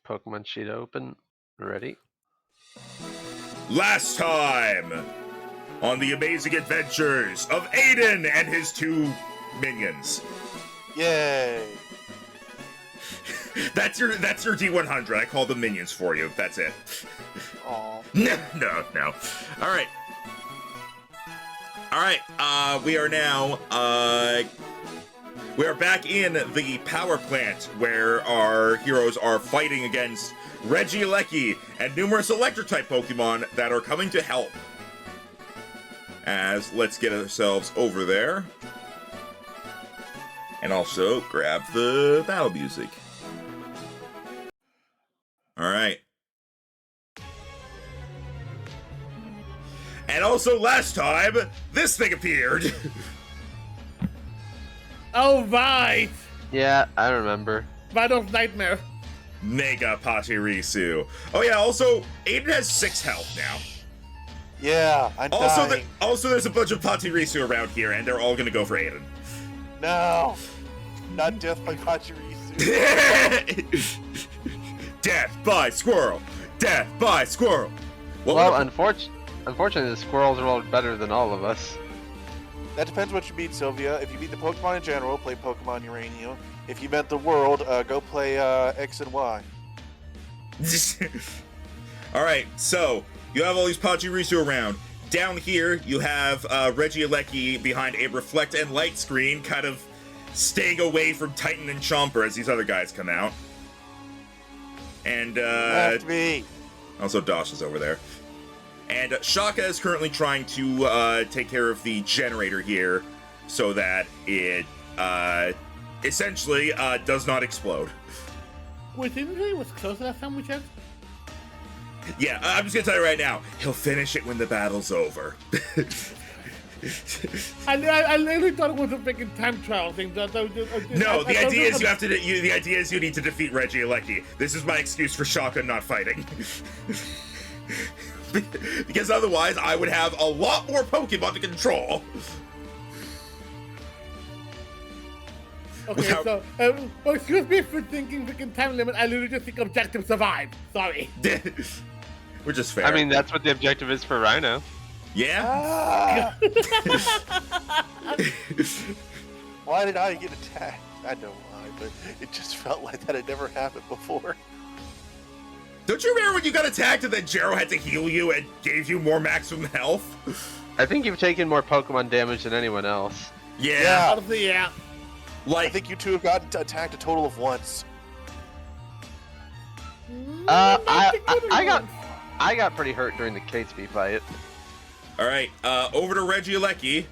Pokemon sheet open. Ready? Last time on the amazing adventures of Aiden and his two minions. Yay! That's your D100. I call them minions for you. That's it. Aw. No. All right. We are now. We are back in the power plant where our heroes are fighting against Regieleki and numerous Electric-type Pokemon that are coming to help. Let's get ourselves over there. And also grab the battle music. Alright. And also last time, this thing appeared. Oh, right! Yeah, I remember. Vidal's Nightmare. Mega Pachirisu. Oh yeah, also, Aiden has 6 health now. Yeah, I'm dying. Also, there's a bunch of Pachirisu around here, and they're all gonna go for Aiden. No! Not death by Pachirisu. Death by squirrel! Death by squirrel! Well, unfortunately, the squirrels rolled better than all of us. That depends what you beat, Sylvia. If you beat the Pokemon in general, play Pokemon Uranium. If you meant the world, go play X and Y. Alright, so, you have all these Pachirisu around. Down here, you have Regieleki behind a reflect and light screen, kind of staying away from Titan and Chomper as these other guys come out. And, Left me. also Dosh is over there. And Shaka is currently trying to take care of the generator here so that it essentially does not explode. Wait, didn't it was close last time we checked? Yeah, I'm just gonna tell you right now, he'll finish it when the battle's over. I literally thought it was a freaking time trial thing. No, the idea is you need to defeat Regieleki. This is my excuse for Shaka not fighting. Because otherwise, I would have a lot more Pokemon to control. Okay, so, excuse me for thinking freaking time limit. I literally just think objective survive. Sorry. We're just fair. I mean, that's what the objective is for Rhino. Yeah? Why did I get attacked? I know why, but it just felt like that had never happened before. Don't you remember when you got attacked and then Jero had to heal you and gave you more maximum health? I think you've taken more Pokemon damage than anyone else. Yeah. Honestly, yeah. I think you two have gotten attacked a total of once. I got pretty hurt during the Catesby fight. Alright, over to Regieleki.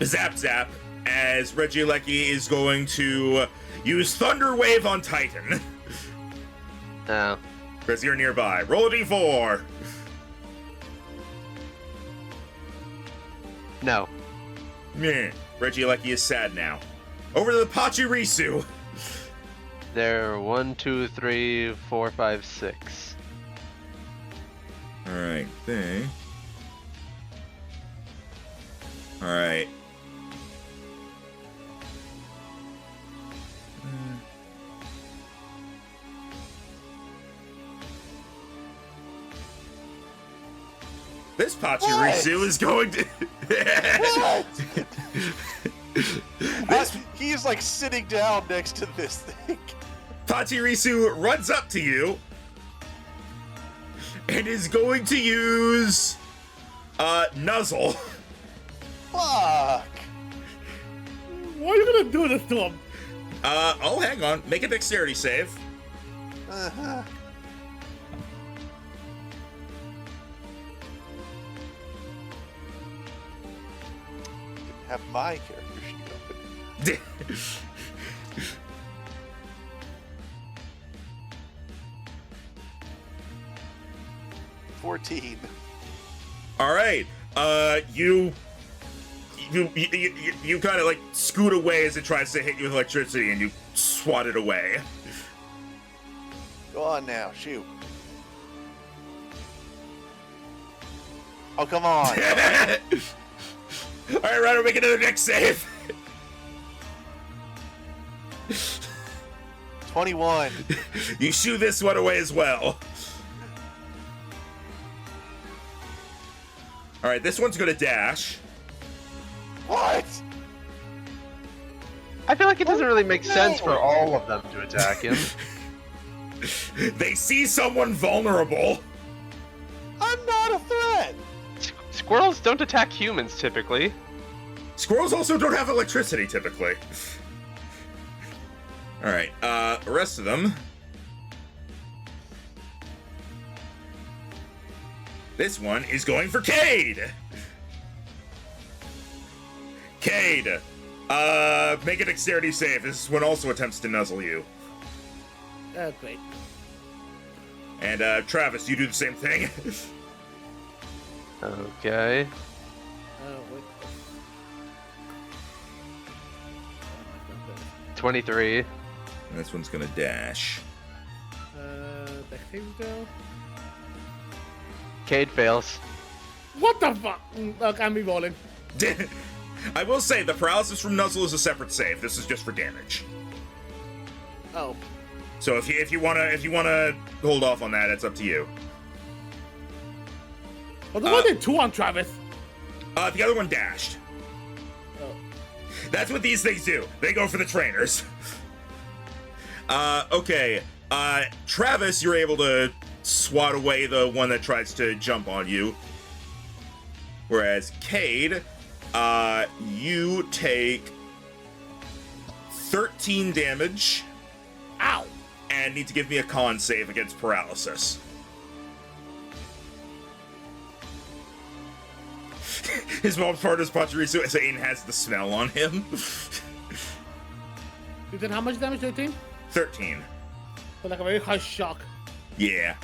Zap Zap, as Regieleki is going to use Thunder Wave on Titan. No. Because you're nearby. Roll a d4. No. Meh. Regieleki is sad now. Over to the Pachirisu. There, 1, 2, 3, 4, 5, 6. Alright, thing. Alright. This Pachirisu is going to... He's like sitting down next to this thing. Pachirisu runs up to you and is going to use Nuzzle. Fuck! Why are you gonna do this to him? Oh, hang on. Make a dexterity save. Uh-huh. Have my character sheet open. 14. All right. You kind of like scoot away as it tries to hit you with electricity, and you swat it away. Go on now, shoot. Oh, come on. All right, Ryder, make another dex save. 21. You shoo this one away as well. Alright, this one's gonna dash. What? I feel like it doesn't really make sense for all of them to attack him. They see someone vulnerable. I'm not a threat. Squirrels don't attack humans typically. Squirrels also don't have electricity, typically. Alright, the rest of them. This one is going for Cade! Cade! Make a dexterity save. This one also attempts to nuzzle you. Great. And, Travis, you do the same thing. Okay. Wait. 23. And this one's gonna dash. Dex saving throw. Cade fails. What the fuck? Look, I'm re-rolling. I will say, the paralysis from nuzzle is a separate save. This is just for damage. Oh. So if you wanna hold off on that, it's up to you. Well, there wasn't 2 on Travis. The other one dashed. Oh. That's what these things do. They go for the trainers. Okay. Travis, you're able to swat away the one that tries to jump on you. Whereas Cade, you take 13 damage. Ow! And need to give me a con save against paralysis. His mom's part is Pachirisu, as Aiden has the smell on him. You did how much damage, 13? 13. So like a very harsh shock. Yeah.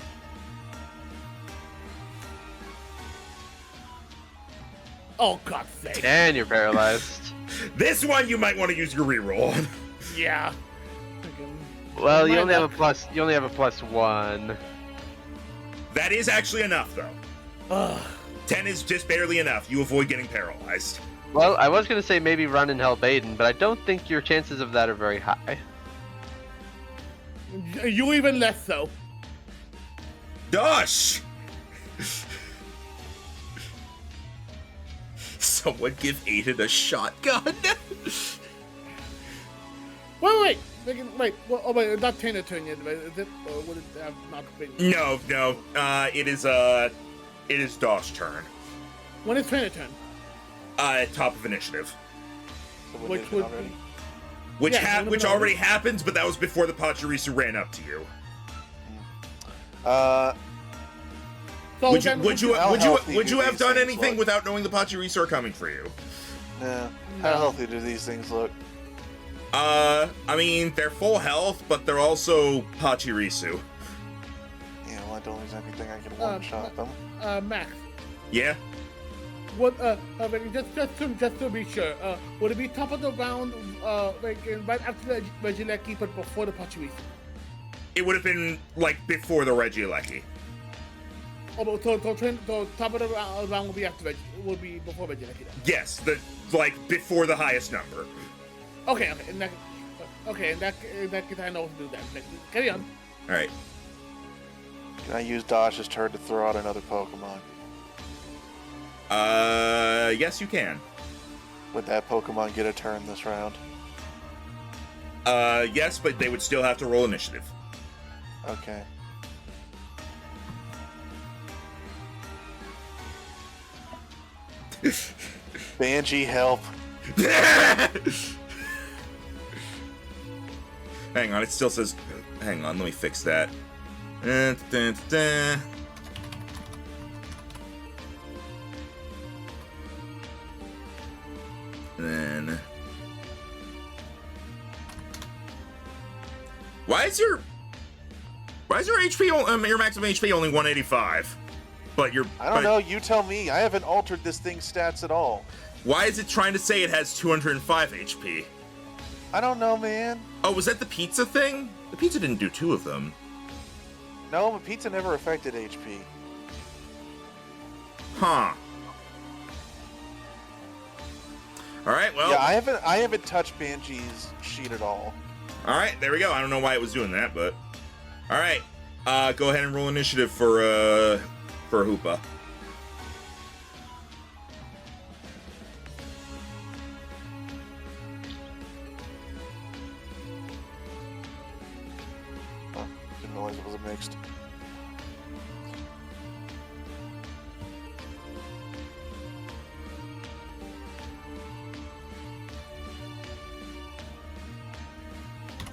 Oh, God's sake. And you're paralyzed. This one you might want to use your reroll on. Yeah. Well, you only have a plus. You only have a +1. That is actually enough, though. Ugh. 10 is just barely enough. You avoid getting paralyzed. Well, I was gonna say maybe run and help Aiden, but I don't think your chances of that are very high. You even less so. Dosh! Someone give Aiden a shotgun. Wait. Wait. Well, oh, wait. Not Tainer turn yet. Is it? Or would it have not been? No. It is Dosh's turn. When is Tainer turn? Top of initiative. So Which did it would already? Which Yeah, which already happened, but that was before the Pachirisu ran up to you. So Would then you How healthy have do done these things anything look? without knowing the Pachirisu are coming for you? Nah. No. How healthy do these things look? I mean, they're full health, but they're also Pachirisu. Yeah, well, I don't lose anything. I can one-shot them. Max. Yeah? What? Just to be sure. Would it be top of the round? Like right after the Regilecki, but before the Pachirisu? It would have been, like, before the Regieleki. Oh, but so top of the round will be after will be before Regilecki then. Yes, before the highest number. Okay. In that case, I know what to do then. Carry on. Alright. Can I use Dosh's turn to throw out another Pokemon? Yes, you can. Would that Pokemon get a turn this round? Yes, but they would still have to roll initiative. Okay. Banshee, help. Hang on, it still says... Hang on, let me fix that. Then... Why is your HP, your maximum HP only 185? But I don't know. You tell me. I haven't altered this thing's stats at all. Why is it trying to say it has 205 HP? I don't know, man. Oh, was that the pizza thing? The pizza didn't do 2 of them. No, but pizza never affected HP. Huh. Alright, well... Yeah, I haven't touched Banshee's sheet at all. All right, there we go. I don't know why it was doing that, but all right. Go ahead and roll initiative for Hoopa. Oh, didn't realize it was a mixed.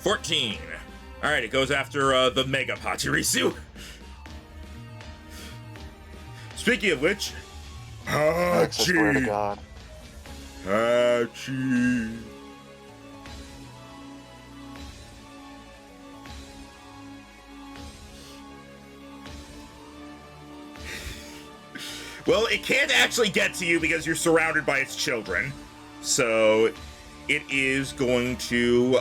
$14. All right, it goes after the Mega Pachirisu. Speaking of which, I swear to God. Hachi. Well, it can't actually get to you because you're surrounded by its children. So it is going to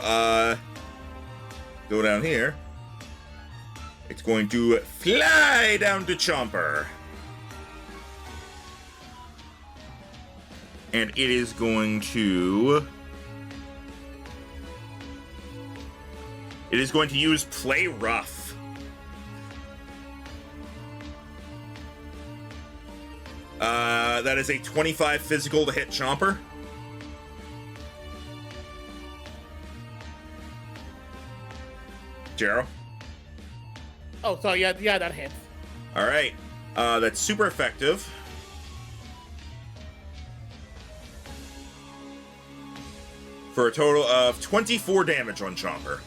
go down here. It's going to fly down to Chomper. And it is going to... It is going to use Play Rough. That is a 25 physical to hit Chomper. Jero? Oh, sorry. Yeah, that hits. All right. That's super effective. For a total of 24 damage on Chomper.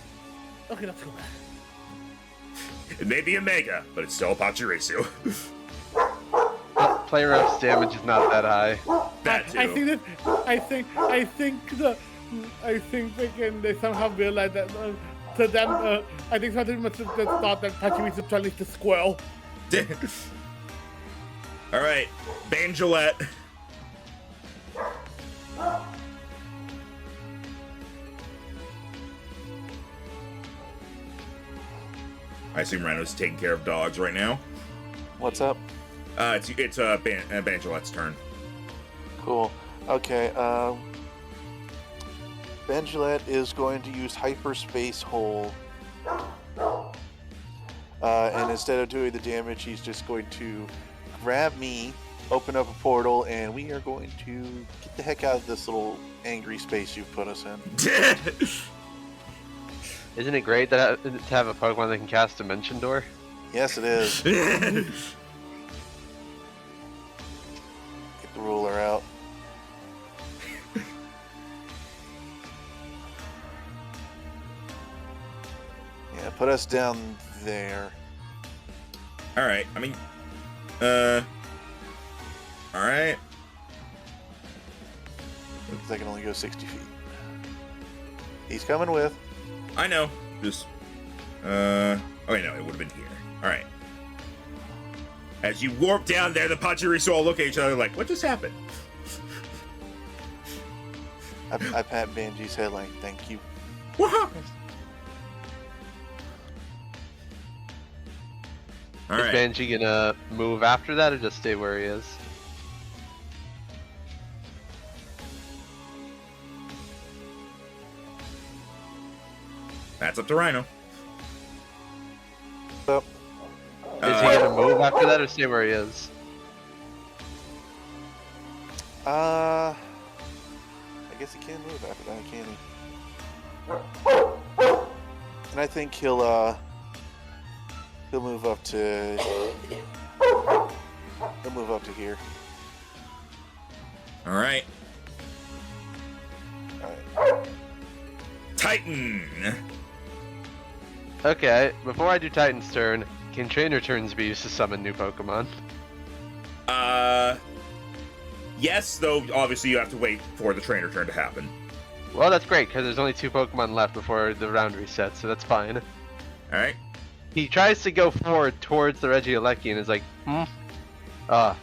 Okay, not too bad. It may be a Mega, but it's still a Pachirisu. Player up's damage is not that high. That too. I think they somehow realize that to them. I think something must have just thought that Pachirisu trying to squirrel. All right, Banjolette. I assume Rhino's taking care of dogs right now. What's up? It's Banjolette's turn. Cool. Okay, Banjolette is going to use Hyperspace Hole. And instead of doing the damage, he's just going to grab me, open up a portal, and we are going to get the heck out of this little angry space you've put us in. Isn't it great that to have a Pokemon that can cast Dimension Door? Yes, it is. Get the ruler out. Yeah, put us down there. All right. I mean, all right. Because I can only go 60 feet. He's coming with. I know. Just, oh wait, no, it would have been here. All right. As you warp down there, the Pachirisu all look at each other like, what just happened? I pat Banji's head like, thank you. What happened? All Is right. Banji gonna move after that or just stay where he is? That's up to Rhino. So, Is he gonna move after that or stay where he is? I guess he can move after that, can he? And I think he'll move up to here. All right. Alright. Titan. Okay, before I do Titan's turn, can trainer turns be used to summon new Pokemon? Yes, though obviously you have to wait for the trainer turn to happen. Well, that's great, because there's only 2 Pokemon left before the round resets, so that's fine. Alright. He tries to go forward towards the Regieleki and is like, a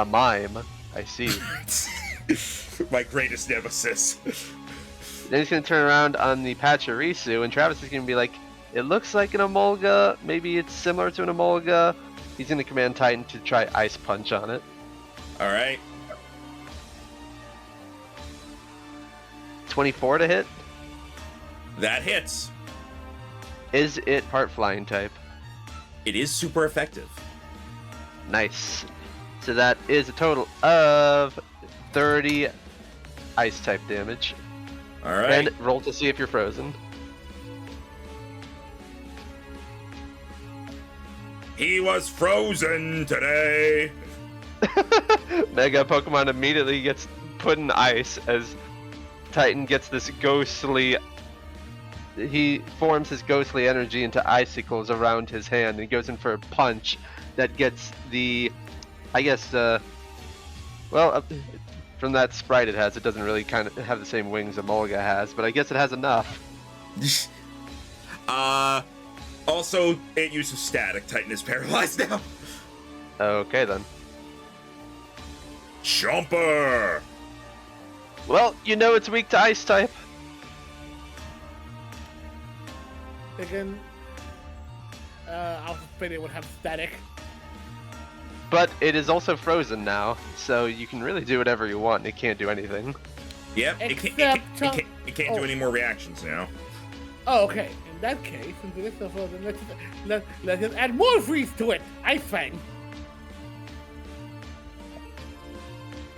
mime. I see. My greatest nemesis. Then he's going to turn around on the Pachirisu, and Travis is going to be like, it looks like an Emolga, maybe it's similar to an Emolga. He's going to command Titan to try Ice Punch on it. Alright. 24 to hit? That hits. Is it part flying type? It is super effective. Nice. So that is a total of 30 ice type damage. All right. And roll to see if you're frozen. He was frozen today. Mega Pokemon immediately gets put in ice as Titan gets this ghostly. He forms his ghostly energy into icicles around his hand and goes in for a punch that gets the, I guess, from that sprite it has, it doesn't really kind of have the same wings Emolga has, but I guess it has enough. Also, it uses static. Titan is paralyzed now. Okay then. Chomper! Well, you know it's weak to ice type. Again, I was afraid it would have static. But it is also frozen now, so you can really do whatever you want and it can't do anything. Yep, it can't do any more reactions now. Oh, okay. In that case, since it is so frozen, let's just add more freeze to it. Ice Fang.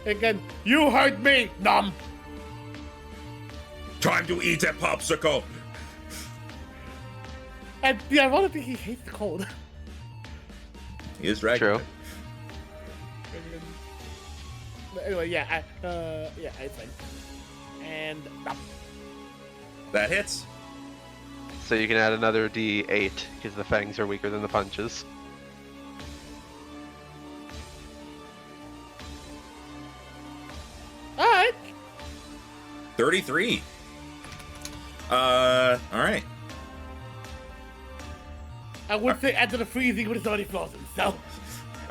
Again, you hurt me, Nom. Time to eat a popsicle. And the ironic thing, he hates the cold. He is right. True. Anyway, yeah, Ice Fang. And Nom. That hits. So you can add another D8 because the fangs are weaker than the punches. Alright. 33. Alright. I would say after the freezing, but it's already frozen, so.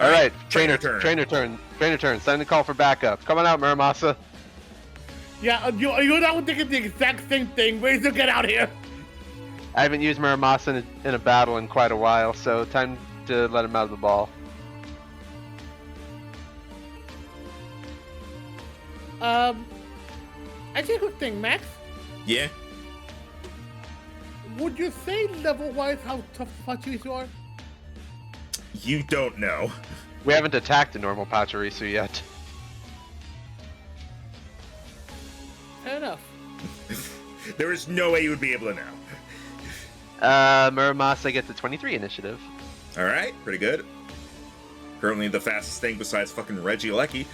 Alright, trainer trainer turn. turn. It's time to call for backup. Come on out, Muramasa. Yeah, you're not thinking the exact same thing. Where's to get out here? I haven't used Muramasa in a battle in quite a while, so time to let him out of the ball. Actually, a quick thing, Max. Yeah. Would you say level-wise how tough Pachirisu you are? You don't know. We haven't attacked a normal Pachirisu yet. Fair enough. There is no way you would be able to know. Muramasa gets a 23 initiative. Alright, pretty good. Currently the fastest thing besides fucking Regieleki.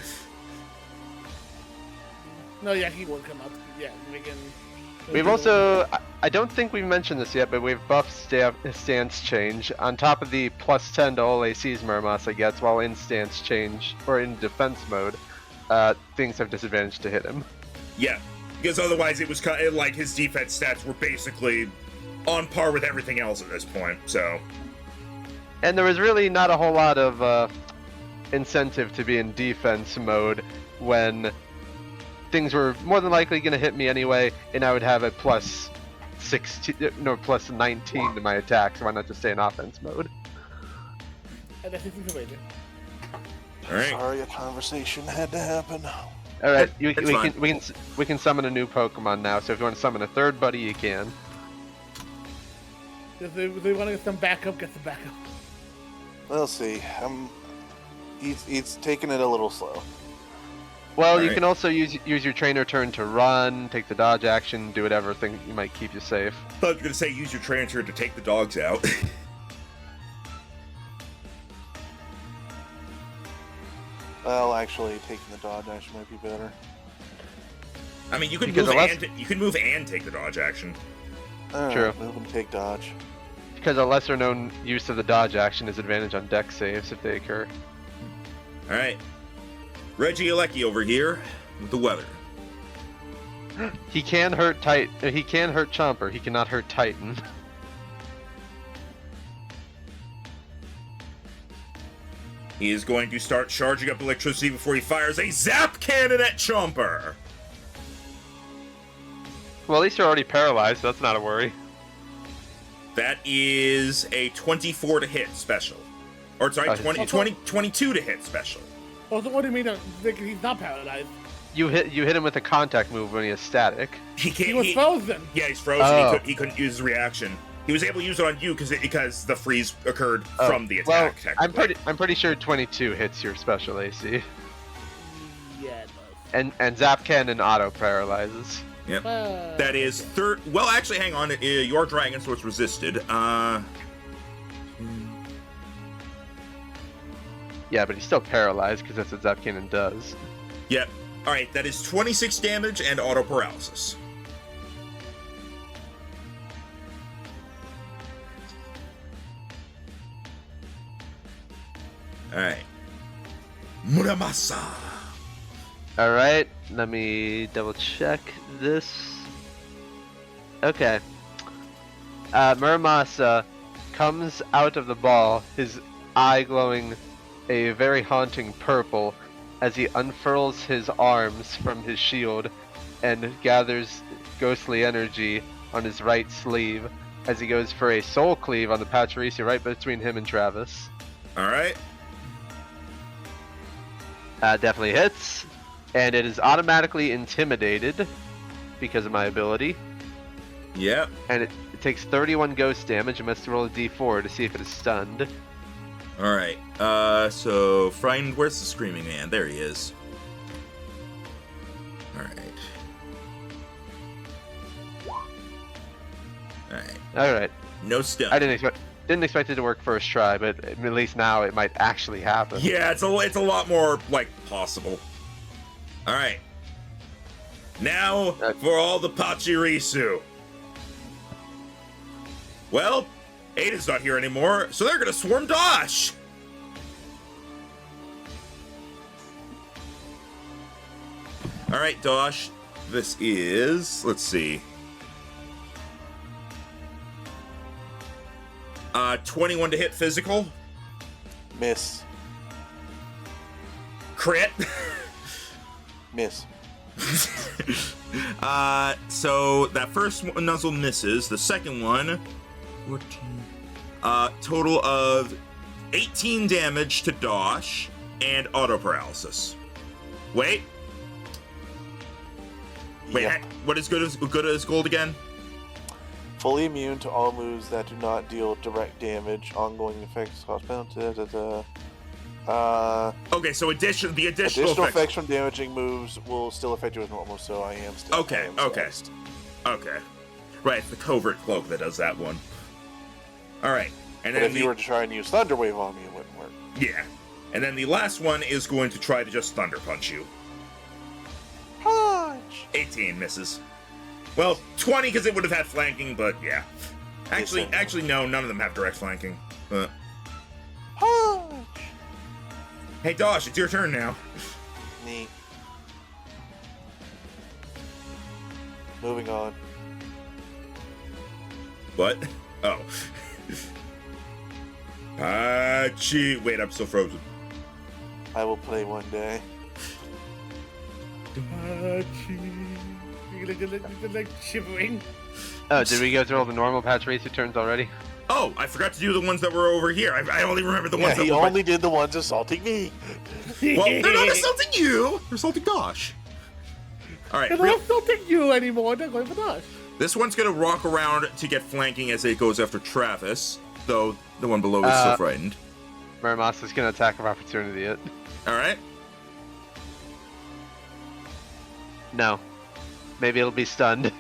No, yeah, he won't come out. Yeah, we can. We've also, I don't think we've mentioned this yet, but we've buffed stance change. On top of the plus 10 to all ACs Muramasa gets while in stance change, or in defense mode, things have disadvantage to hit him. Yeah, because otherwise it was kind of like his defense stats were basically on par with everything else at this point, so. And there was really not a whole lot of incentive to be in defense mode when things were more than likely going to hit me anyway, and I would have a plus 19 to my attack, so why not just stay in offense mode? And that's the way. Alright. Sorry, a conversation had to happen. All right, It's we can summon a new Pokemon now. So if you want to summon a third buddy, you can. If they want to get some backup, get some backup. We'll see. He's taking it a little slow. Well, you Alright. can also use your trainer turn to run, take the dodge action, do whatever thing you might keep you safe. I thought you were going to say use your trainer turn to take the dogs out. Well, actually, taking the dodge action might be better. I mean, you can Because move and take the dodge action. True. Move and take dodge. Because a lesser known use of the dodge action is advantage on dex saves if they occur. Alright. Regieleki over here with the weather. He can hurt He can hurt Chomper. He cannot hurt Titan. He is going to start charging up electricity before he fires a zap cannon at Chomper. Well, at least you're already paralyzed, so that's not a worry. That is a 24 to hit special. Or sorry, 22 to hit special. Also, what do you mean? He's not paralyzed. You hit him with a contact move when he is static. He can't. He was frozen. Yeah, he's frozen. Oh. He couldn't use his reaction. He was able to use it on you because the freeze occurred Oh, from the well, attack. I'm pretty sure 22 hits your special AC, Yeah, it and Zap Cannon auto paralyzes. Yep. does. That is third. Well, actually, hang on. You're dragon, so it's resisted. Yeah, but he's still paralyzed because that's what Zap Cannon does. Yep. All right. That is 26 damage and auto paralysis. All right. Muramasa. All right, let me double check this. Okay. Muramasa comes out of the ball, his eye glowing a very haunting purple as he unfurls his arms from his shield and gathers ghostly energy on his right sleeve as he goes for a soul cleave on the Pachirisu right between him and Travis. All right. Definitely hits, and it is automatically intimidated because of my ability, Yep. and it takes 31 ghost damage and must roll a d4 to see if it is stunned. All right. So frightened. Where's the screaming man? There he is. All right. All right. All right, No stun. I didn't expect it to work first try, but at least now it might actually happen. Yeah, it's a lot more like possible. All right. Now for all the Pachirisu. Well, Ada's not here anymore, so they're gonna swarm Dosh. All right, Dosh. This is, let's see. 21 to hit physical. Miss. Crit. Miss. So that first nuzzle misses. The second one, 14. Total of 18 damage to Dosh and auto paralysis. Wait. Yep. What is good as gold again? Fully immune to all moves that do not deal direct damage. Ongoing effects cost penalty. Okay, so the additional Additional effects. effects from damaging moves will still affect you as normal, so I am still. Okay, I am okay. staxed. Okay. Right, it's the covert cloak that does that one. Alright. And But then if you were to try and use Thunder Wave on me, it wouldn't work. Yeah. And then the last one is going to try to just Thunder Punch you. Punch! 18 misses. Well, 20 because it would have had flanking, but yeah. Actually, no, none of them have direct flanking. Punch! Hey, Dosh, it's your turn now. Neat. Moving on. What? Oh. Pachi. Wait, I'm still frozen. I will play one day. You're like shivering. Oh, did we go through all the normal Pachirisu turns already? Oh, I forgot to do the ones that were over here. I only remember the Yeah, ones that he were... only did the ones assaulting me. Well, they're not assaulting you. They're assaulting Dosh. All right, They're not insulting you anymore. They're going for Dosh. this one's going to rock around to get flanking as it goes after Travis, though the one below is still frightened. Muramasa's gonna attack of opportunity it. All right. No. Maybe it'll be stunned.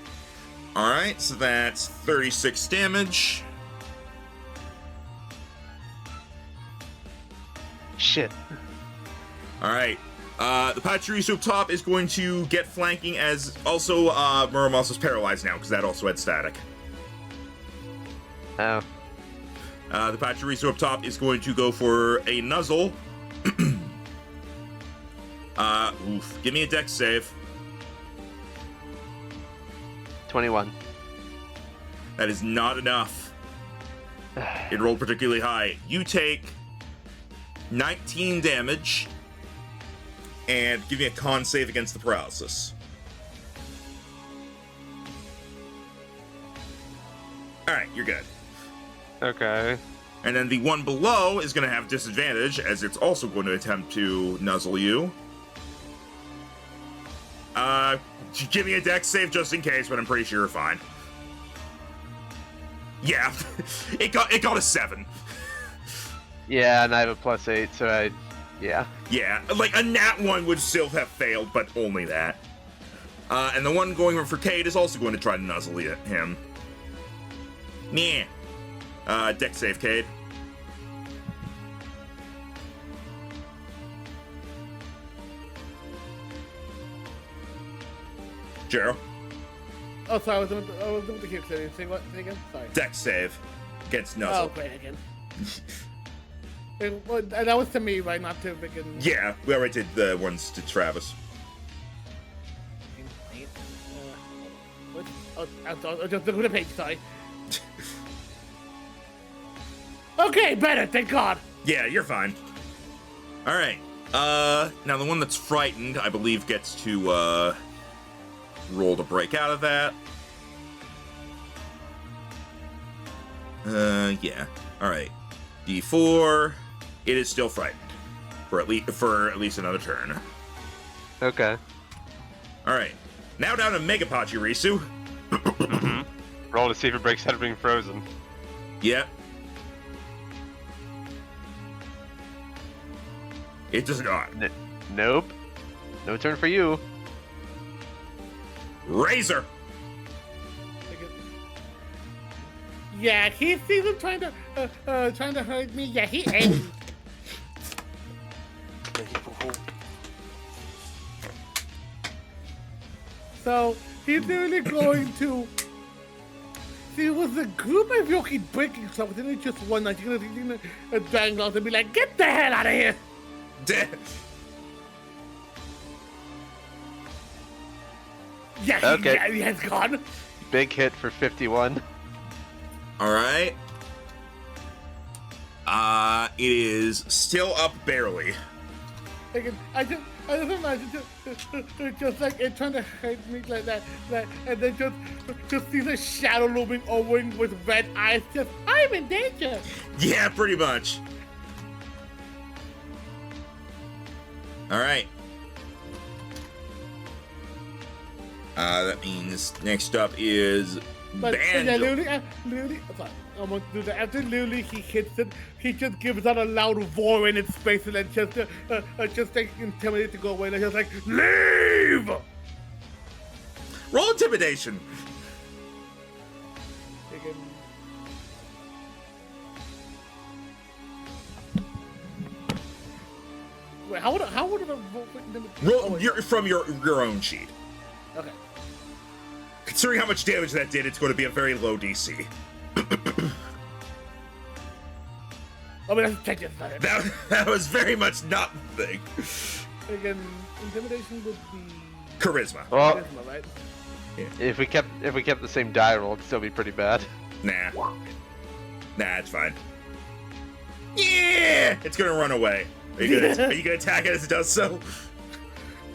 All right, so that's 36 damage. Shit. All right. The Pachirisu up top is going to get flanking as also Muramasa's paralyzed now because that also had static. Oh. The Pachirisu up top is going to go for a nuzzle. Oof. Give me a dex save. 21. That is not enough. It rolled particularly high. You take 19 damage. And give me a con save against the paralysis. Alright, you're good. Okay. And then the one below is going to have disadvantage, as it's also going to attempt to nuzzle you. Give me a dex save just in case, but I'm pretty sure you're fine. Yeah, it got a 7. Yeah, and I have a +8, so yeah. Yeah, like a nat 1 would still have failed, but only that. And the one going for Cade is also going to try to nuzzle him. Meh. Deck save, Cade. Jero. Oh, sorry, I was doing the kick setting. Say what? Say again? Sorry. Deck save against Oh, nuzzle. great again. And that was to me, right? Not to freaking. Yeah, we already did the ones to Travis. What? Oh, I just look at the page. Sorry. Okay, better. Thank God. Yeah, you're fine. All right. Now the one that's frightened, I believe, gets to roll to break out of that. Yeah. All right. D4. It is still frightened for at least another turn. Okay. All right. Now down to Mega Pachirisu. Roll to see if it breaks out of being frozen. Yep. It does not. Nope. No turn for you. Razor. Yeah, he sees him trying to hurt me. Yeah, he angry. So he's really going to. See, it was a group of Yoki breaking stuff, then it's just one night. He's gonna dangle out and be like, "Get the hell out of here!" Yeah, Okay. he has gone. Big hit for 51. All right. It is still up barely. I just imagine just like it trying to hurt me like that, and then just see the shadow looming over him with red eyes. Just, I'm in danger. Yeah, pretty much. All right. That means next up is But yeah, Banjo. Lily, sorry, I want to do that. After Lily, he hits it. He just gives out a loud roar in its face and then just like intimidated to go away. And just like, leave! Roll intimidation. Again. Wait, how would I Roll from your own sheet. Okay. Considering how much damage that did, it's going to be a very low DC. Oh, but let's check this out. That was very much not the thing. Again, intimidation would be Charisma. Well, charisma, right? if we kept the same die roll, it'd still be pretty bad. Nah, it's fine. Yeah, it's gonna run away. Are you gonna attack it as it does so?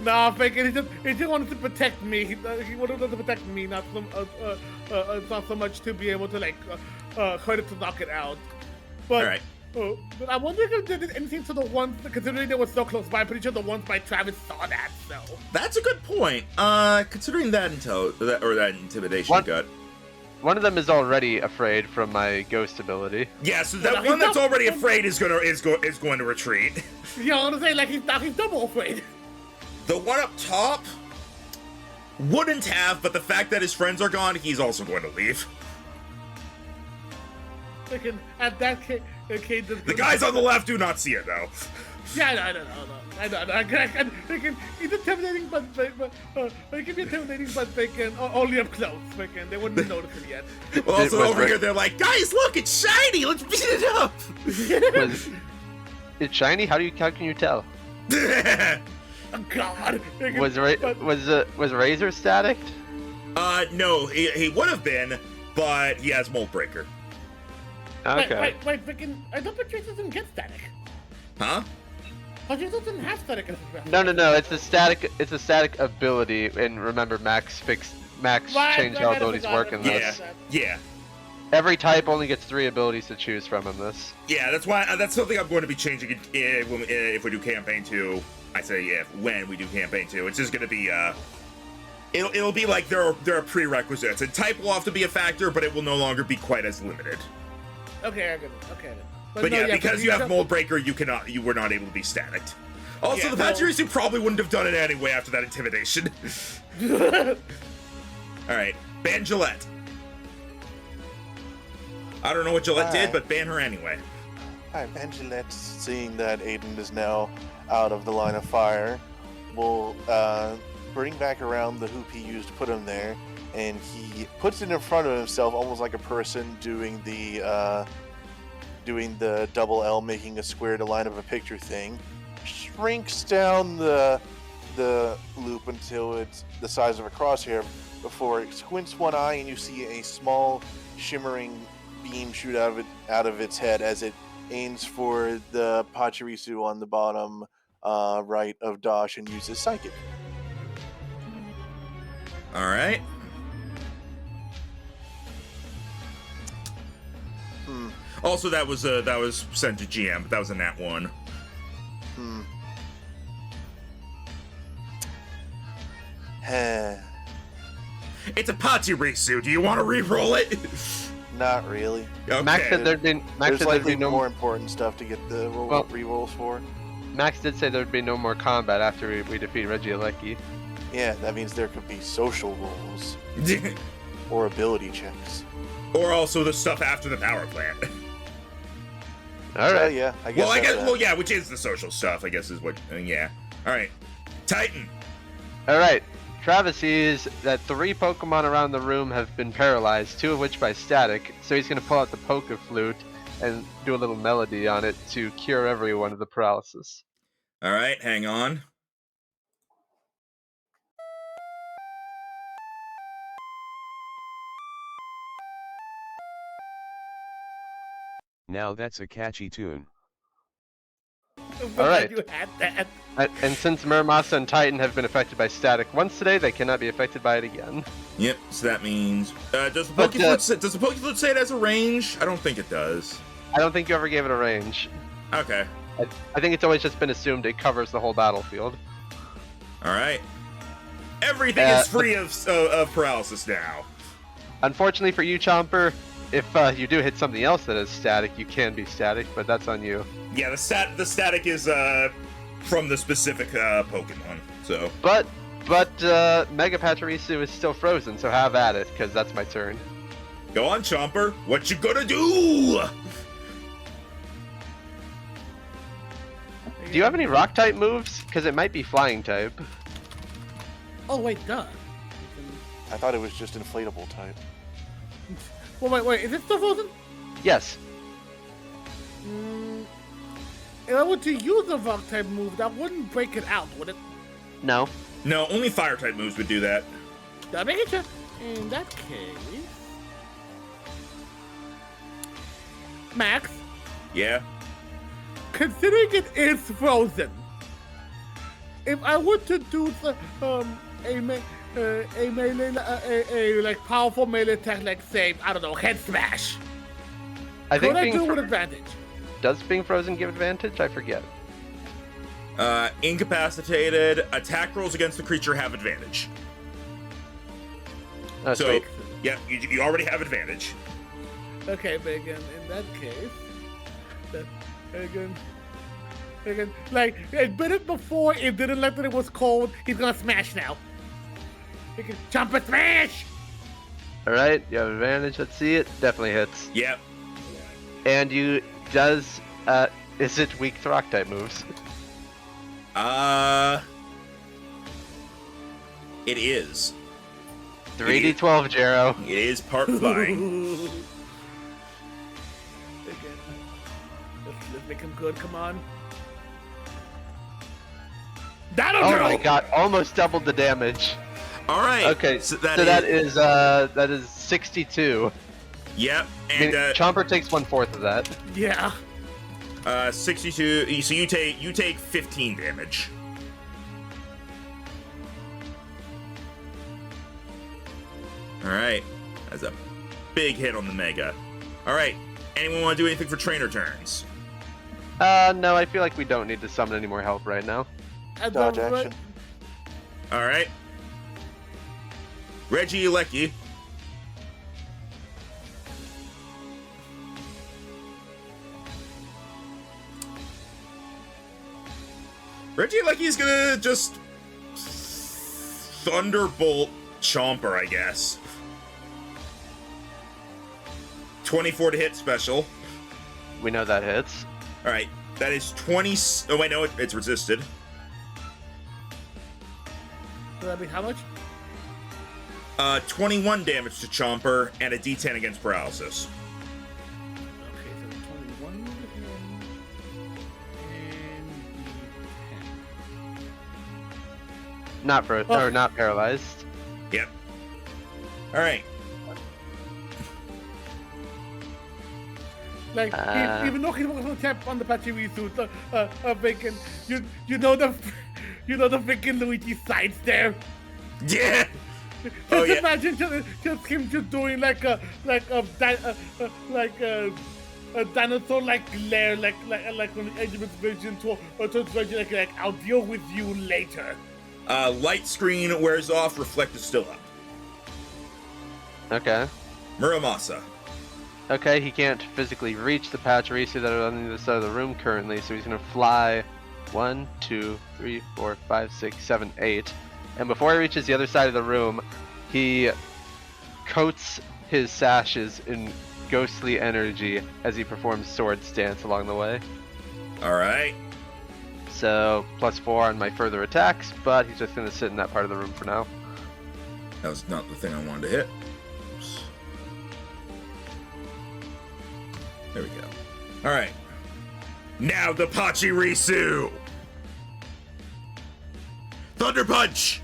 Nah, Bacon, he just wanted to protect me. He wanted to protect me, not so much to be able to like hurt it to knock it out. But, All right. But I wonder if they did anything to the ones, considering they were so close by. I'm pretty sure the ones by Travis saw that. So That's a good point. Considering that that intimidation What? got. One of them is already afraid from my ghost ability. Yeah, so that No, one he's that's not- already afraid is going to retreat. you know what I'm saying? Like he's double afraid. The one up top wouldn't have, but the fact that his friends are gone, he's also going to leave. Bacon, at that case, The guys on the left do not see it though. Yeah, I know. He's intimidating, but he can be intimidating, but they can only up close. They wouldn't notice it yet. Well, also was over right. here, they're like, guys, look, it's shiny. Let's beat it up. It's shiny. How can you tell? Oh, God. Was Razor static? No, he would have been, but he has Mold Breaker. Okay. Wait, freaking! I thought Patrice doesn't get static. Huh? Patrice doesn't have static. No. It's a static ability, and remember, Max changed how abilities work in Yeah, this. yeah. Every type only gets 3 abilities to choose from in this. Yeah, that's something I'm going to be changing if we do campaign 2. I say when we do campaign 2. It's just going to be It'll be like there are prerequisites, and type will have to be a factor, but it will no longer be quite as limited. Okay, I get it. Okay. But no, yeah, because you have don't- Mold Breaker, you were not able to be static. Also, Yeah, the Pachirisu probably wouldn't have done it anyway after that intimidation. Alright, ban Gillette. I don't know what Gillette did, but ban her anyway. Alright, Vangelet, seeing that Aiden is now out of the line of fire, will bring back around the hoop he used to put him there, and he puts it in front of himself, almost like a person doing the double L, making a square to line up a picture thing. Shrinks down the loop until it's the size of a crosshair before it squints one eye and you see a small shimmering beam shoot out of its head as it aims for the Pachirisu on the bottom right of Dosh and uses Psychic. Alright. Also, that was sent to GM, but that was a nat 1. It's a Pachirisu. Do you want to re-roll it? Not really. Okay. Max said there'd be There's likely no more important stuff to get the re-rolls for. Max did say there'd be no more combat after we defeat Regieleki. Yeah, that means there could be social rolls or ability checks. Or also the stuff after the power plant. All right. Yeah, I guess. Well, yeah, which is the social stuff, I guess is what. Yeah. All right, Titan. All right. Travis sees that 3 Pokemon around the room have been paralyzed, 2 of which by static, so he's going to pull out the Poke Flute and do a little melody on it to cure everyone of the paralysis. All right, hang on. Now that's a catchy tune. All right. You had that. And since Muramasa and Titan have been affected by static once today, they cannot be affected by it again. Yep. So that means does the But, Pokeflute say it has a range? I don't think it does. I don't think you ever gave it a range. Okay. I think it's always just been assumed it covers the whole battlefield. All right. Everything is free of paralysis now. Unfortunately for you, Chomper, if you do hit something else that is static, you can be static, but that's on you. Yeah, the static is from the specific Pokemon. So. But Mega Pachirisu is still frozen, so have at it, because that's my turn. Go on, Chomper. What you gonna do? Do you have any rock type moves? Because it might be flying type. Oh wait, duh. I thought it was just inflatable type. Well, wait, is it still frozen? Yes. If I were to use a rock type move, that wouldn't break it out, would it? No. No, only fire type moves would do that. That make it sure. In that case, Max, Yeah. considering it is frozen, if I were to do the a melee like powerful melee attack, like say I don't know, head smash, I think could I being do it with advantage? does being frozen give advantage? I forget. Incapacitated. Attack rolls against the creature have advantage. Oh, So, sweet. yeah, you already have advantage. Okay, but again, in that case, again, like, admit it before, it didn't like that it was cold, he's gonna smash now. Jump and smash! Alright, you have advantage. Let's see it. Definitely hits. Yep. And you does, is it weak to rock type moves? It is. 3d12, Jero. It is part flying. Again, let's make him good, come on. That'll Oh do! my god, almost doubled the damage. All right. Okay, So that is 62. Yep. I mean, And Chomper takes 1/4 of that. Yeah. 62. So you take 15 damage. All right. That's a big hit on the Mega. All right. Anyone want to do anything for trainer turns? No, I feel like we don't need to summon any more help right now. And Dodge the- action. All right. Regieleki. Regieleki's gonna just Thunderbolt Chomper, I guess. 24 to hit special. We know that hits. Alright, that is 20. Oh, wait, no, it's resisted. So that'd be how much? 21 damage to Chomper and a d10 against paralysis. Okay, so 21 to him. And Not paralyzed. Yep. Alright. like, even though he's going to tap on the Pachirisu, Bacon, you know the freaking Luigi sides there. Yeah! Just Oh, yeah. imagine just him just doing like a dinosaur like glare like on the edge of its vision towards Reggie like I'll deal with you later. Light screen wears off, reflect is still up. Okay. Muramasa. Okay, he can't physically reach the Pachirisu that are on the other side of the room currently, so he's gonna fly 1, 2, 3, 4, 5, 6, 7, 8. And before he reaches the other side of the room, he coats his sashes in ghostly energy as he performs sword stance along the way. Alright. So, +4 on my further attacks, but he's just gonna sit in that part of the room for now. That was not the thing I wanted to hit. Oops. There we go. Alright. Now the Pachirisu! Thunder Punch!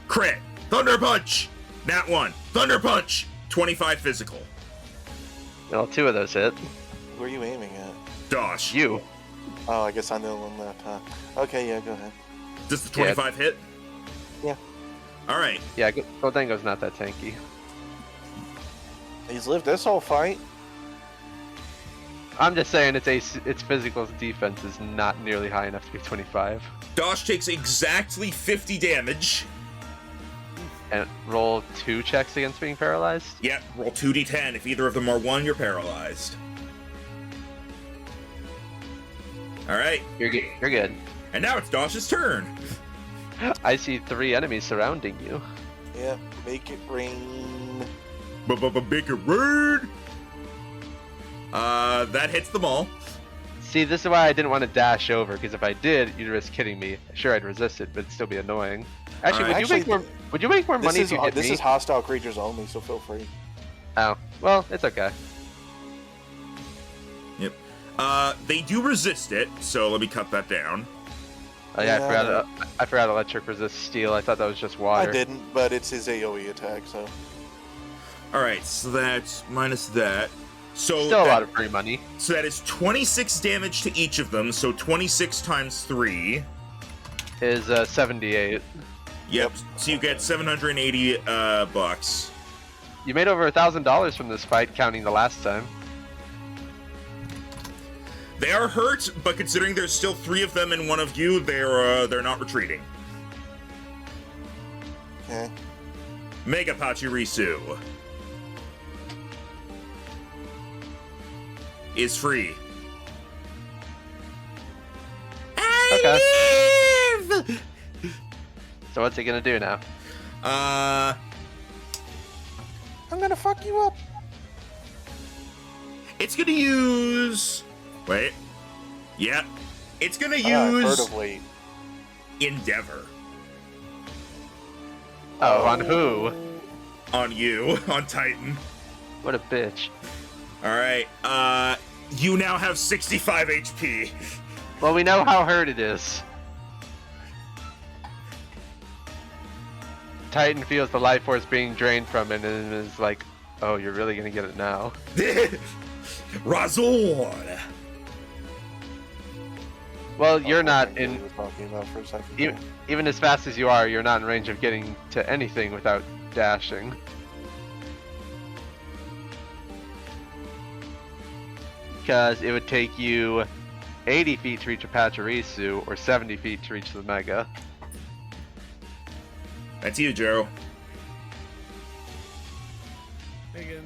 Crit! Thunder Punch! Nat 1. Thunder Punch! 25 physical. Well, 2 of those hit. Where are you aiming at? Dosh. You. Oh, I guess I'm the one left, huh? Okay, yeah, go ahead. Does the 25 hit? Yeah. Alright. Yeah, Goldango's not that tanky. He's lived this whole fight. I'm just saying its physical defense is not nearly high enough to be 25. Dosh takes exactly 50 damage. And roll 2 checks against being paralyzed? Yep, roll 2d10. If either of them are 1, you're paralyzed. Alright. You're good. You're good. And now it's Dosh's turn. I see 3 enemies surrounding you. Yep, make it rain. Big word. That hits them all. See, this is why I didn't want to dash over, because if I did, you'd risk hitting me. Sure, I'd resist it, but it'd still be annoying. Actually, Alright. would you make more money if you hit This me? is hostile creatures only, so feel free. Oh, well, it's okay. Yep. They do resist it, so let me cut that down. Oh yeah, Yeah. I forgot electric resist steel. I thought that was just water. I didn't, but it's his AoE attack, so. Alright, so that's minus that. So Still a lot of free money. So that is 26 damage to each of them, so 26 times 3. Is 78. Yep. So you get 780 bucks. You made over $1,000 from this fight, counting the last time. They are hurt, but considering there's still 3 of them and 1 of you, they're not retreating. Okay. Mega Pachirisu is free. Okay. So what's he gonna do now? I'm gonna fuck you up. It's gonna use. Wait. Yep. It's gonna I've heard use of late. Endeavor Oh, on who? on you, on Titan. What a bitch. Alright, you now have 65 HP. Well, we know how hurt it is. Titan feels the life force being drained from it and is like, oh, you're really gonna get it now. Razor! Well, you're not We in, were talking about for a second. even as fast as you are, you're not in range of getting to anything without dashing. Because it would take you 80 feet to reach a Pachirisu, or 70 feet to reach the Mega. That's you, Joe. Again.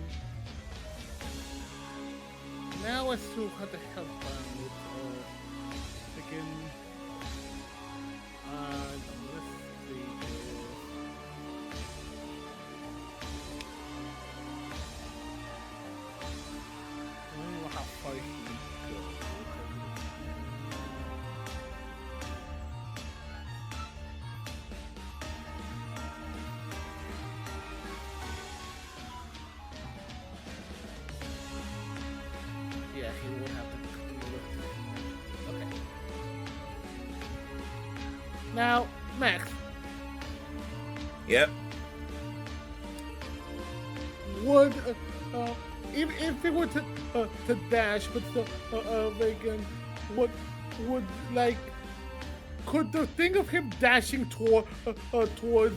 Now as to how the hell with again. Let's see. I don't know how far he can go. Yeah, he would have to. Okay. Now, Max, Yep. would if it were to dash, but still Reagan, would like could the thing of him dashing towards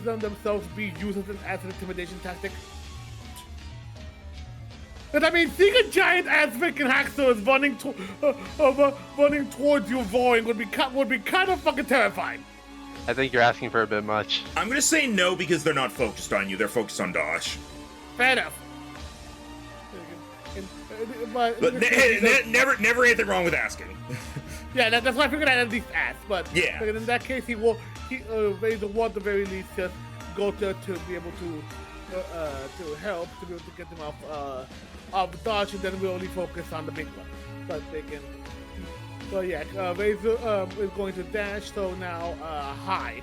them themselves be used as an intimidation tactic? And I mean, seeing a giant ass freaking hacksaw is running towards you, roaring would be kind of fucking terrifying. I think you're asking for a bit much. I'm gonna say no because they're not focused on you. They're focused on Dosh. Fair enough. But Never anything wrong with asking. yeah, that's why I figured I'd at least ask. But Yeah. in that case, he Razor will at the very least just go to be able to help to be able to get them off Dodge, and then we'll only focus on the big one. But they can. So yeah, Razor is going to dash. So now high.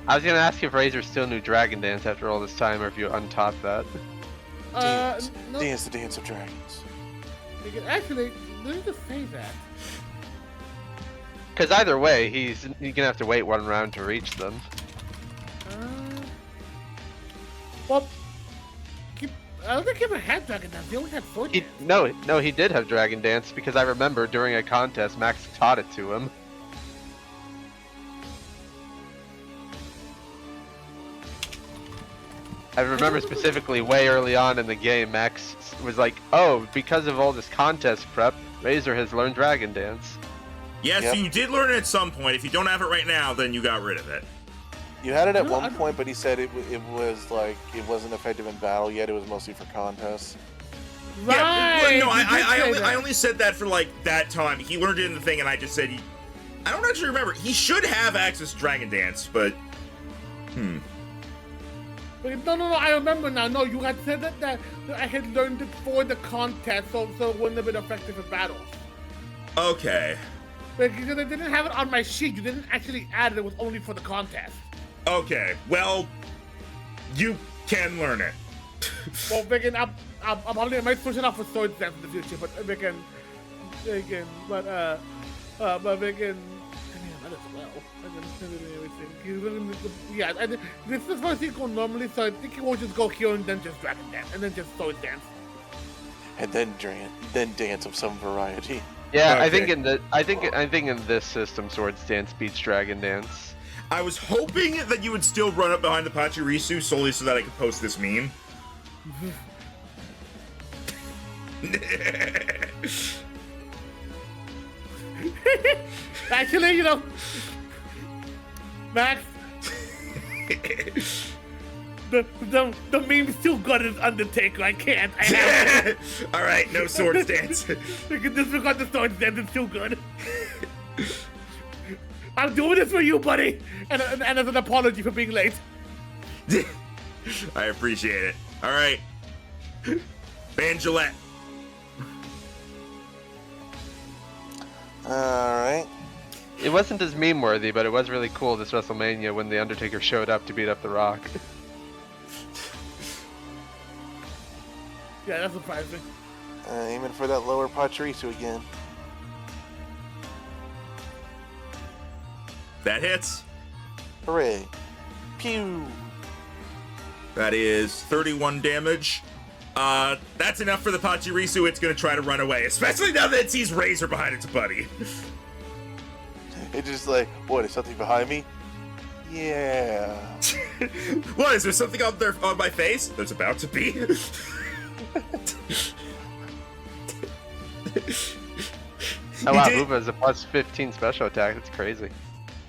I was gonna ask if Razor still knew Dragon Dance after all this time, or if you untaught that. Dance. No, Dance the dance of dragons. they can actually, let me just say that. Because either way, he's gonna have to wait one round to reach them. Well, I don't think he ever had Dragon Dance. He only had Sword Dance. No, he did have Dragon Dance because I remember during a contest, Max taught it to him. I remember specifically way early on in the game, Max was like, "Oh, because of all this contest prep, Razor has learned Dragon Dance." Yes, Yep. you did learn it at some point. If you don't have it right now, then you got rid of it. You had it at No, one I- point, but he said it was like it wasn't effective in battle yet. It was mostly for contests. Right. Yeah, well, no, you did say that. I only said that for like that time. He learned it in the thing, and I just said I don't actually remember. He should have access to Dragon Dance, but Wait, no, I remember now. No, you had said that I had learned it for the contest, so it wouldn't have been effective in battles. okay. Because I didn't have it on my sheet. You didn't actually add it. It was only for the contest. Okay, well, you can learn it. Well, Vigan, I might switch it off for Sword Dance in the future, but Vigan, Vigan, I mean, might as well. Yeah, this is what he go normally, so I think he will just go here and then just Dragon Dance, and then just Sword Dance. And then dance of some variety. Yeah, Okay. I think in this system, Swords Dance beats Dragon Dance. I was hoping that you would still run up behind the Pachirisu solely so that I could post this meme. Actually, Max, the meme's too good as Undertaker. I can't. I have to. All right, no Swords Dance. You can disregard the Sword Dance. It's too good. I'm doing this for you, buddy, and as an apology for being late. I appreciate it. All right, Ban Gillette. All right. It wasn't as meme worthy, but it was really cool this WrestleMania when the Undertaker showed up to beat up The Rock. Yeah, that surprised me. Aiming for that lower Pachirisu again. That hits. Hooray. Pew. That is 31 damage. That's enough for the Pachirisu. It's gonna try to run away, especially now that it sees Razor behind its buddy. It's just like, what, is something behind me? Yeah. What, is there something up there on my face? There's about to be. Oh wow, He did- Hoopa is a plus 15 special attack. That's crazy.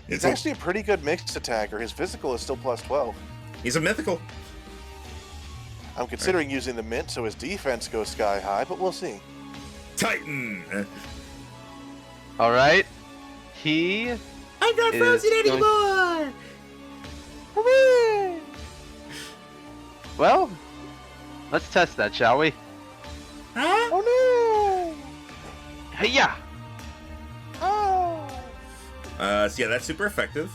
It's actually a pretty good mixed attacker. His physical is still plus 12. He's a mythical. I'm considering using the mint so his defense goes sky high, but we'll see. Titan. All right. He I'm not is frozen going- anymore. Well, let's test that, shall we? Huh? Oh Hey-ya! no! Oh! So yeah, that's super effective.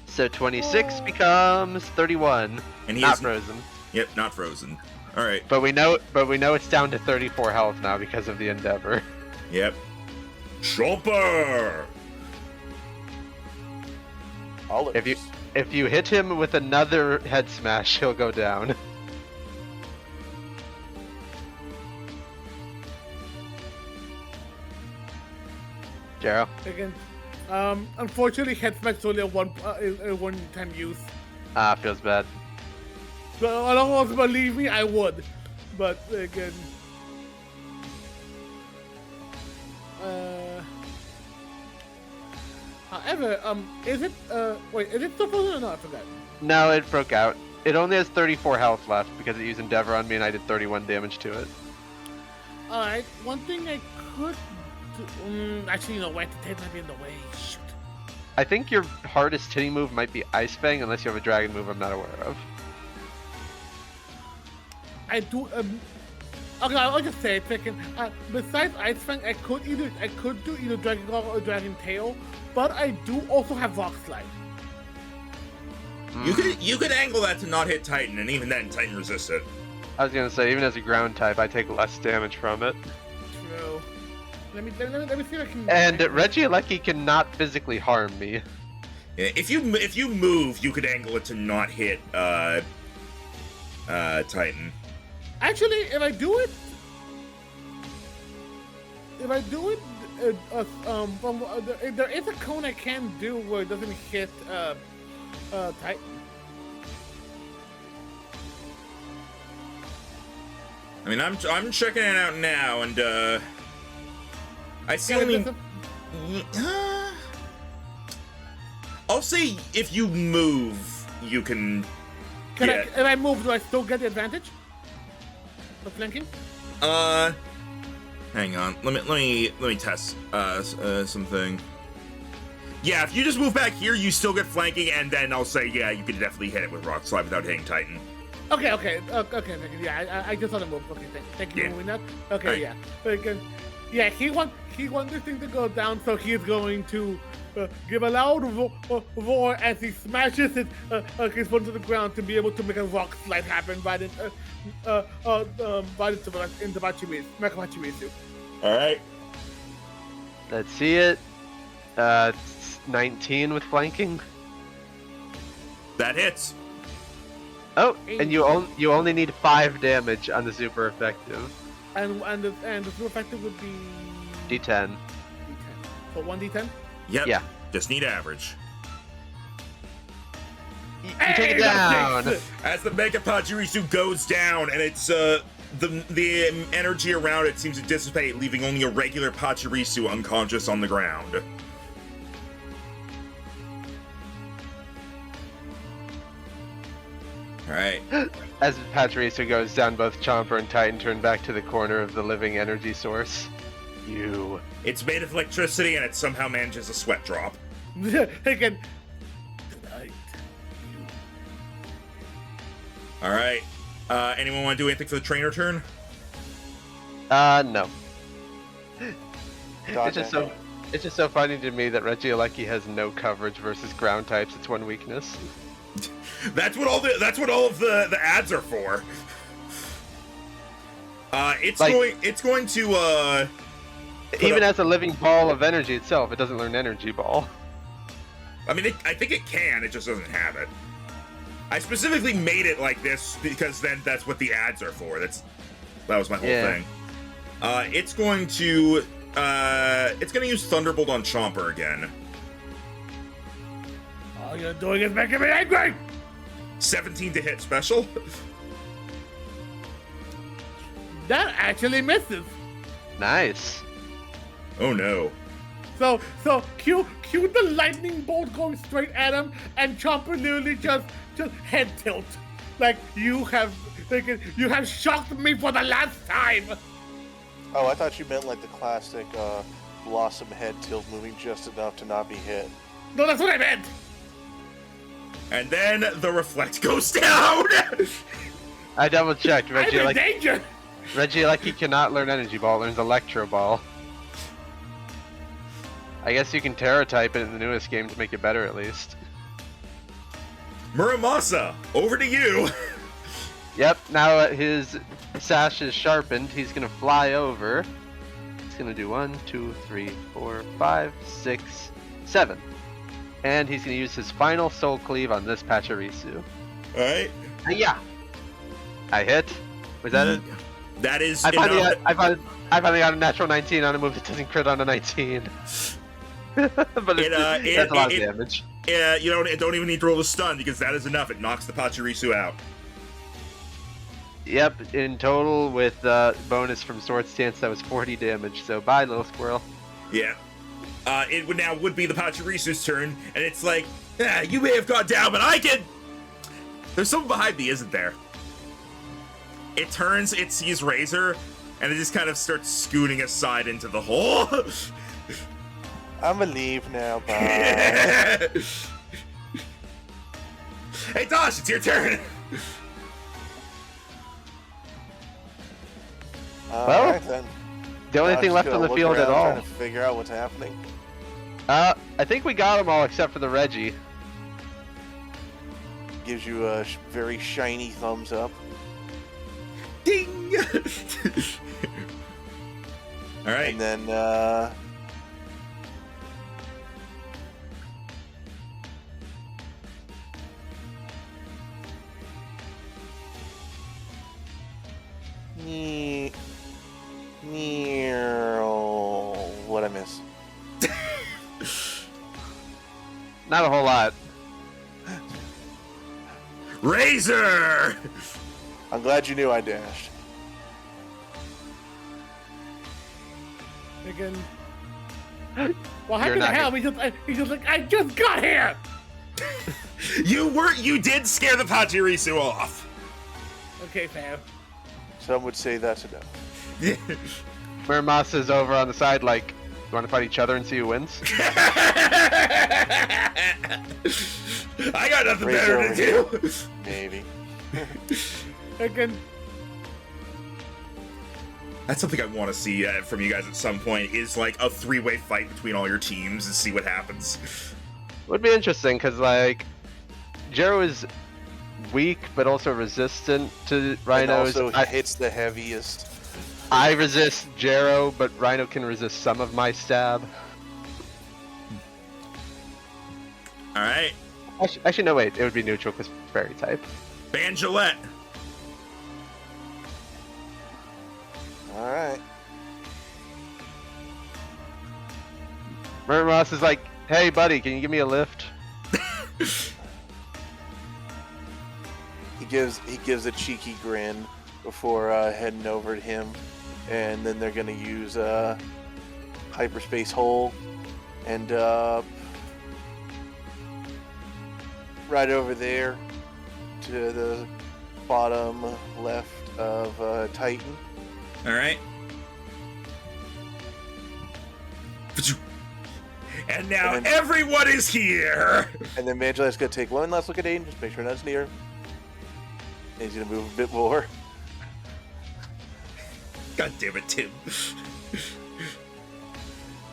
So 26 becomes 31. And he Not is frozen. Yep, not frozen. All right. But we know it's down to 34 health now because of the endeavor. Yep. Chomper. Olives. If you hit him with another head smash, he'll go down. Jero. Again, unfortunately, head smash is only a one-time use. Feels bad. So I don't want to believe me, I would, but again. However, is it still frozen or not? I forgot. No, it broke out. It only has 34 health left because it used Endeavor on me and I did 31 damage to it. Alright, one thing I could do, actually, you know, wet tape might be in the way. Shoot. I think your hardest hitting move might be Ice Fang unless you have a dragon move I'm not aware of. I do, okay, I'll just say it second. Besides Ice Fang, I could do either Dragon Claw or Dragon Tail, but I do also have Rock Slide. You could angle that to not hit Titan, and even then, Titan resists it. I was gonna say, even as a ground type, I take less damage from it. True. Let me see if I can. And Regieleki cannot physically harm me. Yeah, if you move, you could angle it to not hit Titan. Actually, if I do it, there is a cone I can do where it doesn't hit Titan. I mean, I'm checking it out now, and I see only. I'll say if you move, you can. If I move, do I still get the advantage? The flanking? Hang on. Let me test something. Yeah, if you just move back here, you still get flanking, and then I'll say, yeah, you can definitely hit it with Rock Slide without hitting Titan. Okay. Yeah, I just saw the move. Okay, thank you for moving that. Okay, Right. yeah. But again, yeah, he wants this thing to go down, so he is going to give a loud roar as he smashes his foot to the ground to be able to make a rock slide happen right into Machimitsu. All right. Let's see it. It's 19 with flanking. That hits. Oh, and you only need 5 damage on the super effective. And the super effective would be D10. D10. So 1d10. Yep. Yeah. Just need average. You take it down. As the Mega Pachirisu goes down, and it's the energy around it seems to dissipate, leaving only a regular Pachirisu unconscious on the ground. Alright. As Pachirisu goes down, both Chomper and Titan turn back to the corner of the living energy source. You. It's made of electricity, and it somehow manages a sweat drop. Again. Tonight. Alright. Anyone want to do anything for the trainer turn? No. Gotcha. It's just so funny to me that Regieleki has no coverage versus ground types. It's one weakness. That's what all of the ads are for. It's going to Even as a living ball of energy itself, it doesn't learn energy ball. I mean, I think it can. It just doesn't have it. I specifically made it like this because then that's what the ads are for. That was my whole thing. It's going to use Thunderbolt on Chomper again. All you're doing is making me angry. 17 to hit special. That actually misses. Nice. Oh no. So cue the lightning bolt going straight at him, and Chomper literally just head tilt, like you have shocked me for the last time. Oh, I thought you meant like the classic Blossom head tilt moving just enough to not be hit. No, that's what I meant. And then the reflect goes down. I double checked. I'm in danger. Regieleki cannot learn Energy Ball, learns Electro Ball. I guess you can Terra type it in the newest game to make it better at least. Muramasa, over to you. Yep, now that his sash is sharpened, he's gonna fly over. He's gonna do 1, 2, 3, 4, 5, 6, 7. And he's gonna use his final Soul Cleave on this Pachirisu. Alright. Yeah. I hit. Was that it? That is I finally enough. got a natural 19 on a move that doesn't crit on a 19. But that's a lot of damage. Yeah, you don't even need to roll the stun because that is enough. It knocks the Pachirisu out. Yep, in total with bonus from Sword Stance, that was 40 damage. So bye, little squirrel. Yeah. It would be the Pachirisu's turn, and it's like, you may have gone down, but I can. There's someone behind me, isn't there? It turns, it sees Razor, and it just kind of starts scooting aside into the hole. I'm gonna leave now, bye. Hey, Tosh, it's your turn. Well, Alright then. The only I'm thing just left gonna on the look field at around all. Trying to figure out what's happening. I think we got them all except for the Reggie. Gives you a very shiny thumbs up. Ding. All right. And then, What'd I miss? Not a whole lot. Razor. I'm glad you knew I dashed. Again. What happened to not him? He's just like, I just got here. You did scare the Pachirisu off. Okay, fam. Some would say that's enough. Muramasa's over on the side like, you want to fight each other and see who wins? I got nothing Razor better to do. Maybe. Again. That's something I want to see from you guys at some point, is like a three-way fight between all your teams and see what happens. Would be interesting, because like, Jero is weak, but also resistant to Rhinos. And also hits the heaviest. I resist Jero, but Rhino can resist some of my stab. Alright. Actually, no, wait. It would be neutral because fairy type. Banjolette. Alright. Muramos is like, hey, buddy, can you give me a lift? He gives a cheeky grin before heading over to him, and then they're gonna use hyperspace hole and right over there to the bottom left of Titan. Alright. And now And then- everyone is here! And then Mangelet's gonna take one last look at Aiden, just make sure that's near. And he's gonna move a bit more. God damn it, Tim.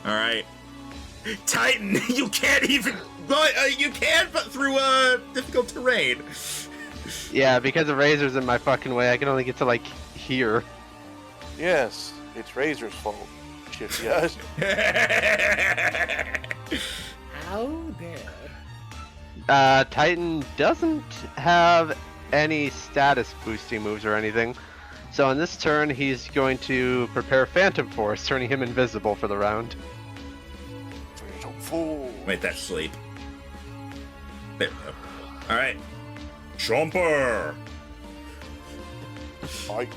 Alright. Titan, you can't even... you can, but through difficult terrain. Yeah, because the Razor's in my fucking way, I can only get to like here. Yes, it's Razor's fault. Shifty eyes. How dare. Titan doesn't have any status boosting moves or anything. So on this turn, he's going to prepare Phantom Force, turning him invisible for the round. Wait, that's sleep. There we go. Alright. Chomper! Fight.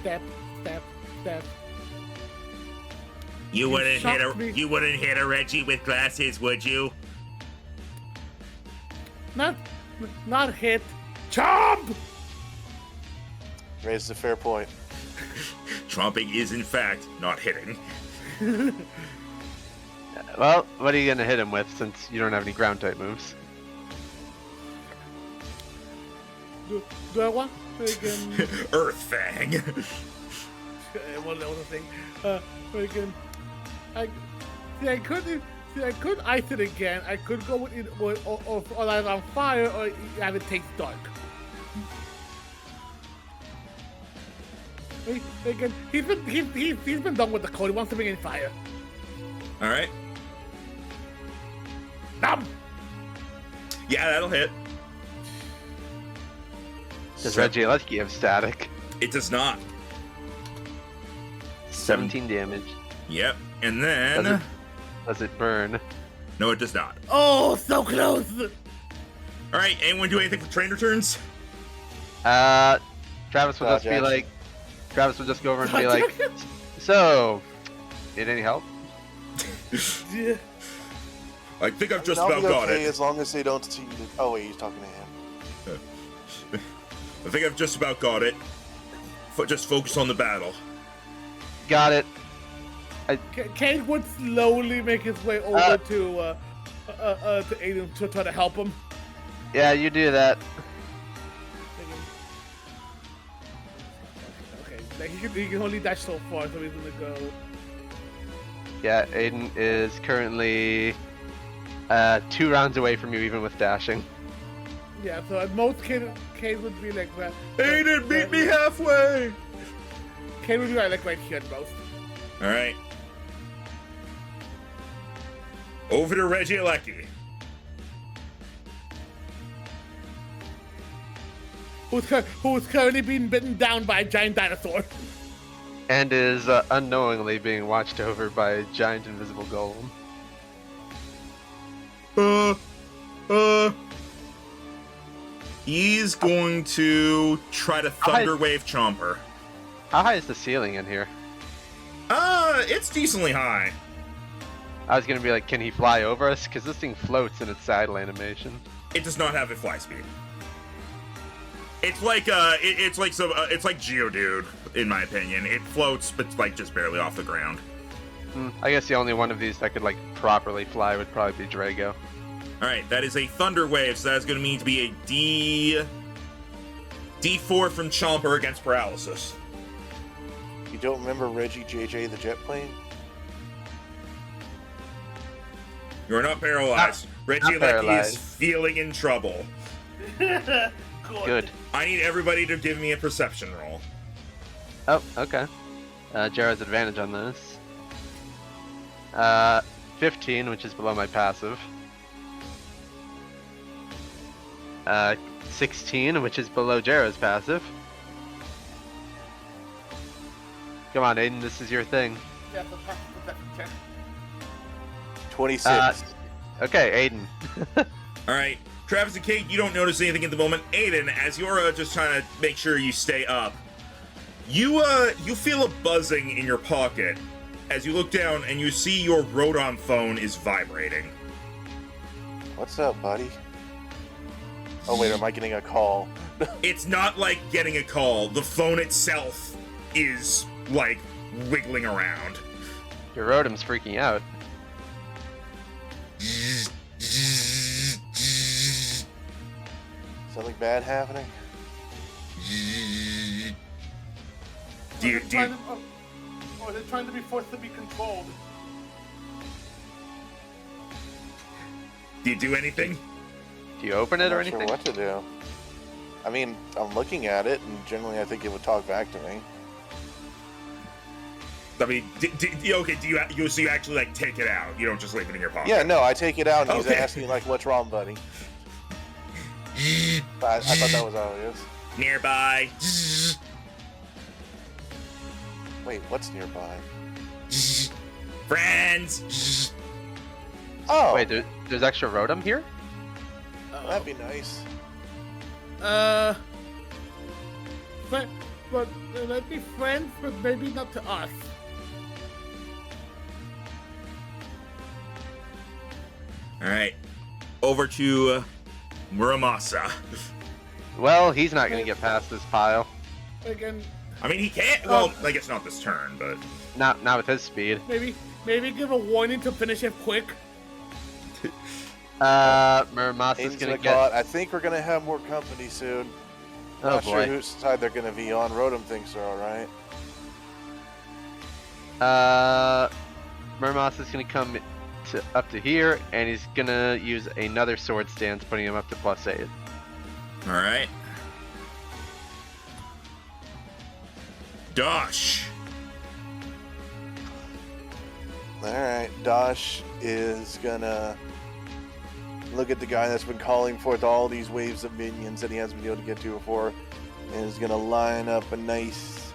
Step, step, step. You wouldn't shocked me. hit a Reggie with glasses, would you? Not hit, Chomp! Raises a fair point. Chomping is, in fact, not hitting. Well, what are you gonna hit him with since you don't have any ground type moves? Do I want freaking... Earth Fang. One other thing. Freaking... I could ice it again. I could go with it or light it on fire or have it taste dark. Again, he's been done with the cold. He wants to bring in fire. All right. Numb! Yeah, that'll hit. Does Regieleki have static? It does not. 17 damage. Yep. And then... Does it burn? No, it does not. Oh, so close! All right, anyone do anything for trainer turns? Travis would just be Jackson. like... Travis would just go over and be like, so, need any help? Yeah. I think I've just I'll about be got okay it. as long as they don't see. Oh wait, he's talking to him. I think I've just about got it. Just focus on the battle. Got it. Kate would slowly make his way over to Aiden to try to help him. Yeah, you do that. Okay, like he can only dash so far, so he's gonna go. Yeah, Aiden is currently 2 rounds away from you, even with dashing. Yeah, so at most Kate would be like that. Aiden, meet me halfway! Kate would be like right here at most. All right. Over to Regieleki. Who's currently being bitten down by a giant dinosaur. And is unknowingly being watched over by a giant invisible golem. He's going to try to Thunderwave Chomper. How high is the ceiling in here? It's decently high. I was gonna be like, can he fly over us? Because this thing floats in its saddle animation. It does not have a fly speed. It's like it's like Geodude, in my opinion. It floats, but like just barely off the ground. I guess the only one of these that could like properly fly would probably be Drago. All right, that is a Thunder Wave, so that's going to mean to be a D4 from Chomper against Paralysis. You don't remember Reggie JJ the jet plane? You're not paralyzed. Regieleki paralyzed. is feeling in trouble. Good. I need everybody to give me a perception roll. Oh, okay. Jara's advantage on this. 15, which is below my passive. 16, which is below Jara's passive. Come on, Aiden, this is your thing. Yeah, so pass the perception check. 26. Okay, Aiden. All right, Travis and Kate, you don't notice anything at the moment. Aiden, as you're just trying to make sure you stay up, you feel a buzzing in your pocket as you look down and you see your Rodon phone is vibrating. What's up, buddy? Oh wait, am I getting a call? It's not like getting a call. The phone itself is like wiggling around. Your Rotom's freaking out. Something bad happening? Do you, Or they're trying to be forced to be controlled. do you do anything? Do you open it I'm or not anything? sure what to do. I mean, I'm looking at it, and generally I think it would talk back to me. I mean, okay, do you actually like take it out? You don't just leave it in your pocket? Yeah, no, I take it out, and Okay. he's asking, like, what's wrong, buddy? I thought that was how it is. Nearby. Wait, what's nearby? Friends. Oh, Wait, there's extra Rotom here? that'd be nice. But they might be friends, but maybe not to us. All right, over to Muramasa. Well, he's not gonna get past this pile. Again, I mean, he can't. Well, I guess not this turn, but Not with his speed. maybe give a warning to finish it quick. Muramasa's Aiden's gonna call it. get. I think we're gonna have more company soon. Oh Not sure boy. whose side they're gonna be on. Rotom thinks they're alright. Muramasa's gonna come up to here, and he's gonna use another sword stance, putting him up to +8. all right. Dosh. Alright, Dosh is gonna look at the guy that's been calling forth all these waves of minions that he hasn't been able to get to before, and is gonna line up a nice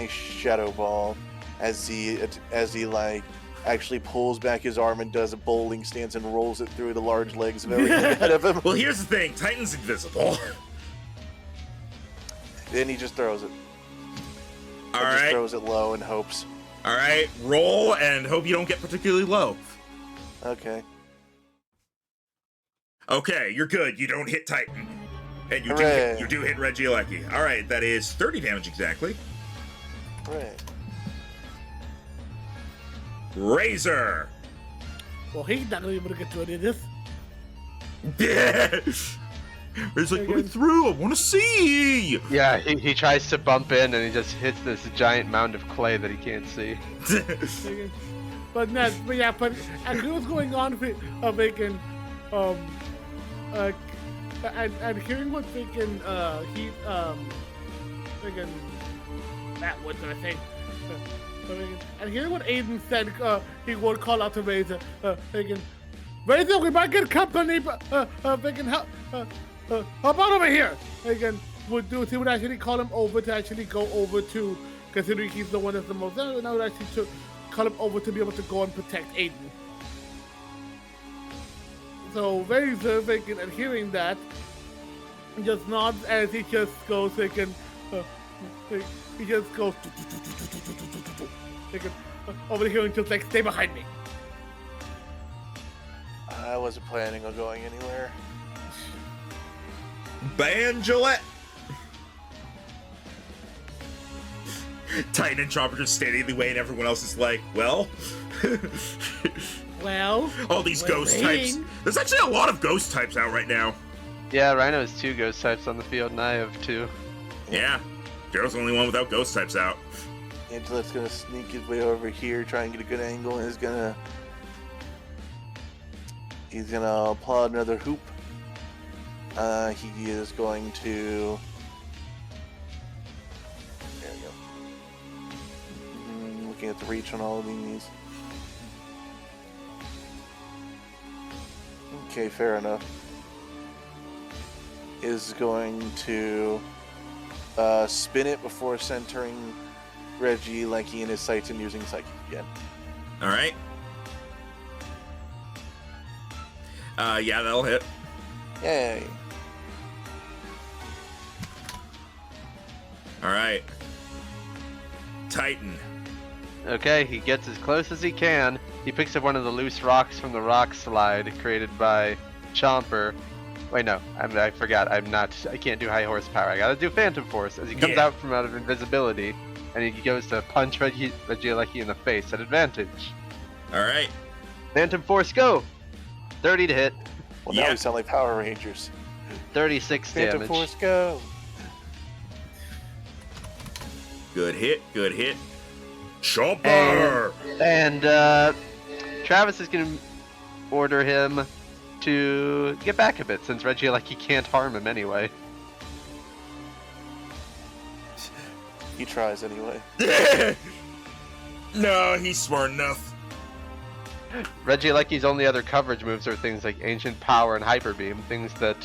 shadow ball as he like actually pulls back his arm and does a bowling stance and rolls it through the large legs of everything ahead of him. Well, here's the thing. Titan's invisible. Then he just throws it. All Just right. throws it low and hopes. All right. Roll and hope you don't get particularly low. Okay. Okay, you're good. You don't hit Titan. And Hooray. you do hit Regieleki. All right, that is 30 damage exactly. Right. Razor. Well, he's not gonna be able to get to any of this. He's like, put it through. I want to see. Yeah, he tries to bump in, and he just hits this giant mound of clay that he can't see. But as it was going on with Bacon, and hearing what Bacon, what did I say? And hearing what Aiden said, he would call out to Razor, Bacon, Razor, we might get company, Bacon, help out over here. Bacon he would actually call him over to actually go over to, considering he's the one that's the most, and I would actually to call him over to be able to go and protect Aiden. So Razor, Bacon, and hearing that, he just nods as he just goes, Bacon, he just goes, Bacon, over here and just like, stay behind me. I wasn't planning on going anywhere. Banjolet. Titan and Chopper just standing in the way, and everyone else is like, well. Well, all these we're ghost waiting. types. There's actually a lot of ghost types out right now. Yeah, Rhino has 2 ghost types on the field, and I have 2. Yeah. Joe's the only one without ghost types out. Angelet's gonna sneak his way over here, try and get a good angle, and he's gonna applaud another hoop. He is going to. There we go. Looking at the reach on all of these. Okay, fair enough. Is going to spin it before centering Regieleki in his sights and using Psychic again. All right. Yeah, that'll hit. Yay. All right. Titan. Okay, he gets as close as he can. He picks up one of the loose rocks from the rock slide created by Chomper. Wait, no, I forgot. I can't do high horsepower. I gotta do Phantom Force as he comes out of invisibility, and he goes to punch Regieleki in the face at advantage. All right. Phantom Force, go! 30 to hit. Well, now we sound like Power Rangers. 36 Phantom damage. Force, go! Good hit. Good hit. Chopper. And Travis is gonna order him to get back a bit, since Regieleki can't harm him anyway. He tries anyway. No, he's smart enough. Regieleki's only other coverage moves are things like Ancient Power and Hyper Beam, things that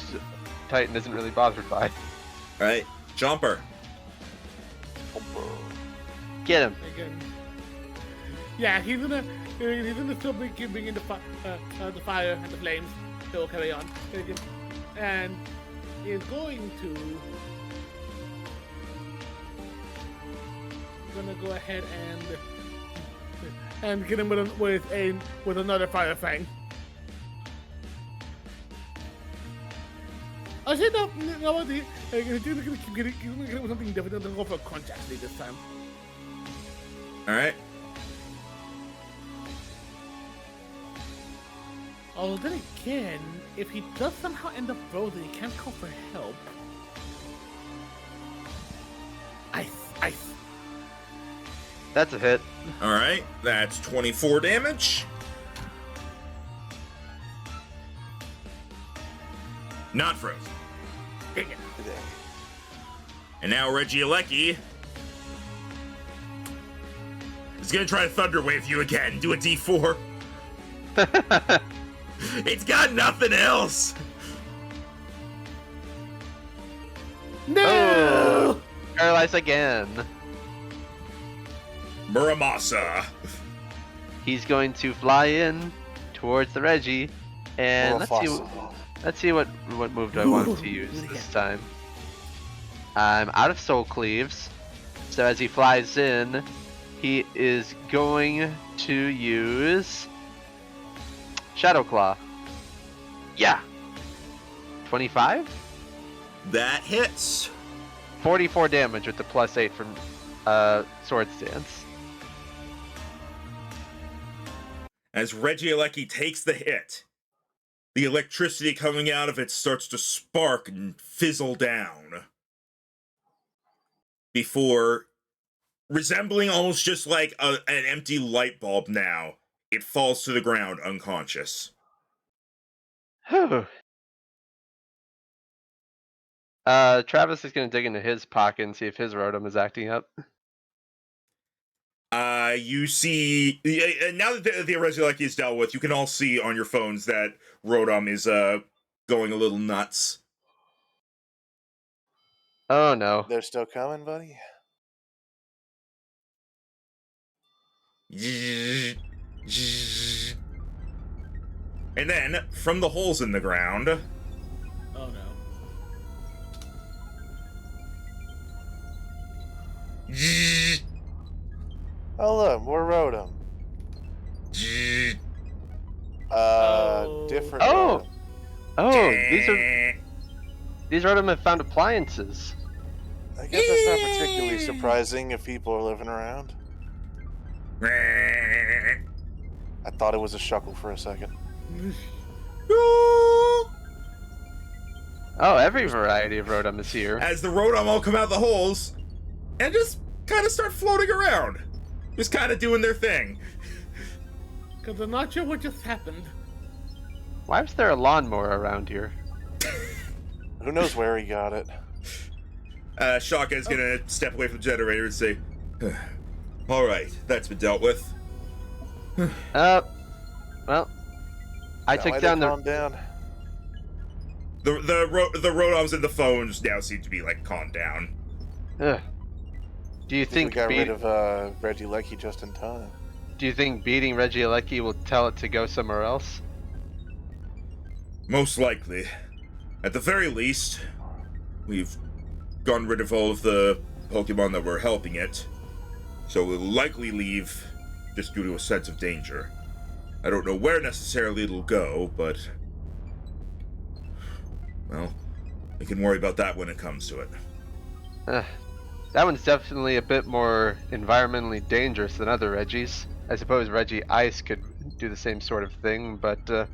Titan isn't really bothered by. All right. Jumper. Get him. Again. Yeah, he's gonna still be keeping in the fire and the flames. He'll carry on. Again. And is going to gonna go ahead and get him with another fire fang. I said no, what? I'm gonna keep getting something different. I'm gonna go for a crunch actually this time. All right. Although then again, if he does somehow end up frozen, he can't call for help. Ice. That's a hit. All right. That's 24 damage. Not frozen. Dang it. And now Regieleki is gonna try to Thunder Wave you again. Do a D4. It's got nothing else. No! Oh, paralyzed again. Muramasa. He's going to fly in towards the Reggie, and let's see what move do I want to use this time. I'm out of Soul Cleaves, so as he flies in, he is going to use Shadow Claw. Yeah. 25? That hits. 44 damage with the +8 from Sword Stance. As Regieleki takes the hit, the electricity coming out of it starts to spark and fizzle down. Before, resembling almost just like an empty light bulb now, it falls to the ground unconscious. Whew. Travis is going to dig into his pocket and see if his Rotom is acting up. You see, now that the Regieleki is dealt with, you can all see on your phones that Rotom is going a little nuts. Oh no. They're still coming, buddy? And then, from the holes in the ground, Oh no. Oh look, more Rotom. Different Oh! Rotom. Oh, these Rotom have found appliances. I guess that's not particularly surprising if people are living around. I thought it was a Shuckle for a second. Oh, every variety of Rotom is here. As the Rotom all come out the holes and just kind of start floating around. Just kind of doing their thing. Because I'm not sure what just happened. Why was there a lawnmower around here? Who knows where he got it? Shaka is gonna step away from the generator and say, alright, that's been dealt with. Well, I That took why down they the... calmed down. The Rotoms and the phones now seem to be, like, calmed down. Ugh. Do you I think think we got rid of Regieleki just in time. Do you think beating Regieleki will tell it to go somewhere else? Most likely. At the very least, we've gotten rid of all of the Pokemon that were helping it, so we'll likely leave just due to a sense of danger. I don't know where necessarily it'll go, but... well, we can worry about that when it comes to it. That one's definitely a bit more environmentally dangerous than other Reggies. I suppose Reggie Ice could do the same sort of thing, but,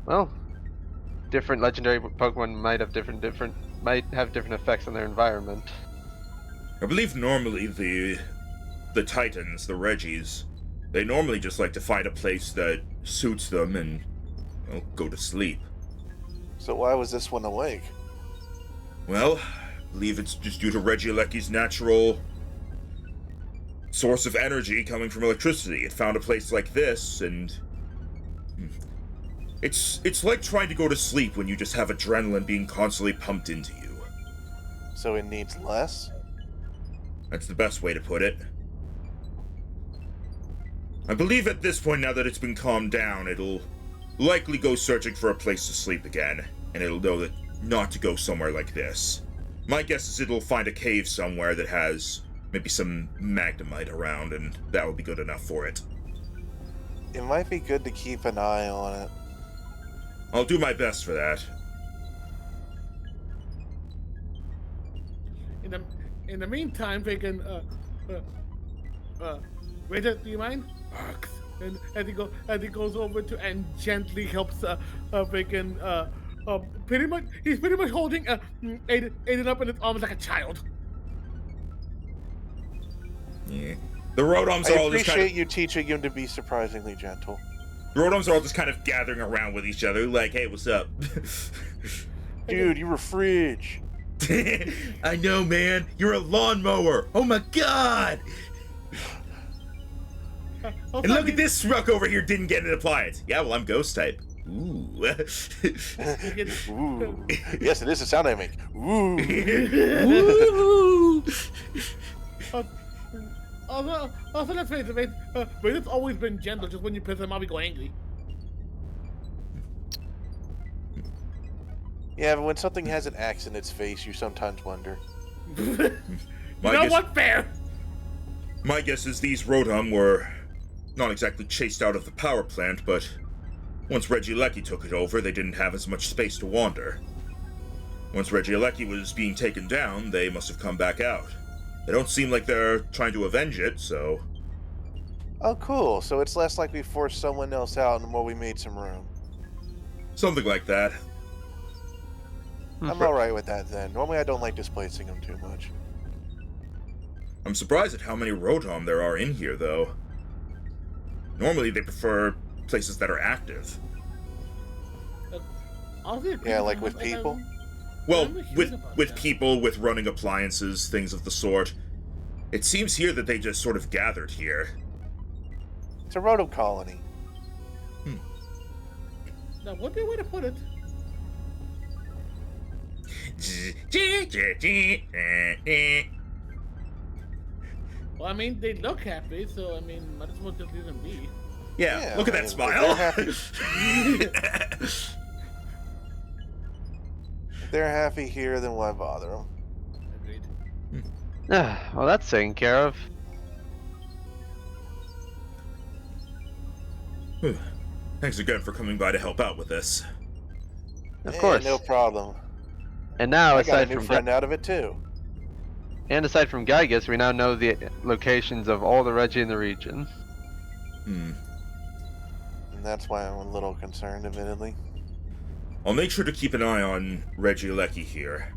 well, different legendary Pokemon might have different effects on their environment. I believe normally the Titans, the Reggies, they normally just like to find a place that suits them and, well, go to sleep. So why was this one awake? Well, I believe it's just due to Regieleki's natural source of energy coming from electricity. It found a place like this, and it's like trying to go to sleep when you just have adrenaline being constantly pumped into you. So it needs less? That's the best way to put it. I believe at this point, now that it's been calmed down, it'll likely go searching for a place to sleep again, and it'll know that not to go somewhere like this. My guess is it'll find a cave somewhere that has maybe some Magnemite around, and that will be good enough for it. It might be good to keep an eye on it. I'll do my best for that. in the meantime, freaking, Rita, do you mind? And he goes over to and gently helps, freaking, he's pretty much holding, Aiden up in his arms like a child. Yeah. The Rotoms I are all just kind appreciate of you teaching him to be surprisingly gentle. Rotoms are all just kind of gathering around with each other, like, hey, what's up? Dude, you were fridge. I know, man. You're a lawnmower. Oh my god! And look at this schmuck over here didn't get an appliance. Yeah, well, I'm ghost type. Ooh. Ooh. Yes, it is the sound I make. Ooh. Ooh. Also, let's face it, mate. Rita's always been gentle. Just when you piss him off, he go angry. Yeah, but when something has an axe in its face, you sometimes wonder. You know what? Fair. My guess is these Rotom were not exactly chased out of the power plant, but once Regieleki took it over, they didn't have as much space to wander. Once Regieleki was being taken down, they must have come back out. They don't seem like they're trying to avenge it, so... Oh, cool. So it's less like we forced someone else out and more we made some room. Something like that. I'm alright with that then. Normally I don't like displacing them too much. I'm surprised at how many Rotom there are in here, though. Normally they prefer places that are active. Yeah, like with people? Well, with people, with running appliances, things of the sort. It seems here that they just sort of gathered here. It's a Rotom colony. Now, what be a way to put it? Well, I mean, they look happy, so I mean, might as well just leave them be. Yeah, look at that if smile. They're happy here, then why bother them? Agreed. Well, that's taken care of. Thanks again for coming by to help out with this. Of course. No problem. And now, I got a aside new from friend out of it too. Gygus, we now know the locations of all the Regi in the region. And that's why I'm a little concerned, admittedly. I'll make sure to keep an eye on Regieleki here.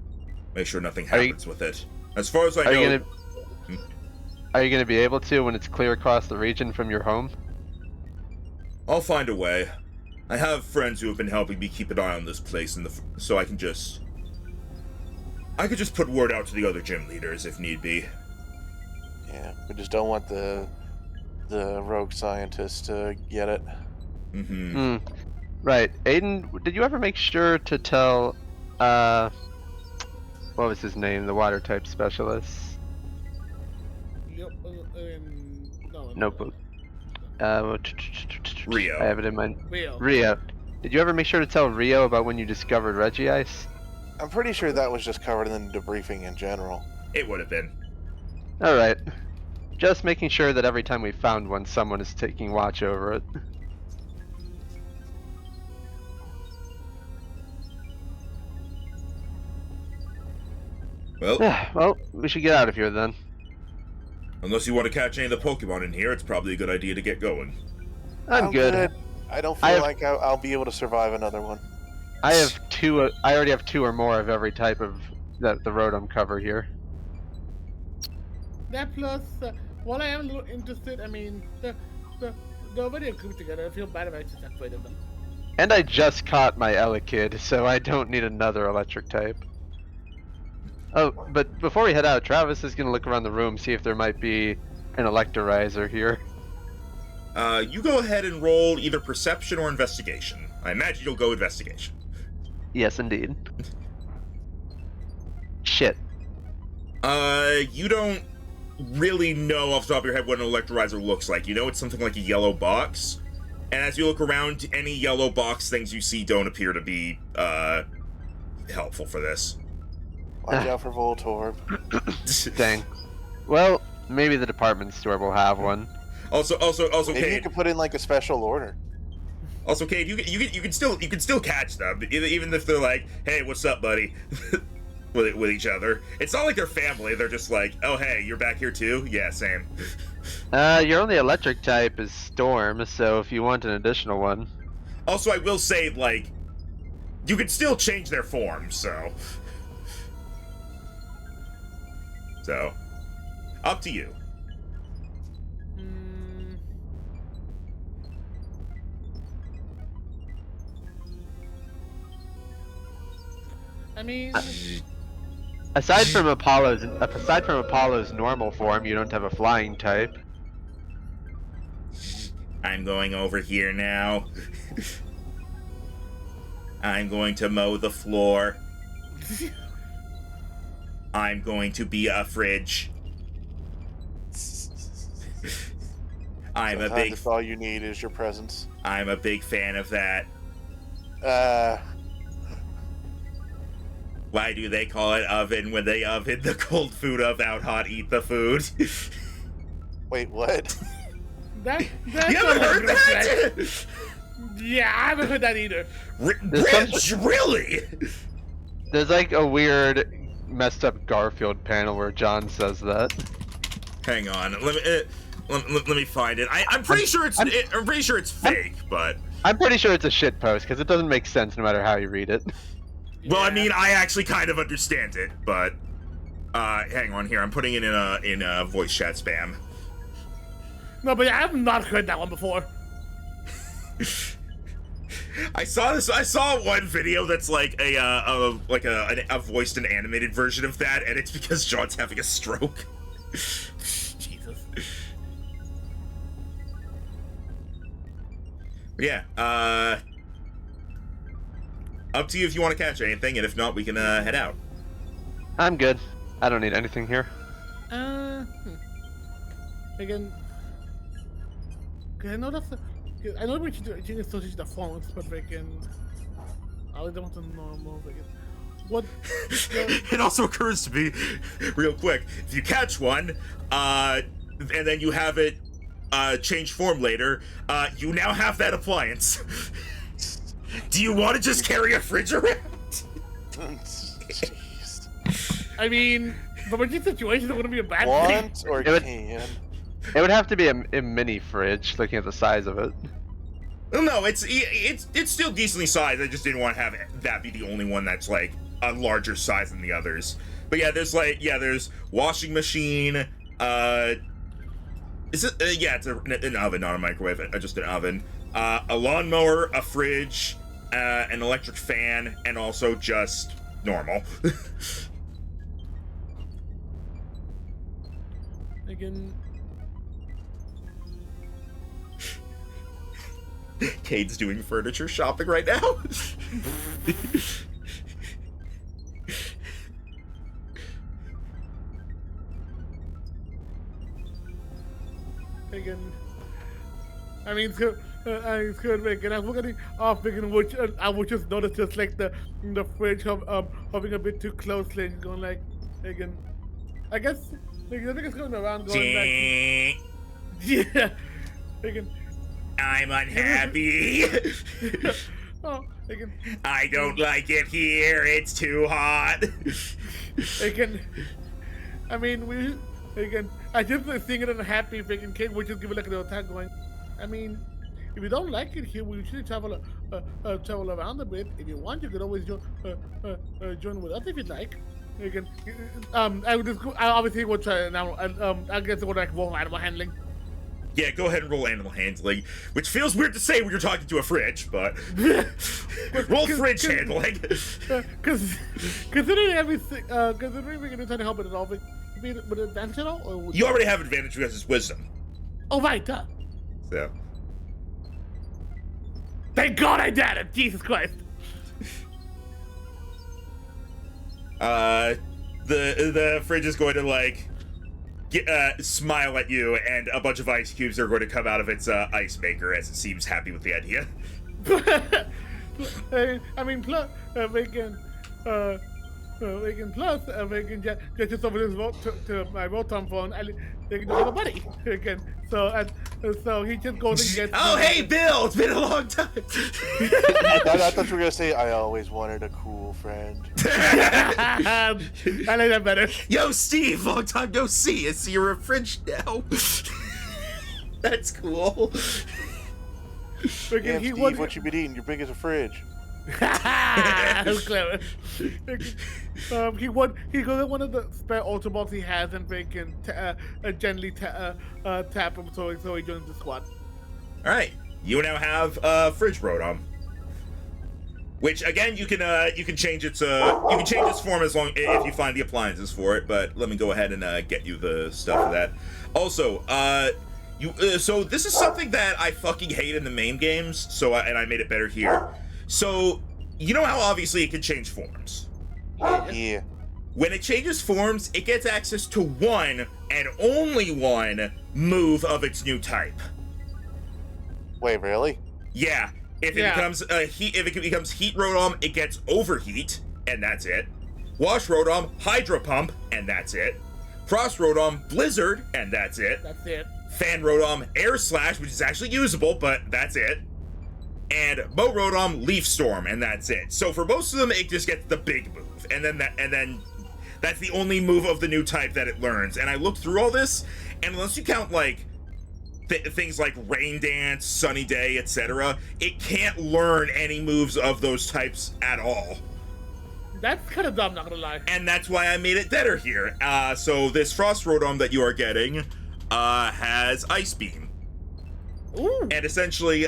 Make sure nothing happens with it. As far as I know... Are you gonna be able to when it's clear across the region from your home? I'll find a way. I have friends who have been helping me keep an eye on this place, so I could just put word out to the other gym leaders if need be. Yeah, we just don't want the rogue scientists to get it. Right. Aiden, did you ever make sure to tell, what was his name, the water type specialist? Yep. No. Notebook. Rio. I have it in mind. Rio. Did you ever make sure to tell Rio about when you discovered Regice? I'm pretty sure that was just covered in the debriefing in general. It would have been. Alright. Just making sure that every time we found one, someone is taking watch over it. Well, Well, we should get out of here then. unless you want to catch any of the Pokemon in here, it's probably a good idea to get going. I'm good. I don't feel like I'll be able to survive another one. I have two. I already have 2 or more of every type of the Rotom cover here. That plus, while I am a little interested, I mean, the video group together. I feel bad if I just afraid of them. And I just caught my Elekid, so I don't need another electric type. Oh, but before we head out, Travis is gonna look around the room, see if there might be an Electorizer here. You go ahead and roll either Perception or Investigation. I imagine you'll go Investigation. Yes, indeed. Shit. You don't really know off the top of your head what an Electorizer looks like. You know it's something like a yellow box. And as you look around, any yellow box things you see don't appear to be, helpful for this. Watch out for Voltorb. Dang. Well, maybe the department store will have one. Also, Maybe you Cade. could put in like a special order. Also, Cade, you can still catch them, even if they're like, "Hey, what's up, buddy?" with each other. It's not like they're family. They're just like, oh hey, you're back here too? Yeah, same. Your only electric type is Storm, so if you want an additional one. Also, I will say, like, you can still change their form, so up to you. I mean, Aside from Apollo's normal form, you don't have a flying type. I'm going over here now. I'm going to mow the floor. I'm going to be a fridge. Sometimes all you need is your presence. I'm a big fan of that. Why do they call it oven when they oven the cold food of out hot eat the food? Wait, what? that's You haven't heard that? Yeah, I haven't heard that either. Rich, really? There's like a weird, messed up Garfield panel where John says that. Hang on, let me find it. I'm pretty sure it's fake, but I'm pretty sure it's a shit post because it doesn't make sense no matter how you read it. well, I mean, I actually kind of understand it, but hang on here. I'm putting it in a voice chat spam. No, but I have not heard that one before. I saw one video that's like a voiced and animated version of that, and it's because John's having a stroke. Jesus. Yeah. Up to you if you want to catch anything, and if not, we can head out. I'm good. I don't need anything here. Again, I know that's. I know we should associate the phones, but freaking, I don't want to normal. What? It also occurs to me, real quick, if you catch one, and then you have it change form later, you now have that appliance. Do you want to just carry a fridge around? Jeez. I mean, but with these situations, it wouldn't be a bad Want thing. or can? It would have to be a mini fridge, looking at the size of it. Well, no, it's still decently sized. I just didn't want to have that be the only one that's like a larger size than the others. But yeah, there's washing machine. Is it? Yeah, it's an oven, not a microwave. Just an oven. A lawnmower, a fridge, an electric fan, and also just normal. Again. Cade's doing furniture shopping right now. Again. I mean, it's good, Megan. I'm looking off, Megan, which I would just notice just like the fridge hovering a bit too closely and going like, Megan. I guess, Megan, I think it's going around going like, yeah, Megan. I'm unhappy. Oh, Megan. I don't like it here. It's too hot. Megan. I mean, Megan. I just seeing it unhappy, Megan. Kate would just give it like a little tag going. I mean, if you don't like it here, we usually travel around a bit. If you want, you could always join with us if you'd like. Megan. I obviously will try now. I guess it would like roll animal handling. Yeah, go ahead and roll animal handling, which feels weird to say when you're talking to a fridge, but roll fridge handling. Because considering everything, considering we're gonna try to help it all, would advantage at all? Or You already have advantage because it's wisdom. Oh right, duh. So. Thank God I did it! Jesus Christ. The fridge is going to like smile at you, and a bunch of ice cubes are going to come out of its ice maker as it seems happy with the idea. I mean, plus, we can just over this to my Rotom phone, they can do a buddy again. So, And so he just goes and gets. Oh, hey, Bill! It's been a long time. I thought you were gonna say I always wanted a cool friend. I like that better. Yo, Steve, long time no see. I see you're a fridge now. That's cool. Damn, Steve, what you been eating? Your big as a fridge. That's clever. He goes at one of the spare ultra balls he has and they can gently tap him so he joins the squad. All right, you now have fridge Rotom, which again you can change its form as long if you find the appliances for it. But let me go ahead and get you the stuff for that. Also, so this is something that I fucking hate in the main games. So and I made it better here. So, you know how obviously it can change forms? Yeah. When it changes forms, it gets access to one, and only one, move of its new type. Wait, really? Yeah. If it becomes Heat Rotom, it gets Overheat, and that's it. Wash Rotom, Hydro Pump, and that's it. Frost Rotom, Blizzard, and that's it. That's it. Fan Rotom, Air Slash, which is actually usable, but that's it. And Mo Rotom, Leaf Storm, and that's it. So for most of them, it just gets the big move, and then that's the only move of the new type that it learns. And I looked through all this, and unless you count like things like Rain Dance, Sunny Day, etc., it can't learn any moves of those types at all. That's kind of dumb, not gonna lie. And that's why I made it better here. So this Frost Rotom that you are getting has Ice Beam. Ooh. And essentially,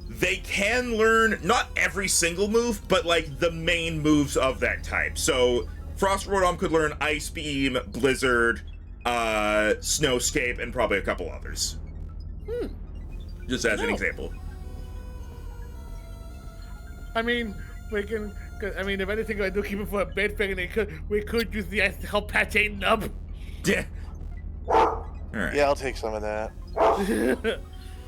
they can learn not every single move, but like the main moves of that type. So Frost Rotom could learn Ice Beam, Blizzard, Snowscape, and probably a couple others. Just as an example. I mean, if anything, I do keep it for a bed thing, and we could use the ice to help patch Aiden up. Yeah. Alright. Yeah, I'll take some of that.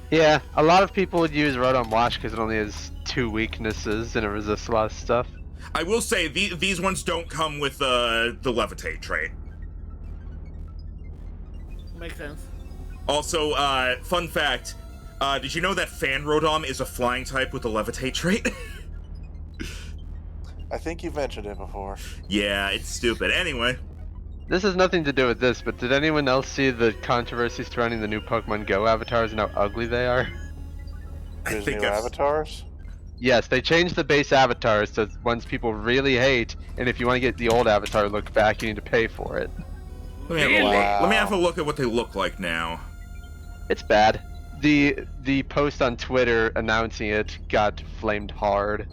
Yeah, a lot of people would use Rotom Wash because it only has 2 weaknesses and it resists a lot of stuff. I will say, these ones don't come with the Levitate trait. Makes sense. Also, fun fact, did you know that Fan Rotom is a flying type with a Levitate trait? I think you've mentioned it before. Yeah, it's stupid. Anyway. This has nothing to do with this, but did anyone else see the controversy surrounding the new Pokemon Go avatars and how ugly they are? There's new avatars? Yes, they changed the base avatars to ones people really hate, and if you want to get the old avatar look back, you need to pay for it. Let me have a look at what they look like now. It's bad. The post on Twitter announcing it got flamed hard.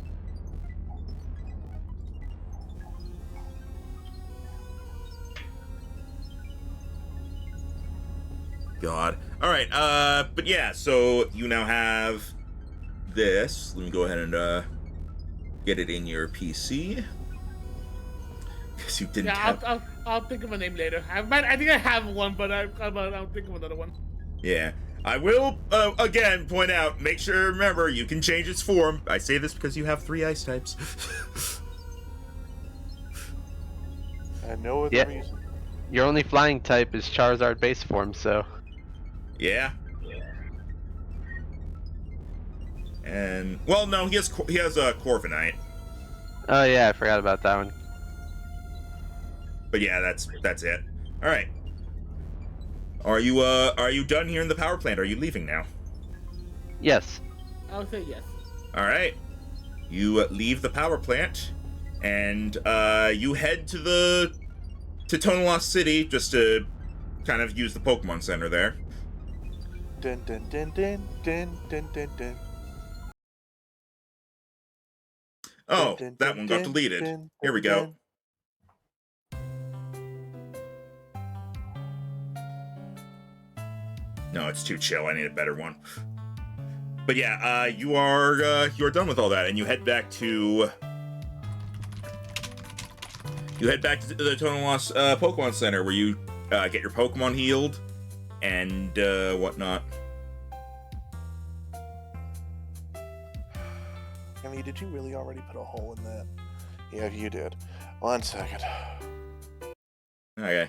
God. Alright, but yeah, so you now have this. Let me go ahead and get it in your PC. Because you didn't have... I'll think of a name later. I think I have one, but I'll think of another one. Yeah. I will, again, point out, make sure to remember, you can change its form. I say this because you have 3 ice types. I know the reason. Your only flying type is Charizard base form, so... Yeah. And, well, no, he has a Corviknight. Oh yeah, I forgot about that one. But yeah, that's it. All right. Are you done here in the power plant? Are you leaving now? Yes. I'll say yes. All right. You leave the power plant, and you head to Tonalost City just to kind of use the Pokemon Center there. Dun dun dun dun dun dun dun dun. Oh, that one got deleted. Here we go. No, it's too chill. I need a better one. But yeah, you are done with all that, and you head back to the Tonalost Pokemon Center, where you get your Pokemon healed and whatnot. I mean, did you really already put a hole in that? Yeah, you did. 1 second. Okay.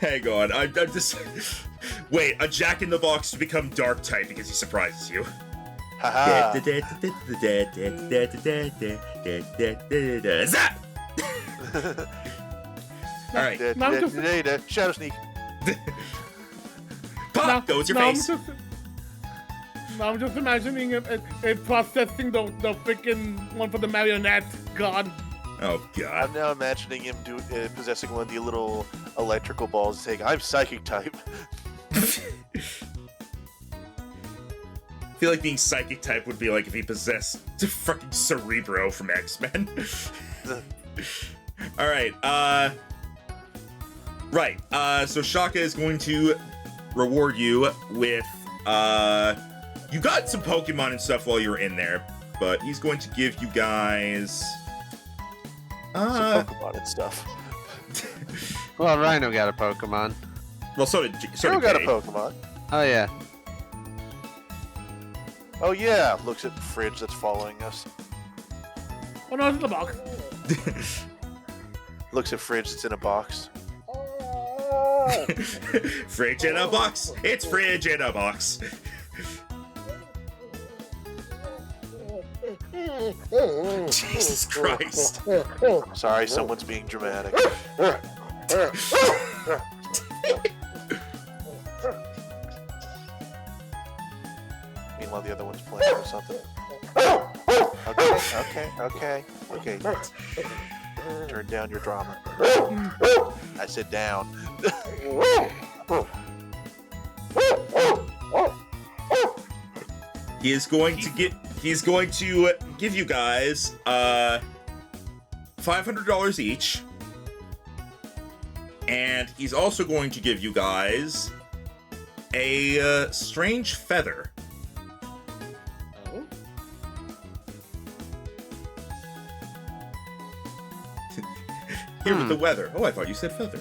Hang on, I'm just... Wait, a Jack-in-the-Box to become Dark type because he surprises you. Haha. Zap! Alright, Shadow Sneak. pop goes your face. I'm just imagining it processing the freaking one for the marionette. God. Oh, God. I'm now imagining him possessing one of the little electrical balls saying, I'm psychic type. I feel like being psychic type would be like if he possessed fucking Cerebro from X-Men. Alright, right, so Shaka is going to reward you with, you got some Pokemon and stuff while you were in there, but he's going to give you guys... Some Pokemon and stuff. Well, Rhino got a Pokemon. Well, so did Joe got a Kay. Pokemon. Oh yeah. Oh yeah, looks at the fridge that's following us. Oh no, it's in the box. Looks at fridge that's in a box. Fridge in a box. It's fridge in a box. Jesus Christ. Sorry, someone's being dramatic. Meanwhile, the other one's playing or something. Okay. Turn down your drama. I said down. He's going to give you guys $500 each. And he's also going to give you guys a strange feather. Oh. Here with the weather. Oh, I thought you said feather.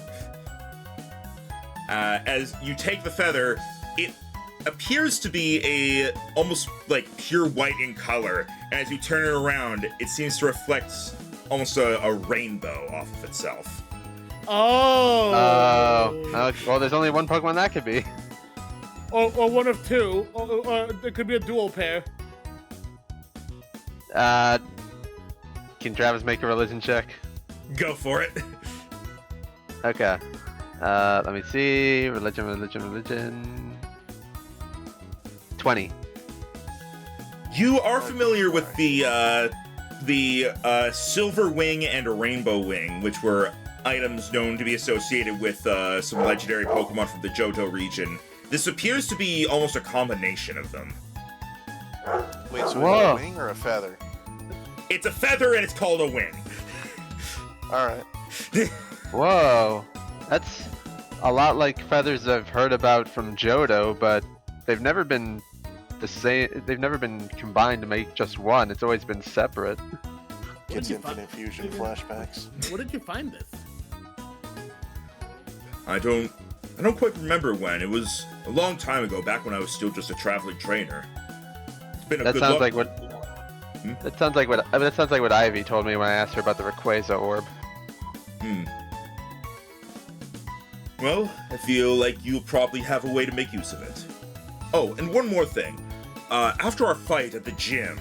As you take the feather, it appears to be a almost like pure white in color. And as you turn it around, it seems to reflect almost a rainbow off of itself. Oh. Okay. Well, there's only one Pokemon that could be. Or one of two. Or it could be a dual pair. Can Travis make a religion check? Go for it. Okay. Let me see. Religion. 20. You are familiar with the Silver Wing and a Rainbow Wing, which were items known to be associated with some legendary Pokemon from the Johto region. This appears to be almost a combination of them. Wait, so is it Whoa. a wing or a feather? It's a feather and it's called a wing. Alright. Whoa. That's a lot like feathers I've heard about from Johto, but they've never been the same. They've never been combined to make just one. It's always been separate. Gets did you Infinite Fusion flashbacks. Where did you find this? I don't quite remember when. It was a long time ago, back when I was still just a traveling trainer. It's been a That good sounds long... like what. That sounds like what Ivy told me when I asked her about the Rayquaza orb. Well, I feel like you'll probably have a way to make use of it. Oh, and one more thing. After our fight at the gym,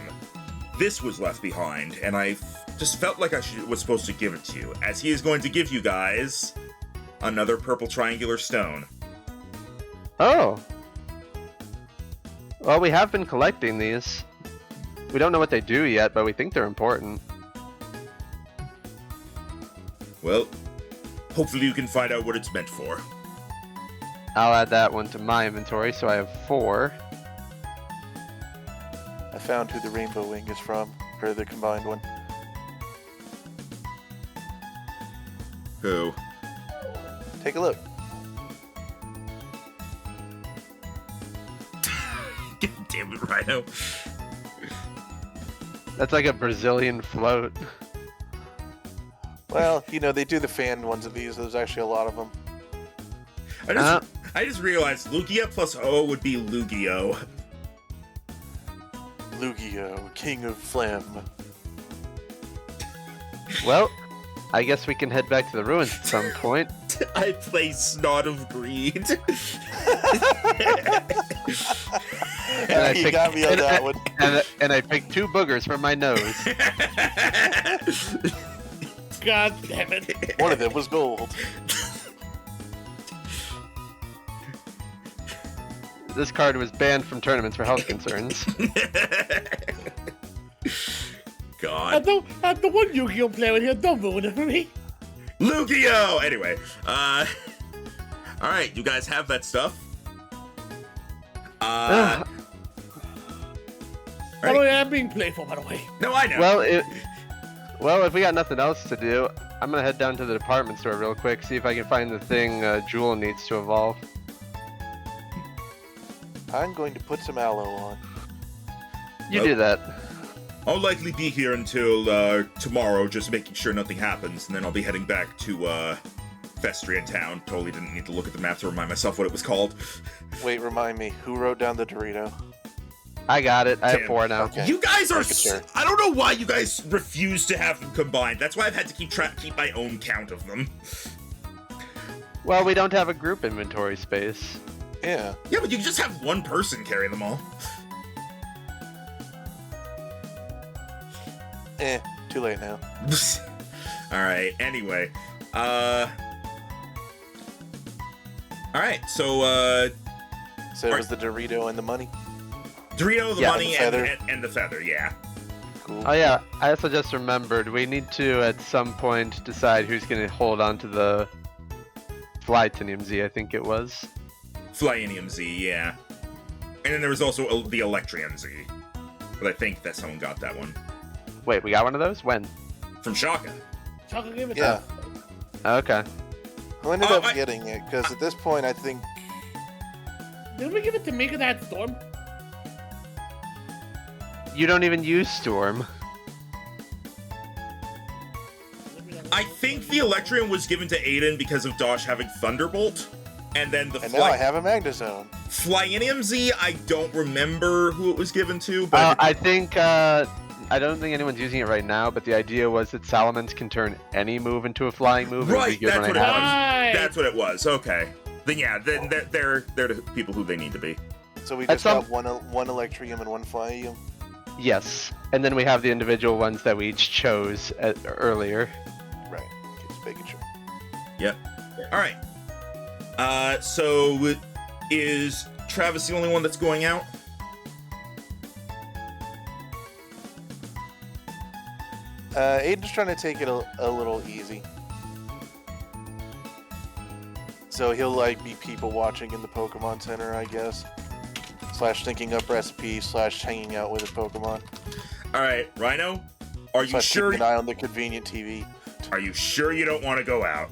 this was left behind, and I just felt like I was supposed to give it to you, as he is going to give you guys another purple triangular stone. Oh. Well, we have been collecting these. We don't know what they do yet, but we think they're important. Well, hopefully you can find out what it's meant for. I'll add that one to my inventory, so I have 4. I found who the Rainbow Wing is from, or the combined one. Who? Take a look. God damn it, Rhino. That's like a Brazilian float. Well, you know, they do the fan ones of these. There's actually a lot of them. I just realized Lugia plus O would be Lugia. Lugia, King of Phlegm. Well, I guess we can head back to the ruins at some point. I play Snot of Greed. And You got me on that one. And I picked 2 boogers from my nose. God damn it. One of them was gold. This card was banned from tournaments for health concerns. God. I'm the one Yu-Gi-Oh player in here. Don't ruin it for me. Lugia! Anyway, alright, you guys have that stuff. Ugh. Oh, yeah, I'm being playful, by the way. No, I know. Well, if we got nothing else to do, I'm gonna head down to the department store real quick, see if I can find the thing Jewel needs to evolve. I'm going to put some aloe on. You Nope. do that. I'll likely be here until tomorrow, just making sure nothing happens, and then I'll be heading back to Festrian Town. Totally didn't need to look at the map to remind myself what it was called. Wait, remind me, who wrote down the Dorito? I got it. I have Tim. 4 now. Okay. You guys are. Making sure. I don't know why you guys refuse to have them combined. That's why I've had to keep my own count of them. Well, we don't have a group inventory space. Yeah. Yeah, but you can just have one person carry them all. Too late now. Alright, anyway. Alright, so, So it was the Dorito and the money? Dorito, the Yeah, money, the feather. and the feather, yeah. Cool. Oh yeah, I also just remembered, we need to, at some point, decide who's gonna hold on to the Flytinium Z, I think it was. Flyinium Z, yeah. And then there was also the Electrium Z. But I think that someone got that one. Wait, we got one of those? When? From Shaka. Chocolate gave it Yeah. Okay. Who ended Oh, up getting it? Because at this point, I think... Didn't we give it to Mega that Storm? You don't even use Storm. I think the Electrium was given to Aiden because of Dosh having Thunderbolt. And then the And now I have a Magnezone. Flyinium Z, I don't remember who it was given to, but I think, I don't think anyone's using it right now, but the idea was that Salamence can turn any move into a flying move. and it'd be right, good that's when what it it happens. Right. was. That's what it was. Okay. Then yeah, then they're the people who they need to be. So we At just some- got one Electrium and one Flyinium. Yes, and then we have the individual ones that we each chose earlier. Right. Just making sure. Yep. All right. So is Travis the only one that's going out? Aiden's trying to take it a little easy. So he'll like be people watching in the Pokemon Center, I guess. / thinking up recipes / hanging out with his Pokemon. All right, Rhino. Are you / sure? keeping an eye on the convenient TV. Are you sure you don't want to go out?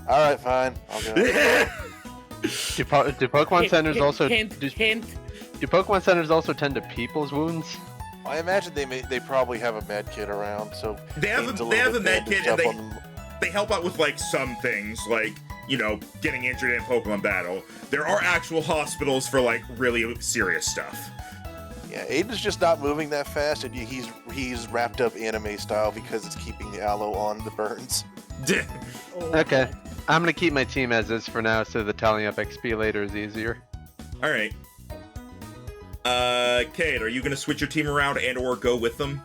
All right, fine. I'll go. Do Pokemon centers also Hint, do, hint. do Pokemon centers also tend to people's wounds? I imagine they probably have a med kit around, so They have Aiden's a little bit med kit, and bandaged up on them. they help out with like some things, like getting injured in Pokemon battle. There are actual hospitals for like really serious stuff. Yeah, Aiden's just not moving that fast, and he's wrapped up anime style because it's keeping the aloe on the burns. Oh, Okay, I'm gonna keep my team as is for now, so the tallying up XP later is easier. All right. Cade, are you gonna switch your team around and/or go with them?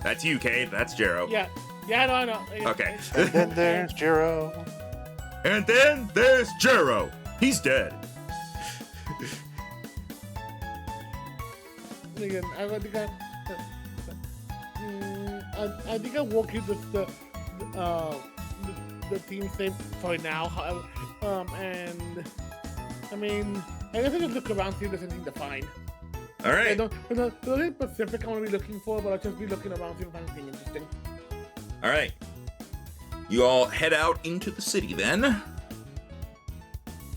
That's you, Cade. That's Jero. Yeah. Yeah, I know. Okay. And then there's Jiro. And then there's Jero. He's dead. Again, I think I will keep the team safe for now. And I mean, I guess I just look around see if there's anything to find. All I right. don't nothing specific I want to be looking for, but I'll just be looking around see if I find anything interesting. All right. You all head out into the city then.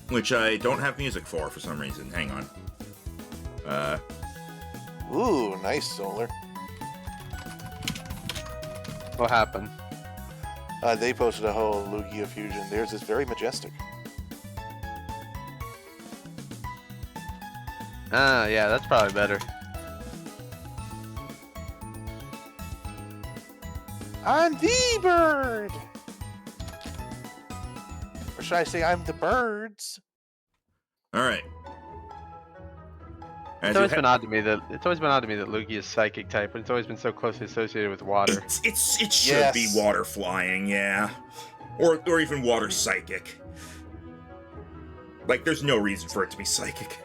Which I don't have music for some reason. Hang on. Ooh, nice solar. What happened? They posted a whole Lugia fusion. Theirs is very majestic. Yeah, that's probably better. I'm the bird! Or should I say I'm the birds? All right. It's always been odd to me that Lugia is psychic type, but it's always been so closely associated with water. It should be Yes. water flying, yeah, or even water psychic. Like, there's no reason for it to be psychic.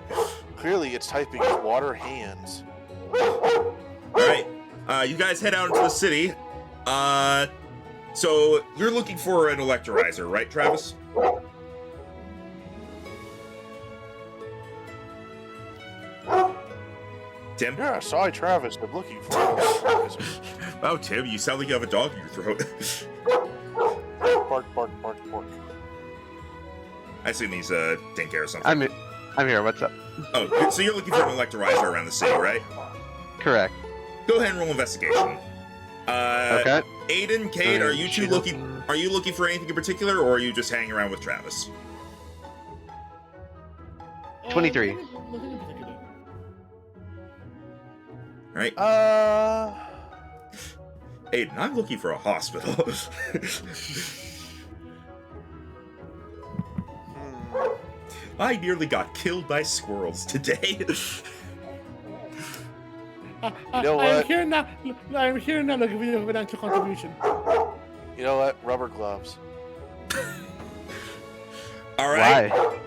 Clearly, its typing is water hands. All right, you guys head out into the city. So you're looking for an electrolyzer, right, Travis? Tim? Yeah, sorry, Travis. I'm looking for it. Oh, Tim, you sound like you have a dog in your throat. Bark, bark, bark, bark. I assume he's didn't care or something. I'm here. What's up? Oh, so you're looking for an electrolyzer around the city, right? Correct. Go ahead and roll investigation. Okay. Aiden, Cade, are you two looking? Are you looking for anything in particular, or are you just hanging around with Travis? 23. Nothing in particular. All right, Aiden, I'm looking for a hospital. I nearly got killed by squirrels today. You know what? I'm here now looking for your financial contribution. You know what? Rubber gloves. All right. Why?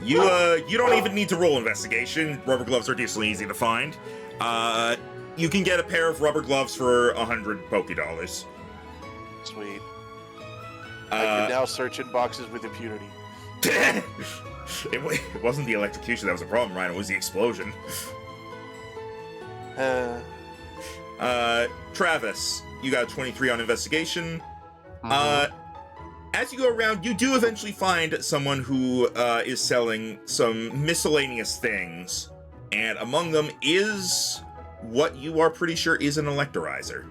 You don't even need to roll investigation. Rubber gloves are decently easy to find. You can get a pair of rubber gloves for 100 $. Sweet. I can now search inboxes with impunity. It wasn't the electrocution that was the problem, Ryan. It was the explosion. Travis, you got a 23 on investigation. As you go around, you do eventually find someone who is selling some miscellaneous things, and among them is what you are pretty sure is an electrolyzer.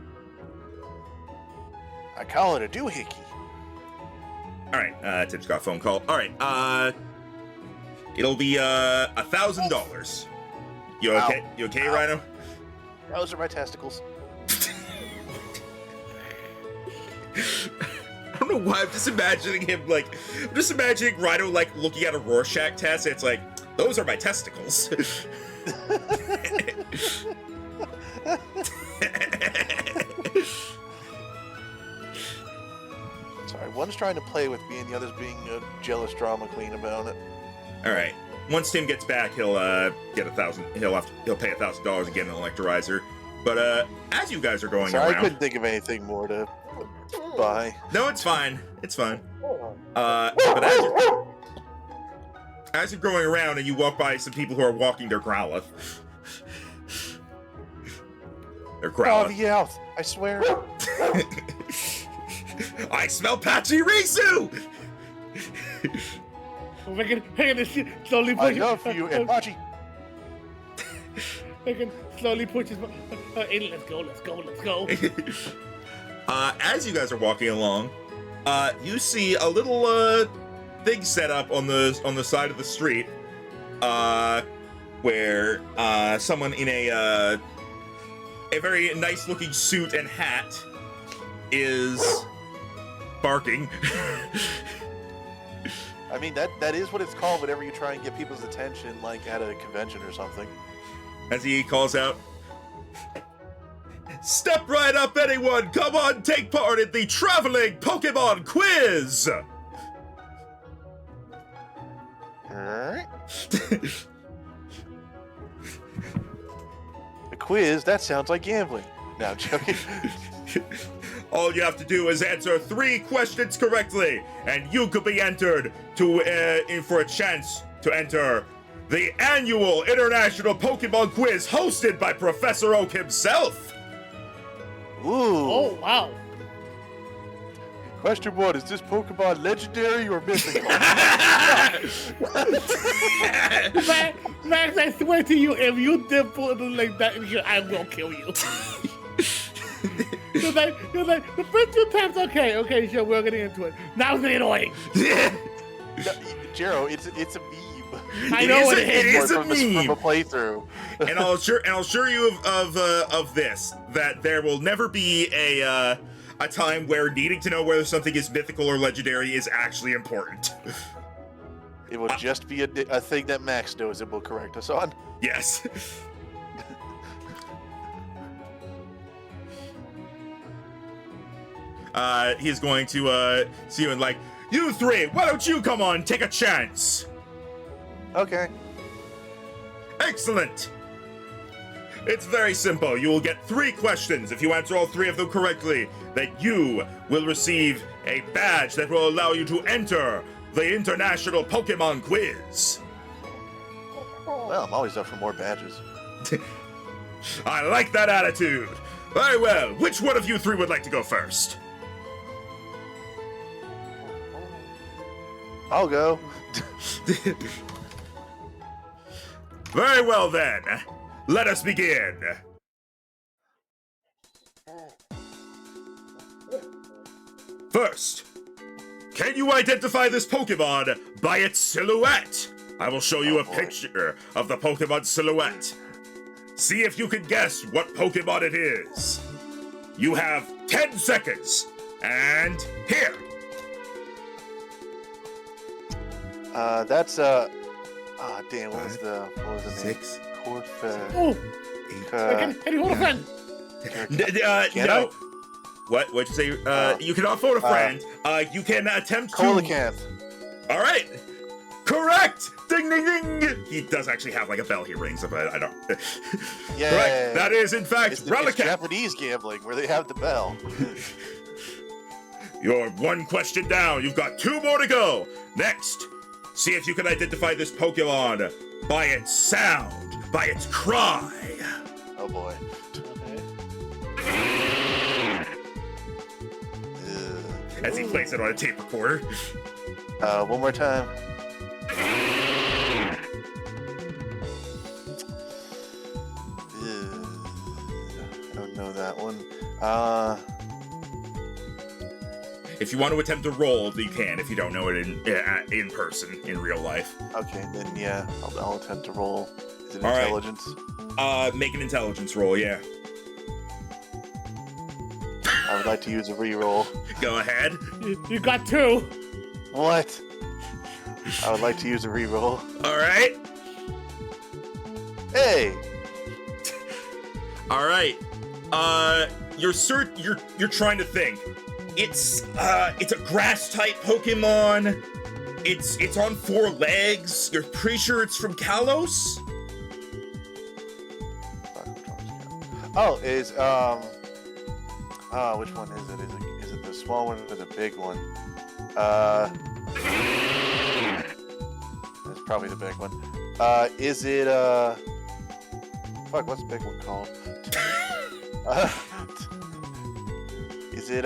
I call it a doohickey. All right, Tim's got a phone call. All right, it'll be $1,000. You okay? Ow. You okay, Ow. Rhino? Those are my testicles. I don't know why. I'm just imagining him I'm just imagining Rhino looking at a Rorschach test. And it's like, those are my testicles. Sorry, one's trying to play with me and the other's being a jealous drama queen about it. All right. Once Tim gets back, he'll get $1,000. He'll pay $1,000 and get an electrolyzer. But as you guys are going Sorry, I around, couldn't think of anything more to buy. no, it's fine. It's fine. But as you're going around and you walk by some people who are walking their Growlithe. Their Oh, Growlithe. the Elf! I swear. I smell Patchy Risu! I can slowly push. I love you, Apache. I can slowly push his. Aiden, let's go. As you guys are walking along, you see a little thing set up on the side of the street, where someone in a very nice-looking suit and hat is barking. I mean, that is what it's called whenever you try and get people's attention, like at a convention or something. As he calls out, "Step right up, anyone! Come on, take part in the traveling Pokemon quiz!" Alright. A quiz? That sounds like gambling. No, I'm joking. All you have to do is answer 3 questions correctly, and you could be entered to in for a chance to enter the annual International Pokemon Quiz hosted by Professor Oak himself. Ooh. Oh wow. Question 1, is this Pokemon legendary or mythical? Max, I swear to you, if you did put it like that in here, I will kill you. You're like, the first 2 times, okay, sure, we're getting into it. Now it's annoying. Jero, it's a meme. I know what it is a from a meme. playthrough. And I'll assure you of this, that there will never be a time where needing to know whether something is mythical or legendary is actually important. It will just be a thing that Max knows and will correct us on. Yes. He's going to see you and like, you three, why don't you come on, take a chance? Okay. Excellent. It's very simple. You will get 3 questions. If you answer all 3 of them correctly, then you will receive a badge that will allow you to enter the International Pokemon Quiz. Well, I'm always up for more badges. I like that attitude. Very well. Which one of you 3 would like to go first? I'll go. Very well then. Let us begin. First, can you identify this Pokemon by its silhouette? I will show you a picture of the Pokemon silhouette. See if you can guess what Pokemon it is. You have 10 seconds. And here. That's damn, what was the name? 6. Corphe. Oh, can you hold a friend? No. What'd you say? You cannot phone a friend. You can attempt to... Coelacanth. All right. Correct! Ding, ding, ding! He does actually have like a bell he rings, but I don't... Yeah. Correct. That is, in fact, It's Relicanth. Japanese gambling where they have the bell. You're 1 question down. You've got 2 more to go. Next, see if you can identify this Pokemon by its sound, by its cry. Oh boy. As he plays it on a tape recorder. One more time. I don't know that one. If you want to attempt to roll, you can. If you don't know it in person, in real life. Okay, then yeah, I'll attempt to roll. Is it All right. intelligence? Make an intelligence roll, yeah. I would like to use a reroll. Go ahead. You got 2. What? I would like to use a reroll. All right. Hey! All right. You're trying to think. It's a grass type Pokemon. It's on 4 legs. You're pretty sure it's from Kalos? Oh, which one is it? Is it the small one or the big one? It's probably the big one. Is it fuck, what's the big one called? Is it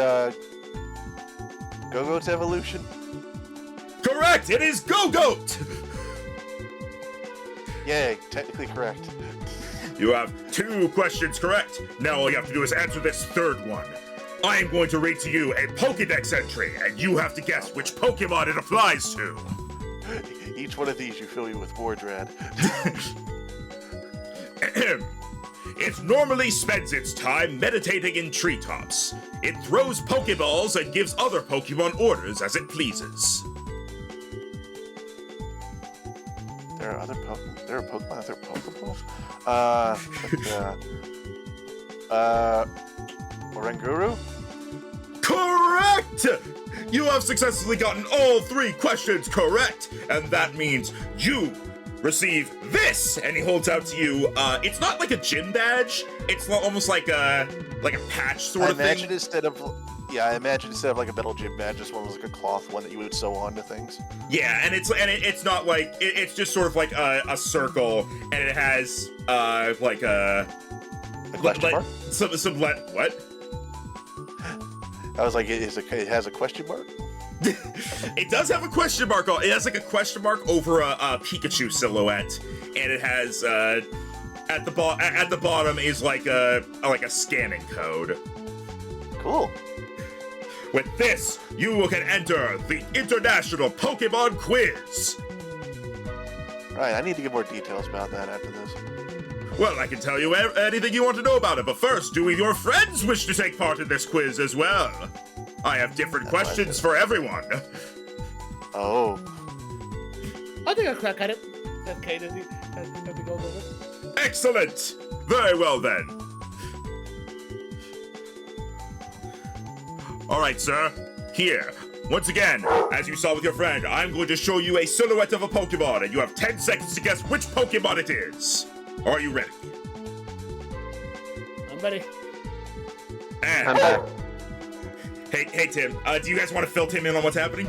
Go-Goat's evolution? Correct! It is Go-Goat! Yay, technically correct. You have 2 questions correct. Now all you have to do is answer this 3rd one. I am going to read to you a Pokédex entry, and you have to guess which Pokemon it applies to. Each one of these you fill you with war dread. It normally spends its time meditating in treetops. It throws Pokeballs and gives other Pokemon orders as it pleases. There are other Pokemon. There are Pokemon. Other Pokeballs. Oranguru? Correct! You have successfully gotten all 3 questions correct, and that means you receive this. And he holds out to you. It's not like a gym badge. It's almost like a patch sort of thing. I imagine instead of like a metal gym badge, this one was like a cloth one that you would sew onto things. Yeah, and it's not like it's just sort of like a circle, and it has like a question mark? What? I was like, it has a question mark? It does have a question mark. It has like a question mark over a Pikachu silhouette, and it has at the bottom is like a scanning code. Cool. With this, you can enter the International Pokemon Quiz. Right, I need to get more details about that after this. Well, I can tell you anything you want to know about it, but first, do your friends wish to take part in this quiz as well? I have different questions for everyone. Oh. I'll take a crack at it. Okay, as he goes over. Excellent! Very well then. Alright, sir. Here. Once again, as you saw with your friend, I'm going to show you a silhouette of a Pokemon, and you have 10 seconds to guess which Pokemon it is. Are you ready? I'm ready. And I'm back. hey Tim, do you guys want to fill Tim in on what's happening?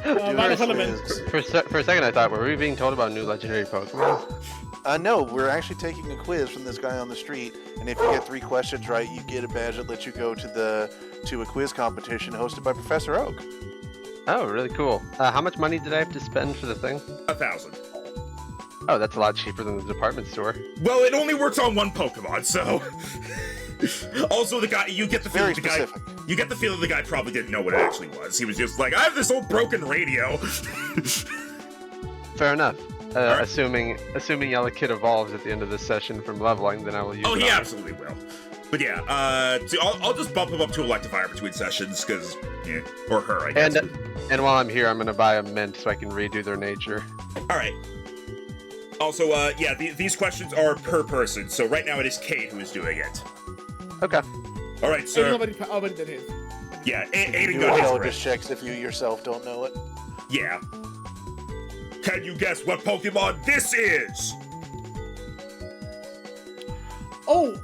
Minor Filament. Quiz. For a second, I thought, were we being told about new legendary Pokemon? No, we're actually taking a quiz from this guy on the street, and if you get 3 questions right, you get a badge that lets you go to a quiz competition hosted by Professor Oak. Oh, really cool. How much money did I have to spend for the thing? 1,000. Oh, that's a lot cheaper than the department store. Well, it only works on one Pokemon, so. Also, the guy, you get the feeling Very the guy, specific. you get the feeling the guy probably didn't know what it actually was. He was just like, I have this old broken radio. Fair enough. Alright. Assuming Yellow Kid evolves at the end of this session from leveling, then I will use Oh, it he on absolutely will. But yeah, I'll just bump him up to Electivire between sessions, because, yeah, or her, I guess. And while I'm here, I'm gonna buy a mint so I can redo their nature. Alright. Also, yeah, these questions are per person, so right now it is Kate who is doing it. Okay. Alright, sir. Nobody did his. Yeah, Aiden Do got his intelligence correct. checks if you yourself don't know it. Yeah. Can you guess what Pokemon this is? Oh,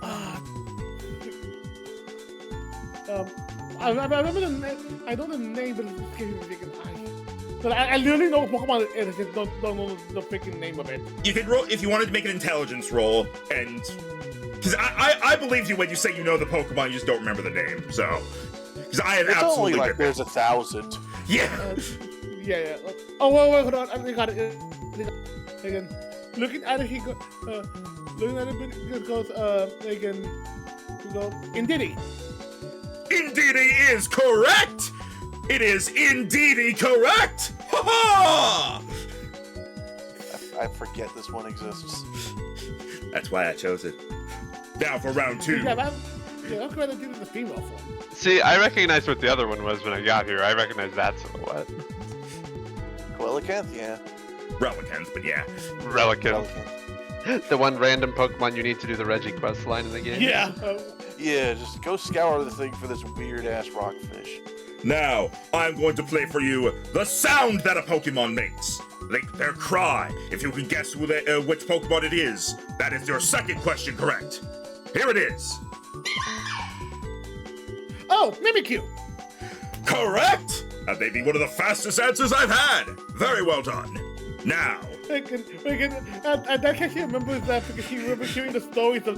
I remember the name. I know the name, but it's getting freaking eye. But I literally know what Pokemon it is. I just don't know the freaking name of it. You can roll if you wanted to make an intelligence roll, and because I believe you when you say you know the Pokemon, you just don't remember the name. So, because I have It's only absolutely like been- there's 1,000. yeah. Yeah. Oh, wait, hold on. I got it. Again, looking at it, looking at it, it goes, again, we go, Indeedee. Indeedee is correct. It is indeedy correct. Ha ha! I forget this one exists. That's why I chose it. Now for round 2. Yeah, I'm glad I did it the female form. See, I recognized what the other one was when I got here. I recognize that silhouette. Quellicanth, yeah. Relicanth, but yeah. Relican. Quellicanth. The one random Pokemon you need to do the Reggie quest line in the game. Yeah. Yeah, just go scour the thing for this weird-ass rockfish. Now, I'm going to play for you the sound that a Pokemon makes. Their cry. If you can guess which Pokemon it is, that is your second question correct. Here it is. Oh, Mimikyu. Correct! That may be one of the fastest answers I've had. Very well done. Now, And that actually remembers that because she remembers hearing the stories of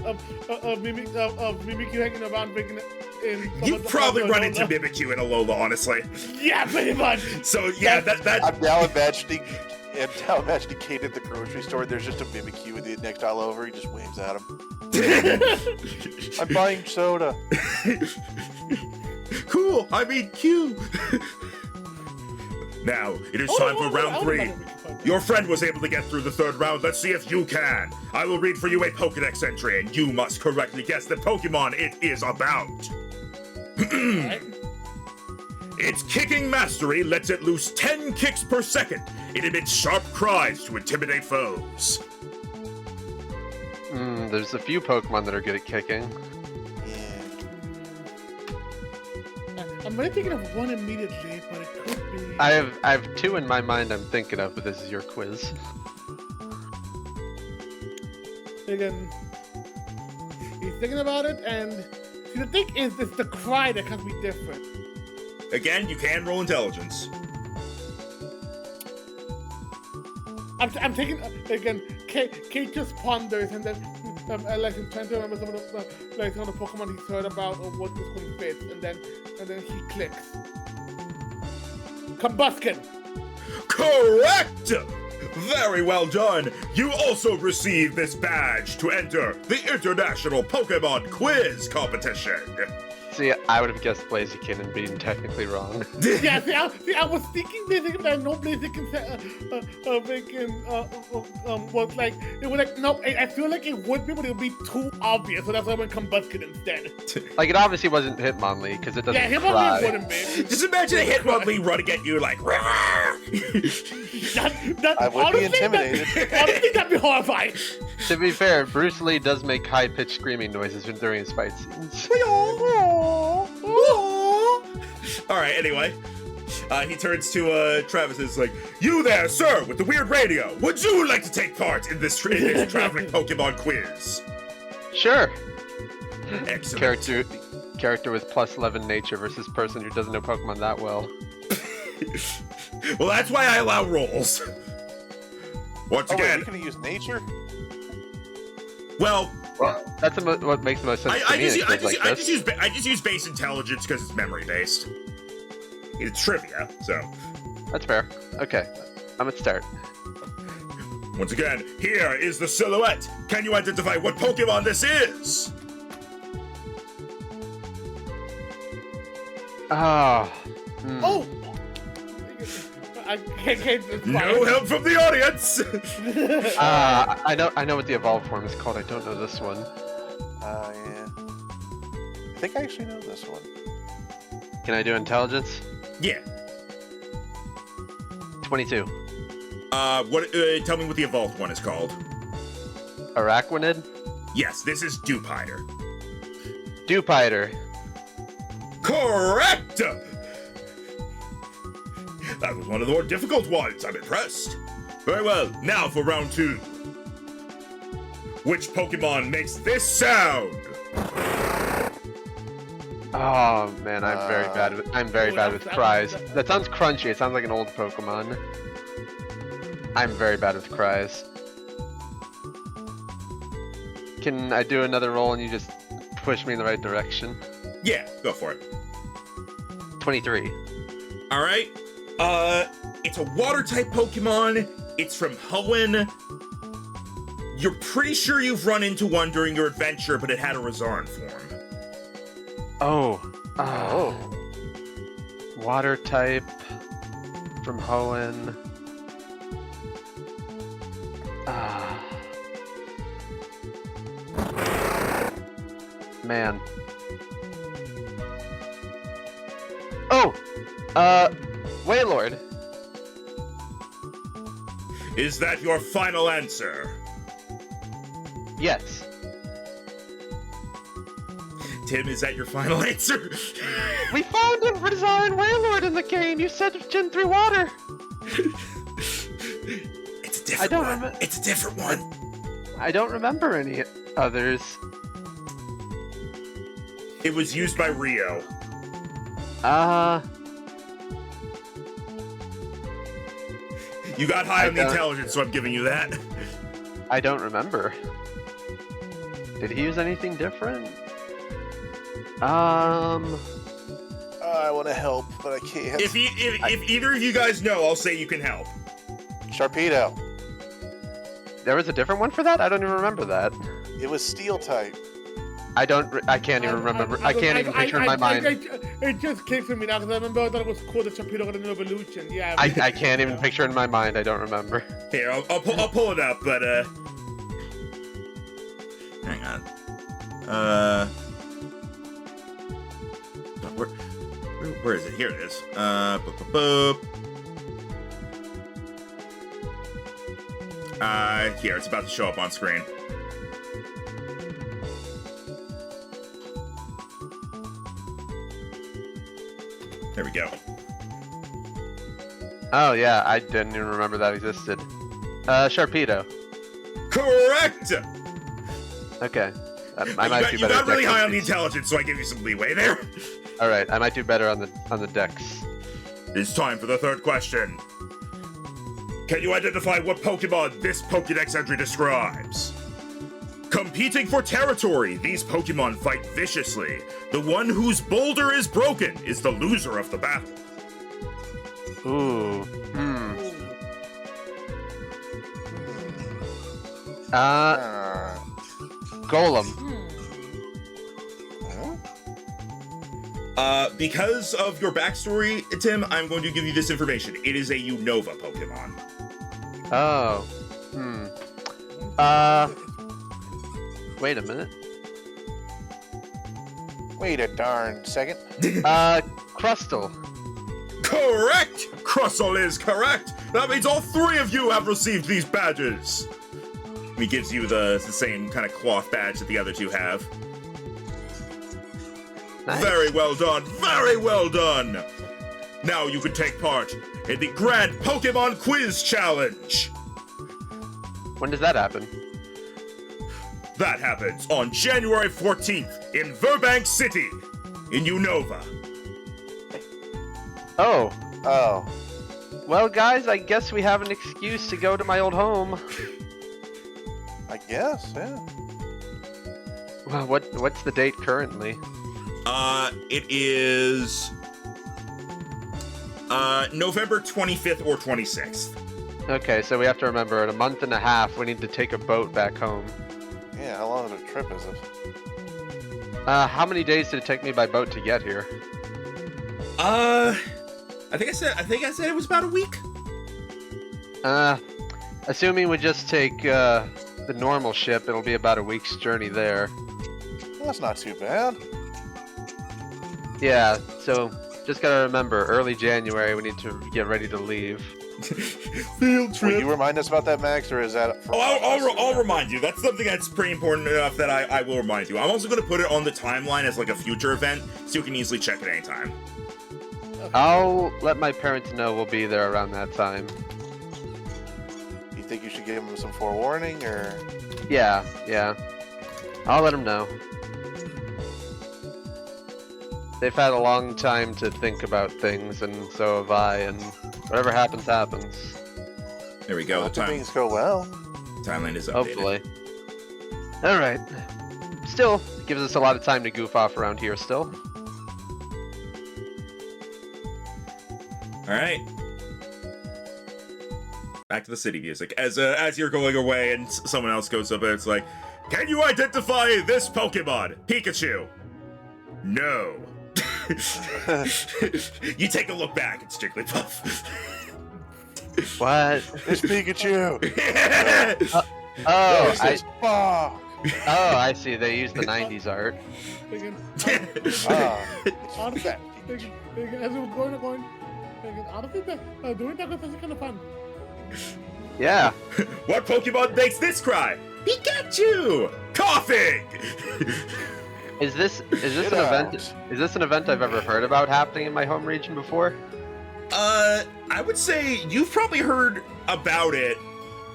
Mimikyu hanging around making in. you probably run into Mimikyu in Alola, honestly. Yeah, pretty much. So yeah, that I'm now imagining Kate at the grocery store. There's just a Mimikyu with the next aisle over. He just waves at him. I'm buying soda. cool. I mean, Q. Now it is time for round 3. Your friend was able to get through the 3rd round. Let's see if you can. I will read for you a Pokédex entry, and you must correctly guess the Pokemon it is about. Its kicking mastery lets it loose 10 kicks per second. It emits sharp cries to intimidate foes. There's a few Pokemon that are good at kicking. Yeah. I'm really thinking of one immediately, but it could be. I have 2 in my mind I'm thinking of, but this is your quiz. Again, he's thinking about it, and see, the thing is, it's the cry that can be different. Again, you can roll intelligence. I'm taking again. Kate just ponders, and then like I'm trying to remember some of the Pokemon he's heard about or what this one fits, and then he clicks. Combuskin. Correct! Very well done. You also receive this badge to enter the International Pokemon Quiz Competition. See, I would have guessed Blaziken and being technically wrong. Yeah, see, I was thinking Blaziken, but I know Blaziken was like, it was like, no, I feel like it would be, but it would be too obvious, so that's why I went Combuskin instead. Like, it obviously wasn't Hitmonlee, because it doesn't Yeah, cry. Hitmonlee wouldn't be. Just imagine a Hitmonlee running at you like. I would be intimidated. Honestly, that'd be horrifying. To be fair, Bruce Lee does make high-pitched screaming noises during his fight scenes. Alright, anyway. He turns to Travis and is like, "You there, sir, with the weird radio. Would you like to take part in this traveling Pokemon quiz?" Sure. Excellent. Character with +11 nature versus person who doesn't know Pokemon that well. Well, that's why I allow rolls. Once Oh, wait, again, you could use nature? well, That's what makes the most sense to I me. in a quiz like this. I just use base intelligence because it's memory based. It's trivia, so. That's fair. Okay, I'm gonna start. Once again, here is the silhouette. Can you identify what Pokemon this is? Oh. Oh! I can't. No help from the audience. I know what the evolved form is called. I don't know this one. Yeah. I think I actually know this one. Can I do intelligence? Yeah. 22. What? Tell me what the evolved one is called. Araquanid? Yes, this is Dupiter. Dupiter. Correct! That was one of the more difficult ones. I'm impressed. Very well. Now for round 2. Which Pokemon makes this sound? Oh man, I'm very bad with cries. That sounds crunchy. It sounds like an old Pokemon. I'm very bad with cries. Can I do another roll and you just push me in the right direction? Yeah, go for it. 23. All right. It's a water-type Pokemon. It's from Hoenn. You're pretty sure you've run into one during your adventure, but it had a Rezaran form. Oh. Water type from Hoenn. Man. Oh! Wailord. Is that your final answer? Yes. Tim, is that your final answer? We found him, Resara and Wailord in the game. You said Gen 3 water. It's a different one. remember. It's a different one. I don't remember any others. It was used by Rio. You got high on the intelligence, so I'm giving you that. I don't remember. Did he use anything different? I want to help, but I can't. If either of you guys know, I'll say you can help. Sharpedo. There was a different one for that? I don't even remember that. It was steel type. I can't even remember. I can't even picture in my mind. It just came to me now because I remember I thought it was cool that Sharpedo got a new evolution. Yeah. I can't even picture in my mind. I don't remember. Here, I'll pull it up, but hang on. Where is it? Here it is. Here, it's about to show up on screen. There we go. Oh yeah, I didn't even remember that existed. Sharpedo. Correct! Okay. I might do better. You got really dex high on the entries. intelligence, so I give you some leeway there. All right, I might do better on the dex. It's time for the third question. Can you identify what Pokemon this Pokédex entry describes? Competing for territory, these Pokemon fight viciously. The one whose boulder is broken is the loser of the battle. Ooh. Golem. Because of your backstory, Tim, I'm going to give you this information. It is a Unova Pokemon. Oh. Wait a minute. Wait a darn second. Crustle. Correct! Crustle is correct! That means all three of you have received these badges! He gives you the same kind of cloth badge that the other two have. Nice. Very well done! Very well done! Now you can take part in the Grand Pokemon Quiz Challenge! When does that happen? That happens on January 14th in Burbank City, in Unova. Oh. Oh. Well, guys, I guess we have an excuse to go to my old home. I guess, yeah. Well, what's the date currently? It is November 25th or 26th. Okay, so we have to remember, in a month and a half, we need to take a boat back home. Yeah, how long of a trip is it? How many days did it take me by boat to get here? I think I said it was about a week. Assuming we just take, the normal ship, it'll be about a week's journey there. Well, that's not too bad. Yeah, so just gotta remember, early January, we need to get ready to leave. Field Will you remind us about that, Max, or is that for I'll remind you. That's something that's pretty important enough that I will remind you. I'm also going to put it on the timeline as like a future event, so you can easily check it anytime. I'll let my parents know we'll be there around that time. You think you should give them some forewarning, or? Yeah. I'll let them know. They've had a long time to think about things, and so have I, and whatever happens, happens. There we go. Hope The things go well. timeline is updated. Hopefully. Alright. Still, gives us a lot of time to goof off around here still. Alright. Back to the city music. As you're going away and someone else goes up and it's like, can you identify this Pokemon? Pikachu. No. You take a look back, it's Jigglypuff. What? It's Pikachu. Oh, This is Fuck. I see. They use the 90s art. Out of that. As we were going, honestly, doing that was kind of fun. Yeah. What Pokemon makes this cry? Pikachu! Coughing! Is this an Get event? out. Is this an event I've ever heard about happening in my home region before? I would say you've probably heard about it.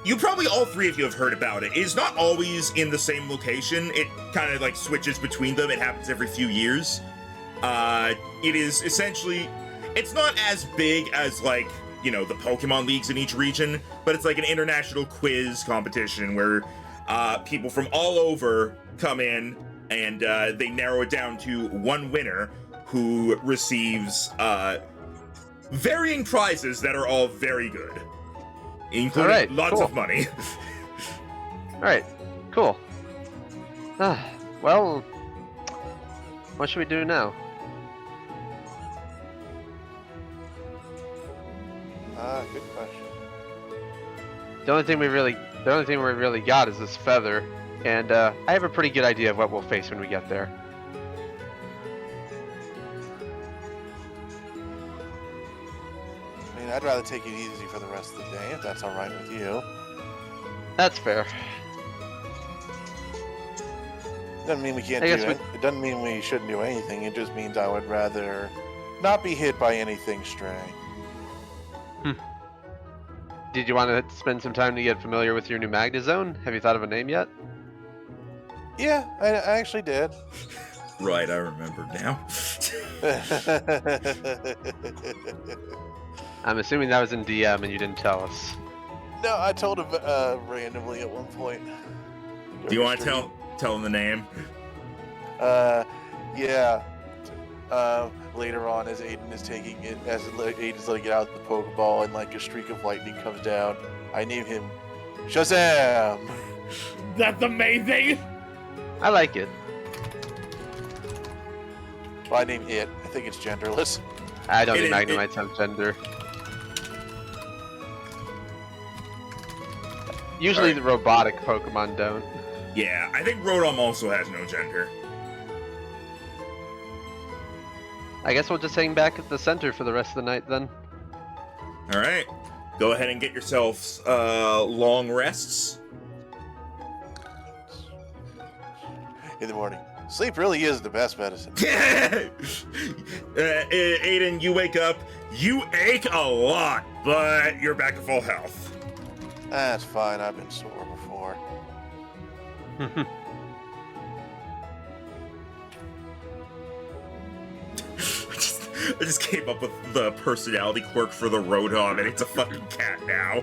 You probably, all three of you have heard about it. It is not always in the same location. It kind of like switches between them. It happens every few years. It is essentially, it's not as big as like, you know, the Pokemon leagues in each region, but it's like an international quiz competition where people from all over come in and they narrow it down to one winner who receives varying prizes that are all very good, including lots of money. Alright, cool. Well, what should we do now? Good question. The only thing we really got is this feather, and I have a pretty good idea of what we'll face when we get there. I mean, I'd rather take it easy for the rest of the day, if that's all right with you. That's fair. Doesn't mean we can't I do guess it. It doesn't mean we shouldn't do anything. It just means I would rather not be hit by anything stray. Did you want to spend some time to get familiar with your new Magnezone? Have you thought of a name yet? Yeah, I actually did. Right, I remember now. I'm assuming that was in DM and you didn't tell us. No, I told him randomly at one point. Do you want to tell him the name? Yeah. Later on, as Aiden is taking it, as Aiden's letting it out the Pokeball, and like a streak of lightning comes down, I name him Shazam. That's amazing. I like it. Well, I name it. I think it's genderless. I don't It think is- Magnemites have gender. Usually Alright. the robotic Pokemon don't. Yeah, I think Rotom also has no gender. I guess we'll just hang back at the center for the rest of the night then. All right, go ahead and get yourselves long rests. In the morning. Sleep really is the best medicine. Aiden, you wake up. You ache a lot, but you're back to full health. That's fine. I've been sore before. I just came up with the personality quirk for the Rotom, and it's a fucking cat now.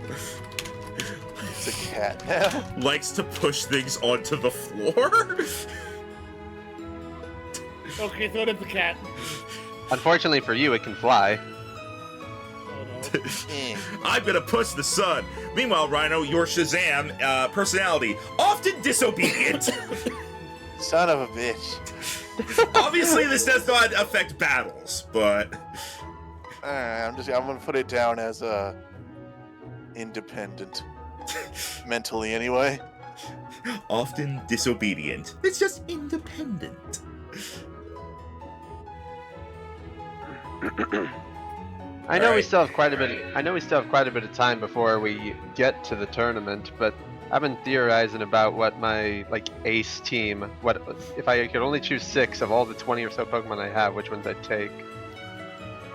It's a cat now. Likes to push things onto the floor. Okay, so it's a cat. Unfortunately for you, it can fly. Oh no. Eh. I'm gonna push the sun. Meanwhile, Rhino, your Shazam personality, often disobedient. Son of a bitch. Obviously, this does not affect battles, but I'm gonna put it down as independent. Mentally, anyway. often disobedient. It's just independent. I know we Alright. still have quite a bit. I know we still have quite a bit of time before we get to the tournament, but I've been theorizing about what my ace team. What if I could only choose 6 of all the 20 or so Pokemon I have? Which ones I'd take?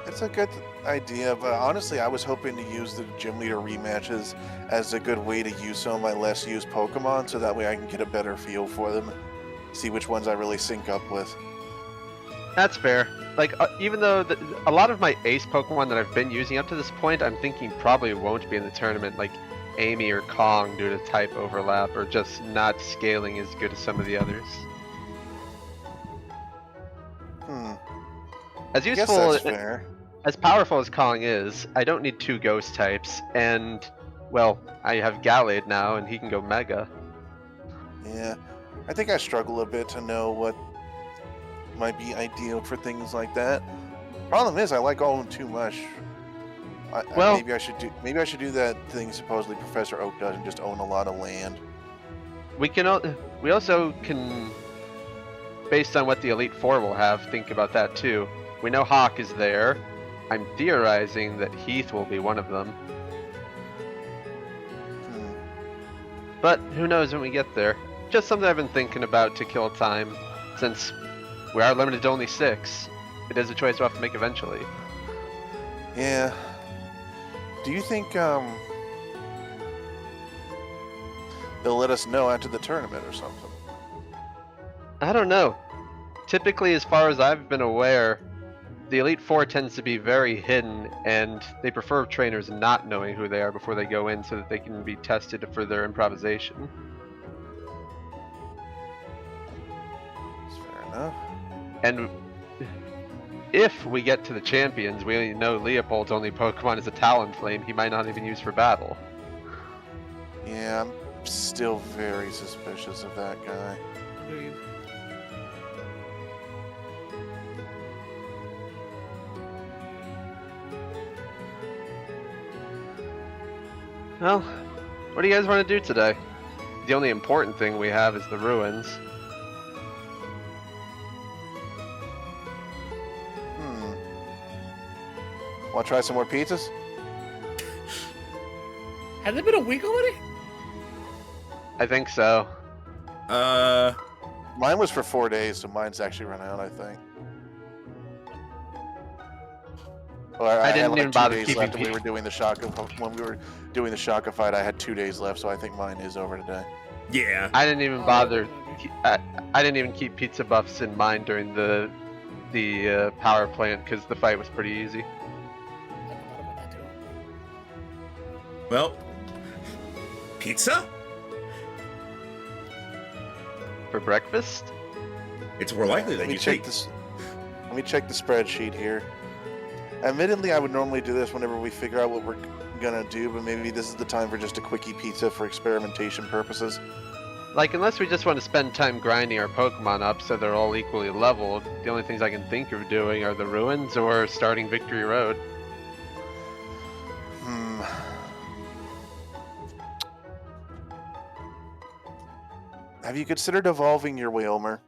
It's a good idea, but honestly, I was hoping to use the gym leader rematches as a good way to use some of my less used Pokemon, so that way I can get a better feel for them, see which ones I really sync up with. That's fair. Even though a lot of my ace Pokemon that I've been using up to this point, I'm thinking probably won't be in the tournament, like Amy or Kong, due to type overlap or just not scaling as good as some of the others. As I guess useful, that's fair. as powerful as Kong is, I don't need 2 ghost types, and, well, I have Gallade now, and he can go Mega. Yeah, I think I struggle a bit to know what might be ideal for things like that. Problem is, I like all of them too much. Well- maybe I should do that thing supposedly Professor Oak does and just own a lot of land. We also can, based on what the Elite Four will have, think about that too. We know Hawk is there. I'm theorizing that Heath will be one of them, Hmm. but who knows when we get there. Just something I've been thinking about to kill time, since we are limited to only 6. It is a choice we'll have to make eventually. Yeah. Do you think they'll let us know after the tournament or something? I don't know. Typically, as far as I've been aware, the Elite Four tends to be very hidden, and they prefer trainers not knowing who they are before they go in so that they can be tested for their improvisation. That's fair enough. And if we get to the champions, we know Leopold's only Pokemon is a Talonflame he might not even use for battle. Yeah, I'm still very suspicious of that guy. Agreed. Well, what do you guys want to do today? The only important thing we have is the ruins. Want to try some more pizzas? Has it been a week already? I think so. Mine was for 4 days, so mine's actually run out, I think. Well, I had didn't like even 2 bother days keeping left, and we pi- were doing the Shaka. When we were doing the Shaka fight, I had 2 days left, so I think mine is over today. Yeah. I didn't even Oh, bother. maybe. I didn't even keep pizza buffs in mind during the power plant because the fight was pretty easy. I forgot about that too. Well, pizza? For breakfast? It's more likely that Let me you check take this. Let me check the spreadsheet here. Admittedly, I would normally do this whenever we figure out what we're gonna do, but maybe this is the time for just a quickie pizza for experimentation purposes. Like, unless we just want to spend time grinding our Pokemon up so they're all equally leveled, the only things I can think of doing are the ruins or starting Victory Road. Hmm. Have you considered evolving your Wailmer?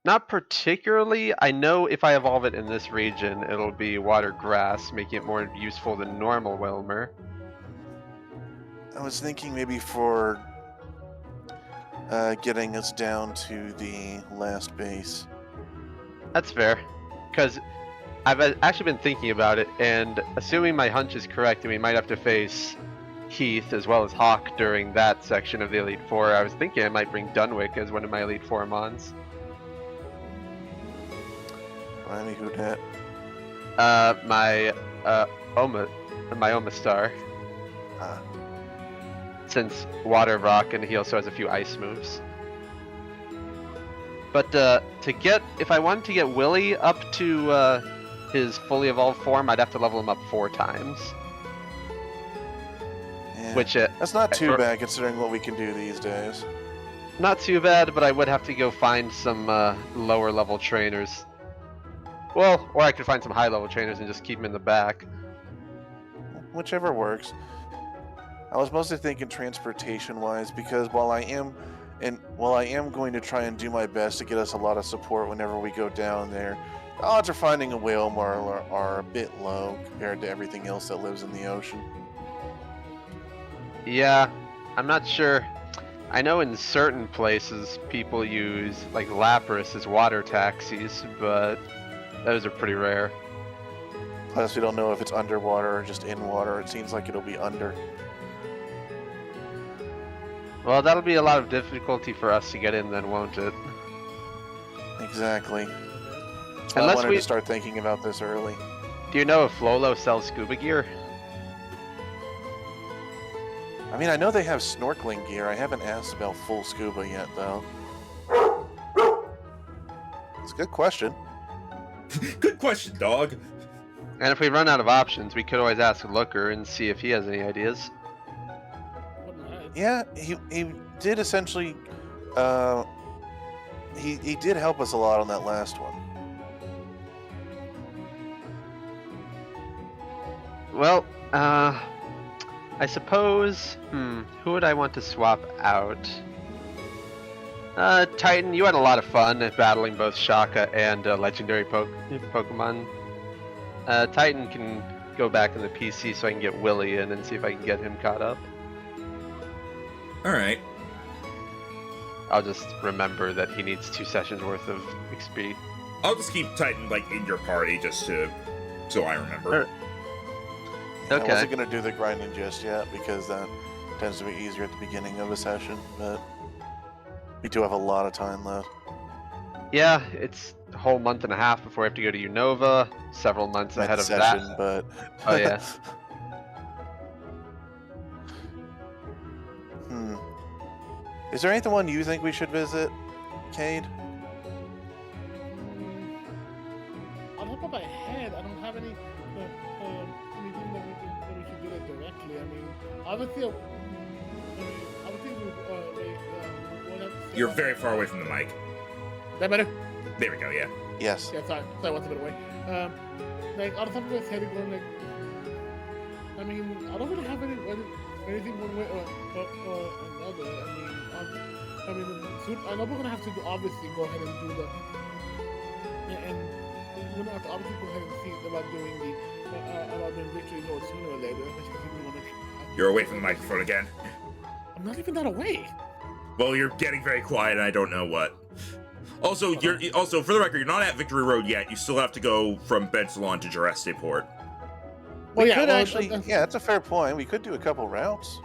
Not particularly. I know if I evolve it in this region, it'll be water grass, making it more useful than normal Wilmer. I was thinking maybe for getting us down to the last base. That's fair. Because I've actually been thinking about it, and assuming my hunch is correct, and we might have to face Heath as well as Hawk during that section of the Elite Four, I was thinking I might bring Dunwick as one of my Elite Four Mons. Remind me who that? My Omastar. Ah. Since Water Rock, and he also has a few ice moves. But if I wanted to get Willy up to his fully evolved form, I'd have to level him up 4 times. Yeah, Which that's not too bad considering what we can do these days. not too bad, but I would have to go find some lower level trainers. Well, or I could find some high level trainers and just keep them in the back. Whichever works. I was mostly thinking transportation-wise because while I am going to try and do my best to get us a lot of support whenever we go down there, the odds of finding a Wailmer are a bit low compared to everything else that lives in the ocean. Yeah, I'm not sure. I know in certain places people use like Lapras as water taxis, but those are pretty rare. Plus, we don't know if it's underwater or just in water. It seems like it'll be under. Well, that'll be a lot of difficulty for us to get in then, won't it? Exactly. So I Unless wanted we- to start thinking about this early. Do you know if Flolo sells scuba gear? I mean, I know they have snorkeling gear. I haven't asked about full scuba yet, though. It's a good question. Good question, dog. And if we run out of options, we could always ask Looker and see if he has any ideas. Yeah, he did essentially. He did help us a lot on that last one. Well, I suppose, who would I want to swap out? Titan, you had a lot of fun at battling both Shaka and legendary Pokemon. Titan can go back in the PC so I can get Willy in and see if I can get him caught up. Alright. I'll just remember that he needs 2 sessions worth of XP. I'll just keep Titan, like, in your party just so I remember. Sure. I Okay. wasn't gonna do the grinding just yet because that tends to be easier at the beginning of a session, but we do have a lot of time left. Yeah, it's a whole month and a half before I have to go to Unova, several months ahead of session, that. but Oh, yeah. Is there anyone you think we should visit, Cade? On top of my head, I don't have any anything that we should do that directly. I mean, obviously, we'll have to You're very far away from the mic. That better? There we go, yeah. Yes. Yeah, sorry, one bit away. Like on top of my head, going like, I mean, I don't really have anything one way or another. I mean, soon, I know we're gonna have to obviously go ahead and do the, and we're gonna have to obviously go ahead and see about doing victory road sooner or later. You're away from the microphone again. I'm not even that away. Well, you're getting very quiet, and I don't know what. Also, for the record, you're not at Victory Road yet. You still have to go from Bensalon to Jireste Port. We yeah, could well, actually, yeah, that's a fair point. We could do a couple routes.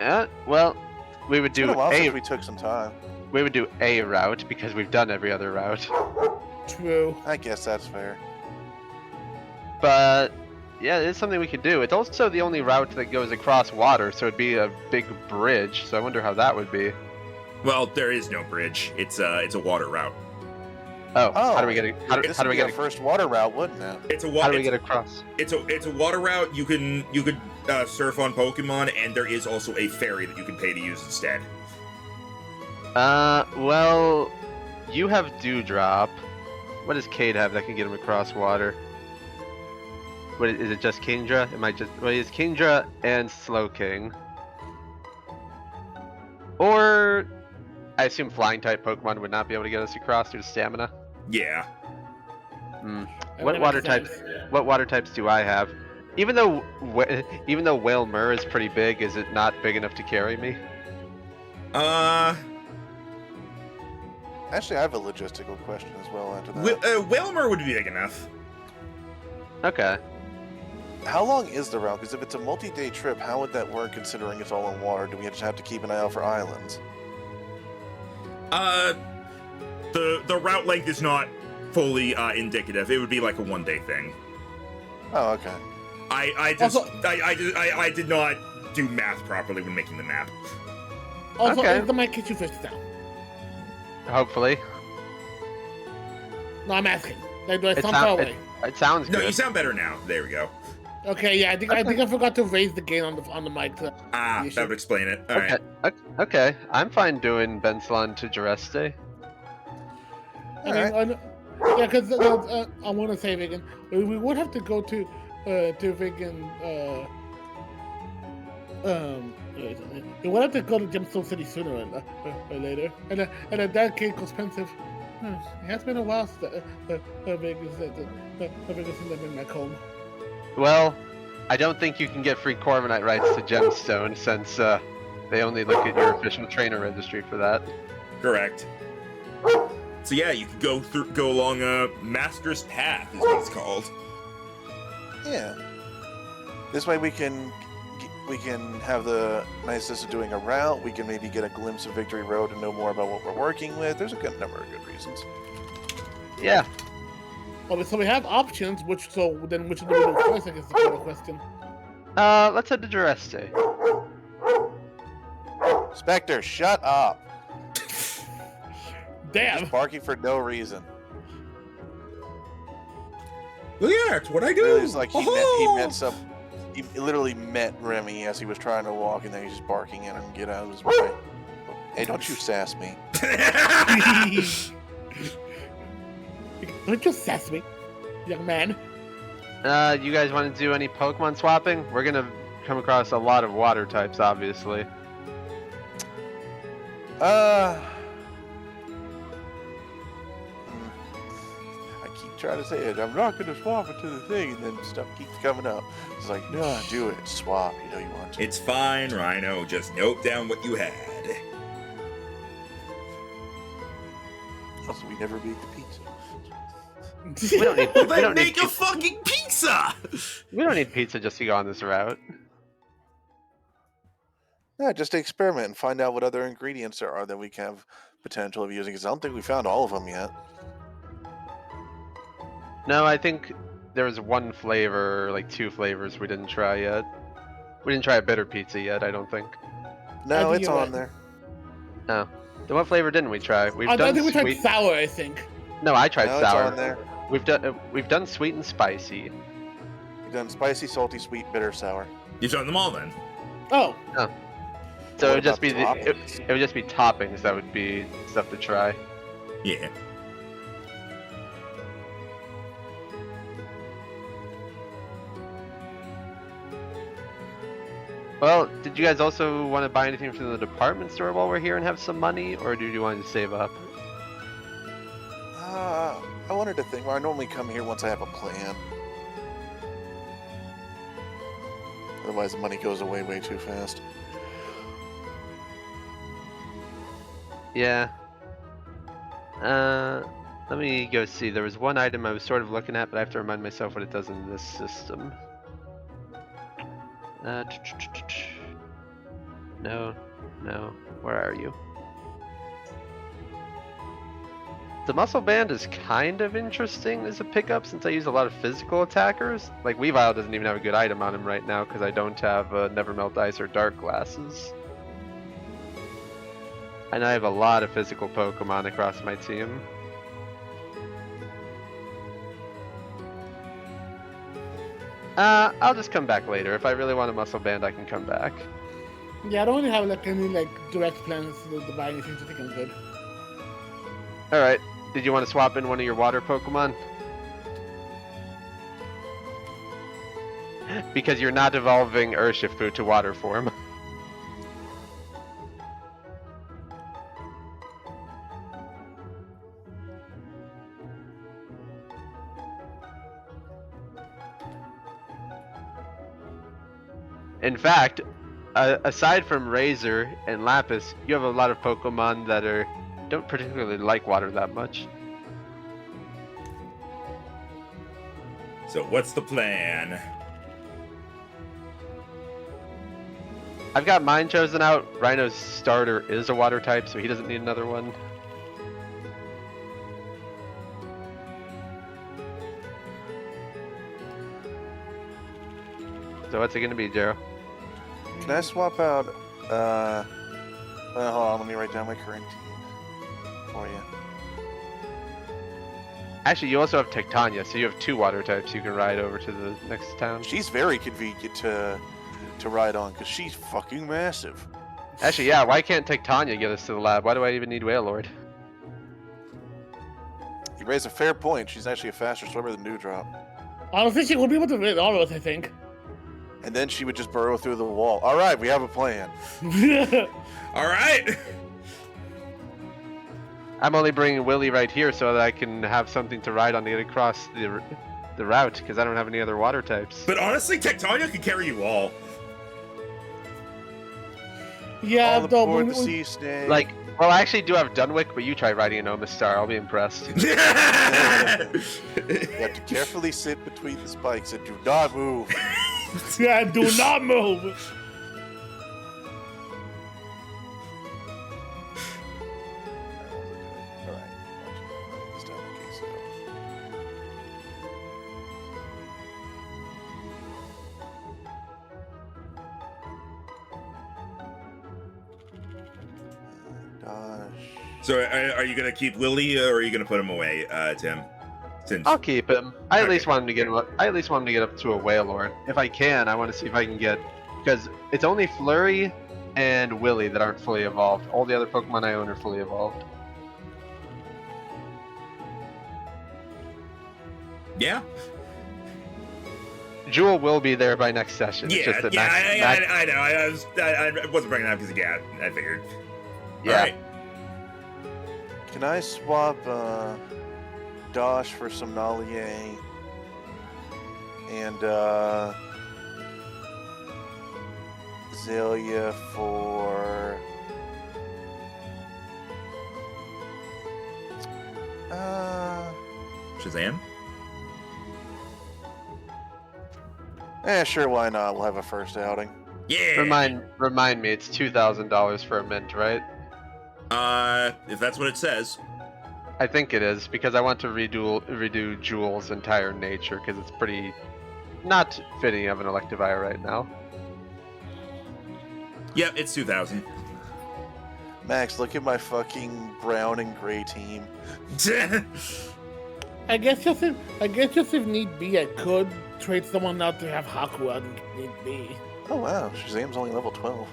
Yeah, well, we would It's been do a while since we took some time. we would do a route because we've done every other route. True. I guess that's fair. But yeah, it's something we could do. It's also the only route that goes across water, so it'd be a big bridge. So I wonder how that would be. Well, there is no bridge. It's a water route. Oh, Oh, how do we get how this do would we be get our first water route, wouldn't it? It's a how do we get across? It's a water route. You could surf on Pokemon, and there is also a ferry that you can pay to use instead. Well, you have Dewdrop. What does Cade have that can get him across water? What is it? Just Kingdra? It might just. Well, it's Kingdra and Slowking. Or I assume Flying type Pokemon would not be able to get us across due to stamina. Yeah. Hmm. That What makes water sense. types? What water types do I have? Even though Whalmer is pretty big, is it not big enough to carry me? Actually, I have a logistical question as well after that. Whalmer would be big enough. Okay. How long is the route? Because if it's a multi-day trip, how would that work considering it's all in water? Do we just have to keep an eye out for islands? The route length is not fully indicative. It would be like a 1-day thing. Oh, okay. I did not do math properly when making the map. Also, Okay. if the mic gets you first down. Hopefully. No, I'm asking. Like, do I It sound sound- far away? It sounds No, good. you sound better now. There we go. Okay, yeah, I think I forgot to raise the gain on the mic. Ah, You that should- would explain it. All Okay. right. Okay. I'm fine doing Bensalon to Jireste. I mean, yeah, because I want to say vegan. We would have to go to vegan. We would have to go to Gemstone City sooner or later, and that cake was expensive. It has been a while since Vegas since I've been back home. Well, I don't think you can get free Corviknight rights to Gemstone since they only look at your official trainer registry for that. Correct. So yeah, you could go along a Master's Path, is what it's called. Yeah. This way we can have the niceness of doing a route. We can maybe get a glimpse of Victory Road and know more about what we're working with. There's a good number of good reasons. Yeah. Well, so we have options. Which do we do first? I guess is the real question. Let's head to Jireste. Spectre, shut up. Damn. Just barking for no reason. Well, yeah, it's what I do. Really, it's like he literally met Remy as he was trying to walk, and then he's just barking at him, get out of his way. Hey, don't you sass me. Don't you sass me, young man. You guys want to do any Pokemon swapping? We're gonna come across a lot of water types, obviously. I keep trying to say it. I'm not going to swap into the thing, and then stuff keeps coming up. It's like, no, do it. Swap. You know you want to. It's fine, Rhino. Just note down what you had. Also, we never made the pizza. We don't need. Well, we then don't need. make a fucking pizza! We don't need pizza just to go on this route. Yeah, just to experiment and find out what other ingredients there are that we can have potential of using. Because I don't think we found all of them yet. No, I think there was one flavor, like 2 flavors we didn't try yet. We didn't try a bitter pizza yet, I don't think. No, think it's you're on right. there. No. Then what flavor didn't we try? We've I done think we tried sweet. sour. I think. No, I tried No, sour. it's on there. We've done sweet and spicy. We've done spicy, salty, sweet, bitter, sour. You've done them all then. Oh, So What it would just about be toppings? it would just be toppings that would be stuff to try. Yeah. Well, did you guys also want to buy anything from the department store while we're here and have some money, or do you want to save up? I wanted to think. Well, I normally come here once I have a plan. Otherwise, the money goes away way too fast. Yeah. Let me go see. There was one item I was sort of looking at, but I have to remind myself what it does in this system. No. Where are you? The muscle band is kind of interesting as a pickup since I use a lot of physical attackers. Like Weavile doesn't even have a good item on him right now because I don't have Never Melt Ice or Dark Glasses. And I have a lot of physical Pokemon across my team. I'll just come back later. If I really want a muscle band, I can come back. Yeah, I don't really have like any like direct plans to buy anything, so I think I'm good. All right. Did you want to swap in one of your water Pokemon? Because you're not evolving Urshifu to water form. In fact, aside from Razor and Lapis, you have a lot of Pokemon that don't particularly like water that much. So what's the plan? I've got mine chosen out. Rhino's starter is a water type, so he doesn't need another one. So what's it gonna be, Jero? Can I swap out? Hold on, let me write down my current team for you. Actually, you also have Tectania, so you have 2 water types you can ride over to the next town. She's very convenient to ride on because she's fucking massive. Actually, yeah, why can't Tectania get us to the lab? Why do I even need Wailord? You raise a fair point. She's actually a faster swimmer than Dewdrop. Honestly, she would be able to rid all of us, I think. And then she would just burrow through the wall. All right, we have a plan. All right. I'm only bringing Willy right here so that I can have something to ride on to get across the route, because I don't have any other water types. But honestly, Tectania can carry you all. Yeah, All though. aboard the sea snake. Like, well, I actually do have Dunwick, but you try riding an Omastar. I'll be impressed. You have to carefully sit between the spikes and do not move. Yeah, do not move. All right. This down. Okay, so. Gosh. So are you gonna keep Willy, or are you gonna put him away, Tim? Since I'll keep him. I at Okay. least want him to get. I at least want him to get up to a Wailord. If I can, I want to see if I can get, because it's only Flurry and Willy that aren't fully evolved. All the other Pokemon I own are fully evolved. yeah, Jewel will be there by next session. It's yeah, just that yeah. Max, I know. I wasn't bringing it up because I figured. yeah. All right. Can I swap Dosh for some Nalier and Azalea for Shazam. sure, why not? We'll have a first outing. Yeah. Remind me, it's $2,000 for a mint, right? If that's what it says. I think it is, because I want to redo Jewel's entire nature, because it's pretty not fitting of an Electivire right now. Yep, it's 2,000. Max, look at my fucking brown and gray team. I guess just if need be, I could trade someone out to have Haku out if need be. Oh wow, Shazam's only level 12.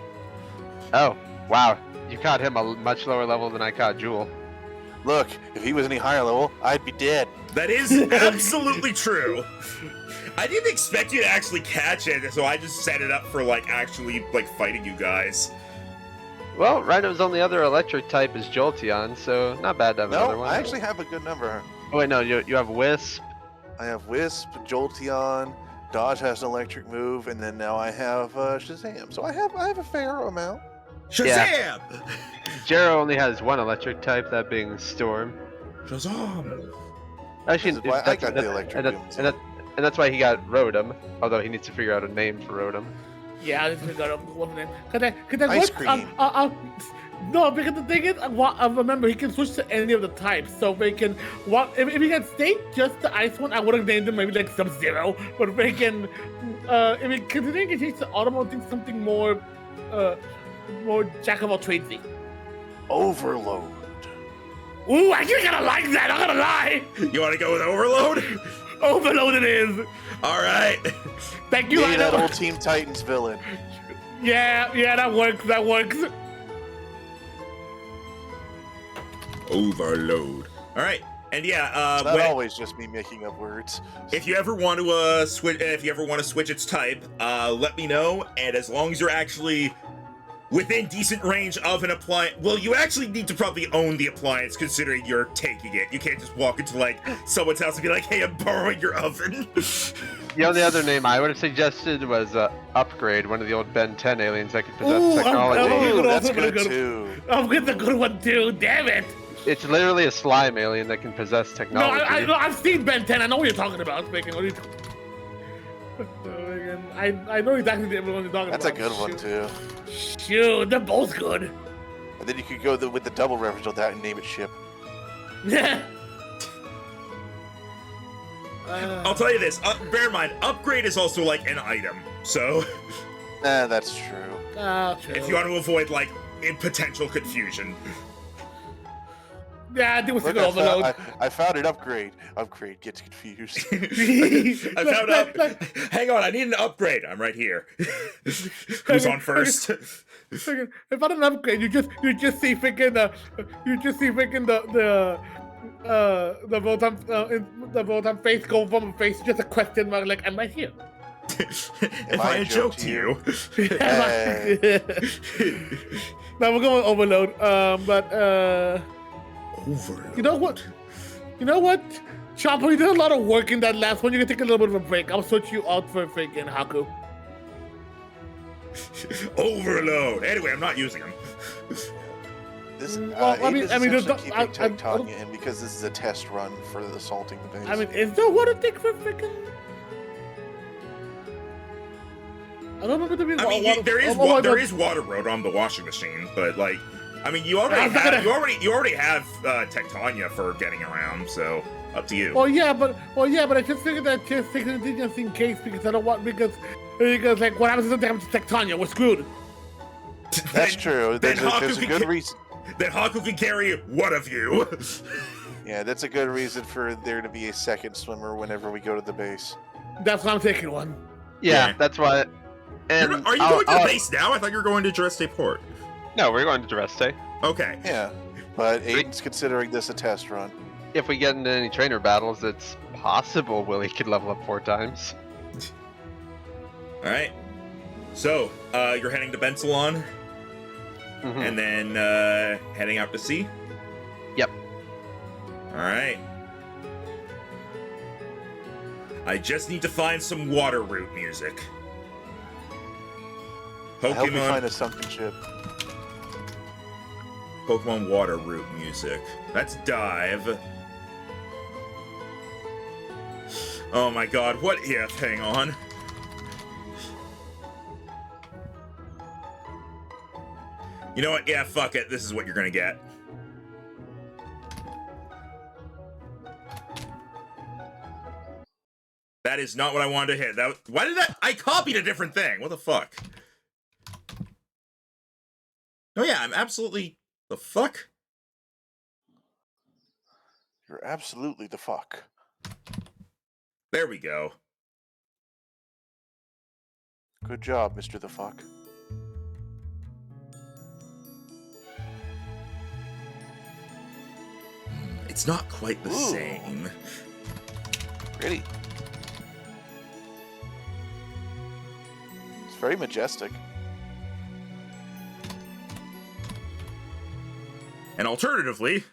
Oh, wow. You caught him a much lower level than I caught Jewel. Look, if he was any higher level, I'd be dead. That is absolutely true. I didn't expect you to actually catch it, so I just set it up for actually fighting you guys. Well, Rhino's only other electric type is Jolteon, so not bad to have another No, one. I actually have a good number. Oh wait, no, you have Wisp. I have Wisp, Jolteon, Dodge has an electric move, and then now I have Shazam. So I have a fair amount. Shazam! Jero only has one electric type, that being Storm. Shazam! Actually, This is why I got the electric and, moves. and that's why he got Rotom, although he needs to figure out a name for Rotom. Yeah, I just figured out what's the name. Cause Ice cream. No, because the thing is, remember he can switch to any of the types, so they can. If he had stayed just the ice one, I would have named him maybe like Sub-Zero. But if they can, if he considering he change the Automo, think something more jack of all tradesy. Overload. Ooh, I actually kind of like that. I'm gonna lie. You want to go with Overload? Overload it is. All right. Thank you, Maybe that Rhino. old Team Titans villain. Yeah, that works. That works. Overload. All right. And yeah, It's not always just me making up words. if you ever want to switch its type, let me know. And as long as you're actually within decent range of an appliance, well, you actually need to probably own the appliance, considering you're taking it. You can't just walk into like someone's house and be like, "Hey, I'm borrowing your oven." The only other name I would have suggested was Upgrade, one of the old Ben 10 aliens that could possess Ooh, technology. Ooh, that's I'm gonna good go- too. I'm getting the good one too. Damn it. It's literally a slime alien that can possess No, technology. I've seen Ben 10. I know what you're talking about. What are you I know exactly the one you're talking That's a about. good one too. Shoot, they're both good. And then you could go with the double reference of that and name it Ship. Yeah. I'll tell you this. Bear in mind, upgrade is also like an item. So Nah, that's true. True. if you want to avoid like potential confusion. Yeah, there was a Look, good overload. I found an upgrade. Upgrade gets confused. I found out. Hang on, I need an upgrade. I'm right here. Who's on first? If I don't upgrade, you just see freaking the Votan face go from a face just a question mark like I'm right here. Am I a joke to you? Hey. Now we're going overload. But Overload. you know what? Chopper, you did a lot of work in that last one. You can take a little bit of a break. I'll switch you out for freaking Haku. Overload. Anyway, I'm not using them. This, Well, I mean, there's keeping no- I- Titania in because this is a test run for assaulting the base. I mean, is there water thing for freaking? I don't remember there being I mean, water. there is water road on the washing machine, but like, I mean, you already I'm not have gonna- you already have Tectania for getting around, so up to you. Well, yeah, but I just figured that just taking it just in case because I don't want because like what happens if something happens to Tectania? We're screwed. That's true. then There's a Haku good can- reason. Then Haku can carry one of you. Yeah, that's a good reason for there to be a second swimmer whenever we go to the base. That's why I'm taking one. Yeah, Yeah. that's why. And Are you going to the base now? I thought you were going to Jireste Port. No, we're going to Jireste. Okay. Yeah, but Aiden's considering this a test run. If we get into any trainer battles, it's possible Willie could level up 4 times. All right. So you're heading to Bensalon, Mhm. and then heading out to sea. Yep. All right. I just need to find some water route music. I hope we Pokemon, find a sunken ship. Pokemon water route music. That's dive. Oh my god, what if? Hang on. You know what? Yeah, fuck it. This is what you're gonna get. That is not what I wanted to hit. Why did that? I copied a different thing. What the fuck? Oh yeah, I'm absolutely the fuck. You're absolutely the fuck. There we go. Good job, Mr. the Fuck. It's not quite the Ooh. same. Pretty. It's very majestic. And alternatively,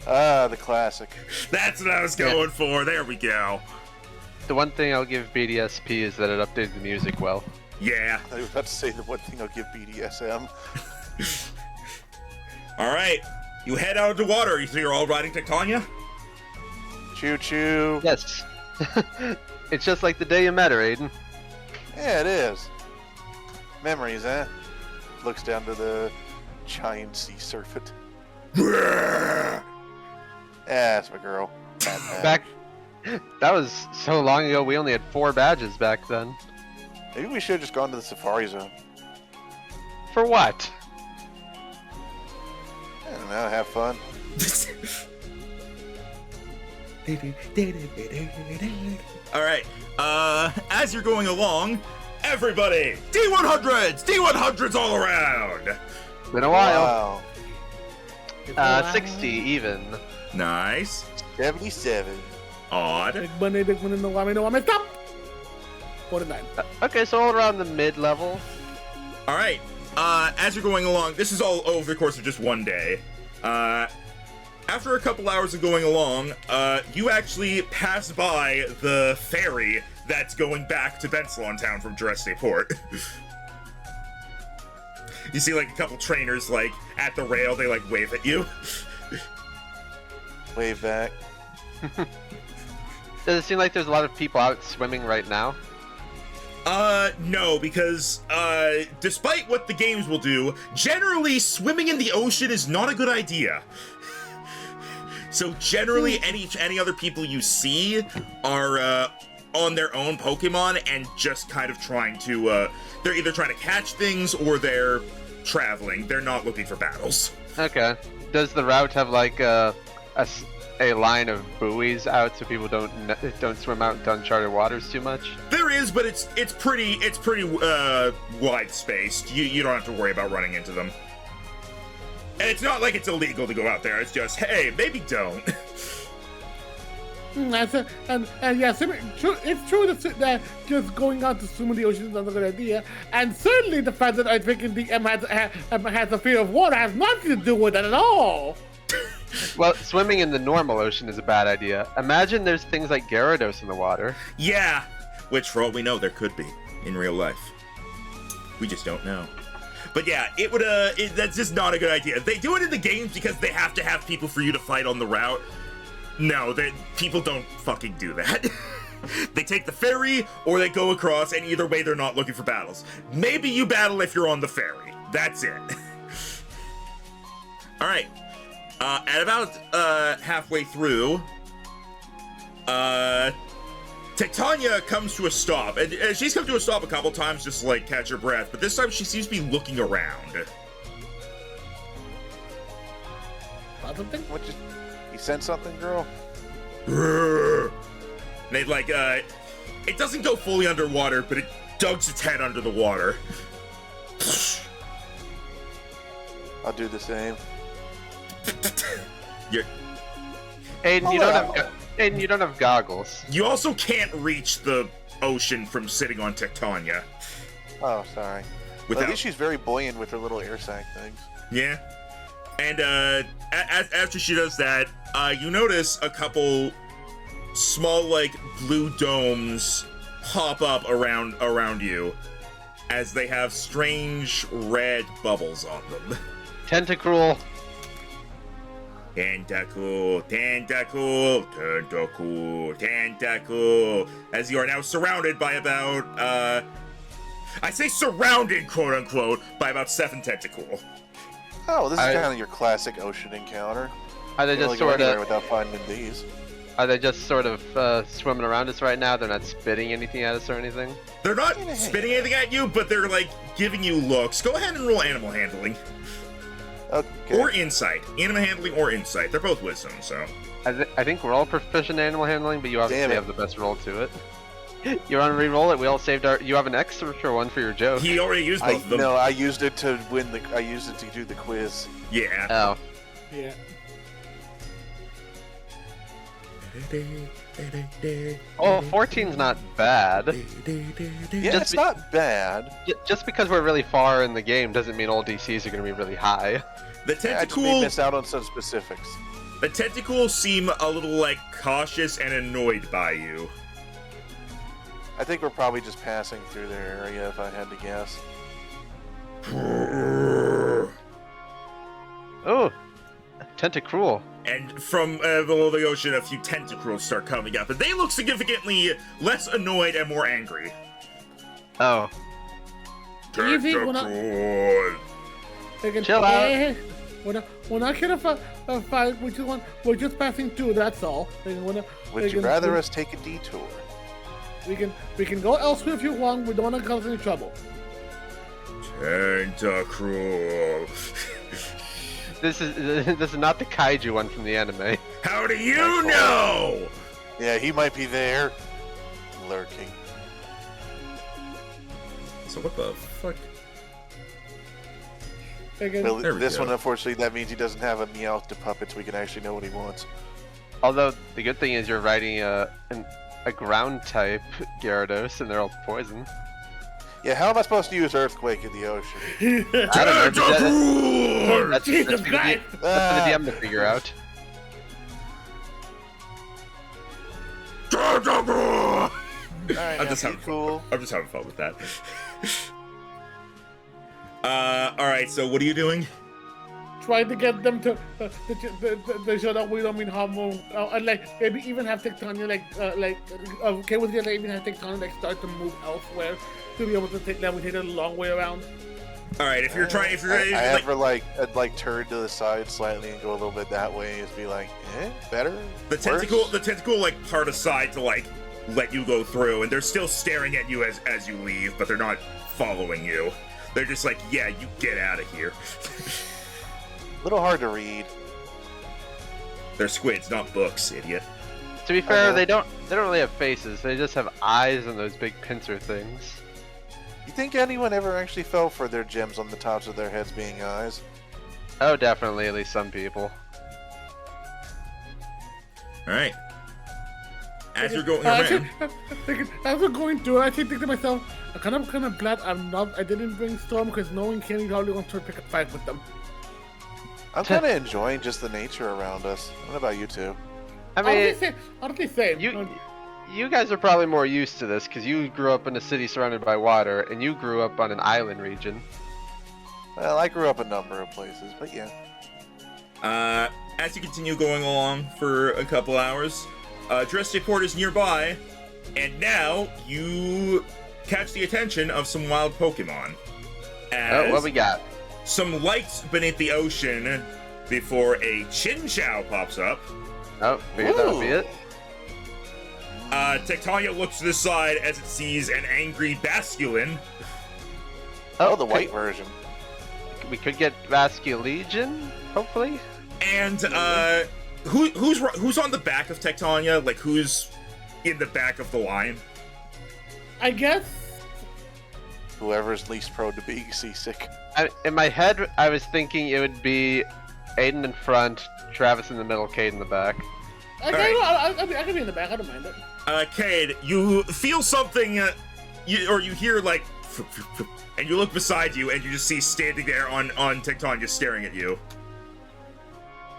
Ah, the classic. that's what I was going for. There we go. The one thing I'll give BDSP is that it updated the music well. Yeah. I was about to say the one thing I'll give BDSM. All right. You head out into water. So you're all riding Tectania? Choo choo. Yes. It's just like the day you met her, Aiden. Yeah, it is. Memories, eh? Looks down to the giant sea serpent. Brrr. That's my girl. Back. That was so long ago, we only had 4 badges back then. Maybe we should have just gone to the safari zone. For what? I don't know, have fun. All right. As you're going along, everybody, D100s all around. Been a while. Wow. 60 even. Nice. 77. Odd. Big money, no wame, stop! 49. Okay, so all around the mid-level. All right. As you're going along, this is all over the course of just one day. After a couple hours of going along, you actually pass by the ferry that's going back to Bensalon Town from Jireste Port. You see, like, a couple trainers, like, at the rail, they, like, wave at you. Wave back. Does it seem like there's a lot of people out swimming right now? No, because, despite what the games will do, generally swimming in the ocean is not a good idea. So generally, any other people you see are, on their own Pokemon and just kind of trying to, they're either trying to catch things or they're traveling. They're not looking for battles. Okay. Does the route have like a line of buoys out so people don't swim out into uncharted waters too much? There is, but it's pretty wide spaced. You don't have to worry about running into them. And it's not like it's illegal to go out there. It's just, hey, maybe don't. And yeah, it's true that just going out to swim in the ocean is not a good idea. And certainly the fact that I think DM has a fear of water has nothing to do with that at all. Well, swimming in the normal ocean is a bad idea. Imagine there's things like Gyarados in the water. Yeah, which for all we know, there could be in real life. We just don't know. But yeah, it would, that's just not a good idea. They do it in the games because they have to have people for you to fight on the route. No, people don't fucking do that. They take the ferry, or they go across, and either way, they're not looking for battles. Maybe you battle if you're on the ferry. That's it. Alright. At about, halfway through, Titania comes to a stop, and she's come to a stop a couple times just to, like, catch her breath, but this time she seems to be looking around. Something? You sense something, girl? And they, like, it doesn't go fully underwater, but it dugs its head under the water. I'll do the same. Aiden, you don't have goggles. You also can't reach the ocean from sitting on Tectonia. Oh, sorry. Well, at least she's very buoyant with her little air sac things. Yeah. And after she does that, you notice a couple small, like, blue domes pop up around you as they have strange red bubbles on them. Tentacruel. Tentacle, tentacle, tentacle, tentacle. As you are now surrounded by about, I say surrounded, quote unquote, by about 7 tentacle. Oh, this is kind of your classic ocean encounter. Are they You just don't go sort anywhere of? without finding these. Are they just sort of swimming around us right now? They're not spitting anything at us or anything? They're not spitting anything at you, but they're, like, giving you looks. Go ahead and roll animal handling. Okay. Or insight. Animal handling or insight. They're both wisdom, so. I think we're all proficient in animal handling, but you obviously Damn it. have the best roll to it. You want to re-roll it? We all saved our. You have an extra one for your joke. He already used both of them. No, I used it to win the. I used it to do the quiz. Yeah. Oh. Yeah. Oh, 14's not bad. Yeah, Just it's be- not bad. Just because we're really far in the game doesn't mean all DCs are going to be really high. The I just may tentacle, miss out on some specifics. the tentacles seem a little, like, cautious and annoyed by you. I think we're probably just passing through their area, if I had to guess. Oh, Tentacruel. And from below the ocean, a few tentacles start coming up, and they look significantly less annoyed and more angry. Oh. Easy, we're not- Tentacle. Chill out. Hey, we're not gonna fight. We're just passing through. That's all. Would you rather us take a detour? We can go elsewhere if you want. We don't want to cause any trouble. Tentacruel. This is not the kaiju one from the anime. How do you know? Yeah, he might be there, lurking. So what the fuck? Again, Well, There we this go. one, unfortunately, that means he doesn't have a Meowth to puppet, so we can actually know what he wants. Although the good thing is you're riding a ground type Gyarados, and they're all poison. Yeah, how am I supposed to use Earthquake in the ocean? I don't know. Tentacle! That's Jesus for the Christ! DM to figure out. Tentacle! Alright, I'm just now, having cool. I'm just having fun with that. Alright, so what are you doing? Trying to get them to show that we don't mean harmful, and like maybe even have Tectonia okay with it, even have Tectonia start to move elsewhere to be able to take a long way around. Alright, if you're trying, if you're I like, have her like turn to the side slightly and go a little bit that way, just be like, better. the tentacle like part aside to like let you go through, and they're still staring at you as you leave, but they're not following you. They're just like, yeah, you get out of here. A little hard to read. They're squids, not books, idiot. To be fair, know. they don't really have faces. They just have eyes and those big pincer things. You think anyone ever actually fell for their gems on the tops of their heads being eyes? Oh, definitely. At least some people. Alright. As you're going around, As we're going through, I think to myself, I'm kind of glad I didn't bring Storm because knowing Kenny probably wants to pick a fight with them. I'm kind of enjoying just the nature around us. What about you two? I mean, Honestly, same. you guys are probably more used to this because you grew up in a city surrounded by water, and you grew up on an island region. Well, I grew up a number of places, but yeah. as you continue going along for a couple hours, Jireste Port is nearby, and now you catch the attention of some wild Pokemon. Oh, what we got? Some lights beneath the ocean before a Chinchou pops up. Oh, figured that would be Ooh. it. Tectonia looks to the side as it sees an angry Basculin. Oh, the white version. We could get Vasculegion, hopefully. And who's on the back of Tectonia? Like who's in the back of the line? I guess. Whoever's least prone to being seasick. In my head, I was thinking it would be Aiden in front, Travis in the middle, Cade in the back. I can be in the back. I don't mind it. Cade, you feel something, you hear like, and you look beside you, and you just see standing there on Tectonia staring at you.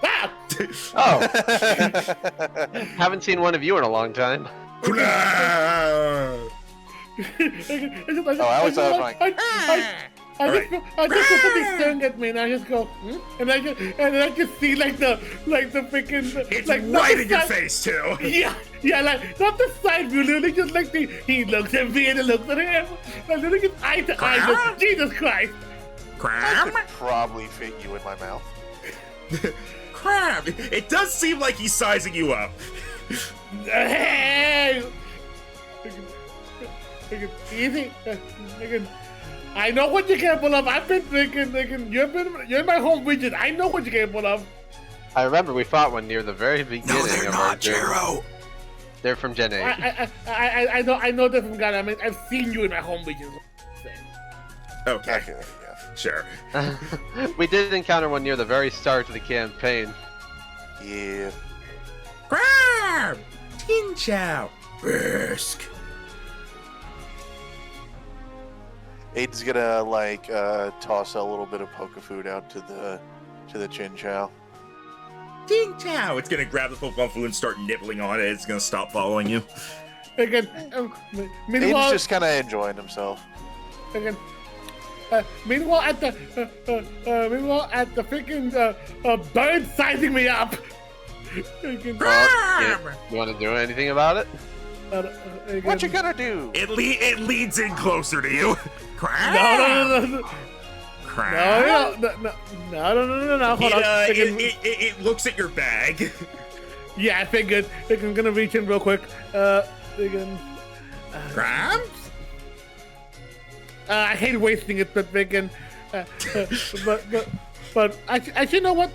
Ah! Oh, haven't seen one of you in a long time. Oh, I always thought it was I just feel something staring at me, and I just go, and I just see like the freaking It's like right in your face too. Yeah, like not the side view, literally just like he looks at me and it looks at him, like literally just eye to eye. Just, Jesus Christ! I Crab? could probably fit you in my mouth. Crab! It does seem like he's sizing you up. Hey! Easy. I know what you're capable of. I've been thinking. You're in my home region. I know what you're capable of. I remember we fought one near the very beginning of our journey. Jero. They're from Gen 8. I know they're from Ghana. I mean, I've seen you in my home region. Okay, Okay, yeah. sure. We did encounter one near the very start of the campaign. Yeah. Crab! Chinchou! Brisk! Aiden's gonna toss a little bit of poke food out to the Chinchou. Chinchou! It's gonna grab the Pokemon food and start nibbling on it. It's gonna stop following you. Again, Aiden's meanwhile, just kind of enjoying himself. again. Meanwhile, at the freaking bird sizing me up. Again, You want to do anything about it? again. What you gonna do? It leads in closer to you. Crab! No. Crab! No. Hold on. Again, It looks at your bag. yeah, I figured. I'm gonna reach in real quick. Again. Crab? I hate wasting it, but freaking. But but actually, you know what?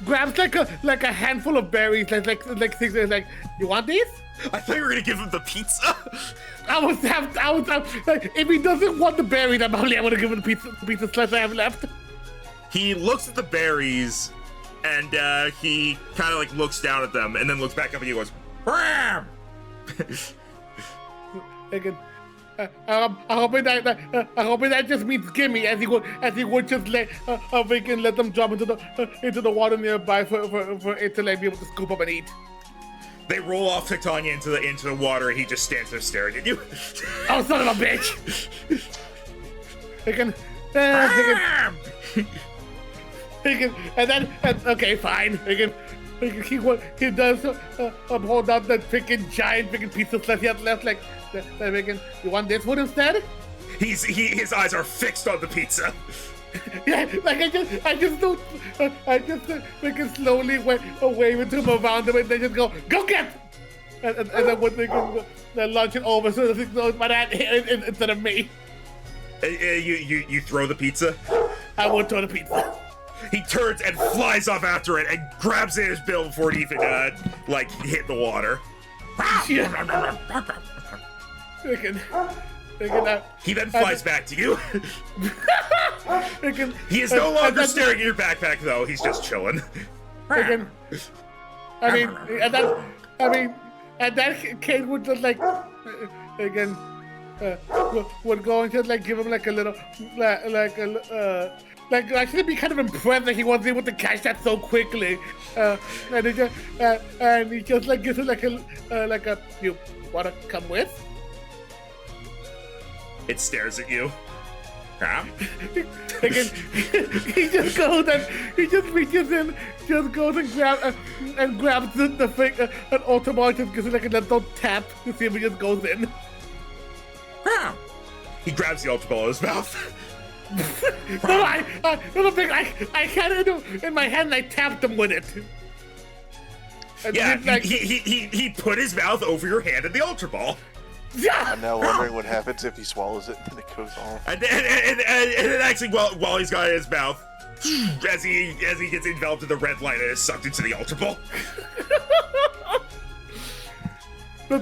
Grabs like a handful of berries, like things like, you want these? I thought you were gonna give him the pizza. I was like, if he doesn't want the berries, I'm gonna give him the pizza slice I have left. He looks at the berries, and he kind of like looks down at them, and then looks back up at you and goes, "Ram!" Again, I hoping that just means gimme, as he would just let them drop into the water nearby for it to like be able to scoop up and eat. They roll off Titania into the water, and he just stands there staring at you. Oh, son of a bitch! Again, okay, fine. He does hold out that freaking giant freaking piece of flesh he has left. Like, you want this one instead? His eyes are fixed on the pizza. Yeah, like I just freaking slowly wave it to him around him, and they just go get, and then when they launch it over so that it goes by that instead of me. You throw the pizza? I won't throw the pizza. He turns and flies off after it and grabs it in his bill before it even like hit the water. He then flies back to you. He is no longer staring at your backpack though. He's just chilling. And that kid would just like would go and just like give him like a little like actually be kind of impressed that he was able to catch that so quickly, and he just like gives him like a you wanna come with? It stares at you. Huh? He just goes and he just reaches in, just goes and grabs the thing, and Ultimar just gives it like a little tap to see if he just goes in. Huh. He grabs the Ultra Ball in his mouth. No, I had it in my hand and I tapped him with it. And yeah, like, he put his mouth over your hand in the Ultra Ball. Yeah. I'm now wondering what happens if he swallows it and it goes off. And then actually, while he's got it in his mouth, as he gets enveloped in the red light and is sucked into the Ultra Ball. Roll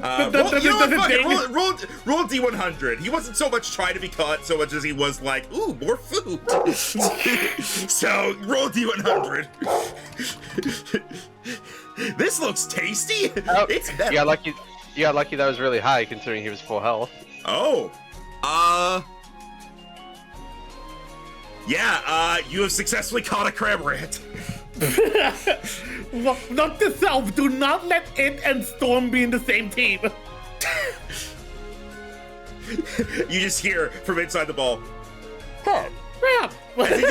D100. He wasn't so much trying to be caught so much as he was like, ooh, more food. So roll D100. This looks tasty. Oh, it's you got lucky. You got lucky that was really high considering he was full health. Oh. Yeah, you have successfully caught a Cramorant. Not the self. Do not let it and Storm be in the same team. You just hear from inside the ball. Huh. And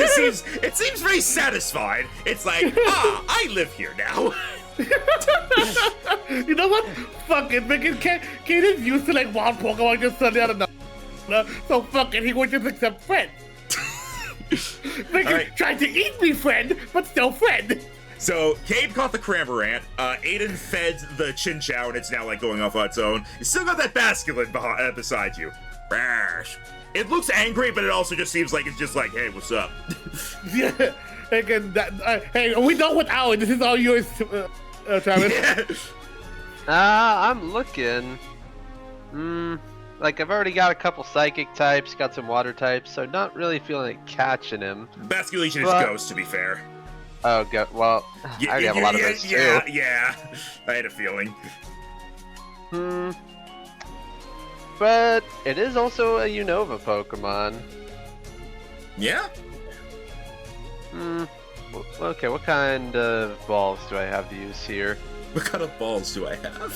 it seems very satisfied. It's like, I live here now. You know what? Fuck it, because Kate is used to like wild Pokemon just suddenly out of nowhere. So fuck it, he would just accept friend. Right. Tried to eat me, friend, but still friend. So Cade caught the Cramorant. Aiden fed the Chinchou, and it's now like going off on its own. You still got that Basculin beside you. Rash. It looks angry, but it also just seems like it's just like, hey, what's up? Yeah. Again, hey, are we done with Owen? This is all yours, Travis. Yeah. I'm looking. Like I've already got a couple psychic types, got some water types, so not really feeling like catching him. Basculation is Ghost, to be fair. Oh, well, I already have a lot of those too. Yeah, I had a feeling. But it is also a Unova Pokemon. Yeah? Okay, what kind of balls do I have to use here? What kind of balls do I have?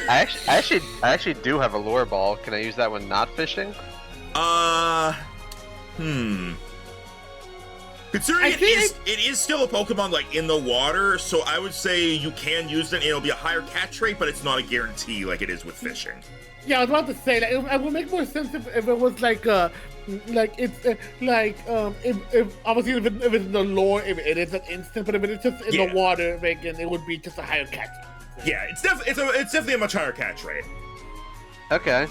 I actually do have a lure ball. Can I use that when not fishing? Considering it is still a Pokemon like in the water, so I would say you can use it and it'll be a higher catch rate, but it's not a guarantee like it is with fishing. Yeah, I was about to say that it would make more sense if it was like it's if obviously if it's in the lore, if it is an instant, but if it's just in the water, again, it would be just a higher catch. Yeah, it's definitely a much higher catch rate. Okay.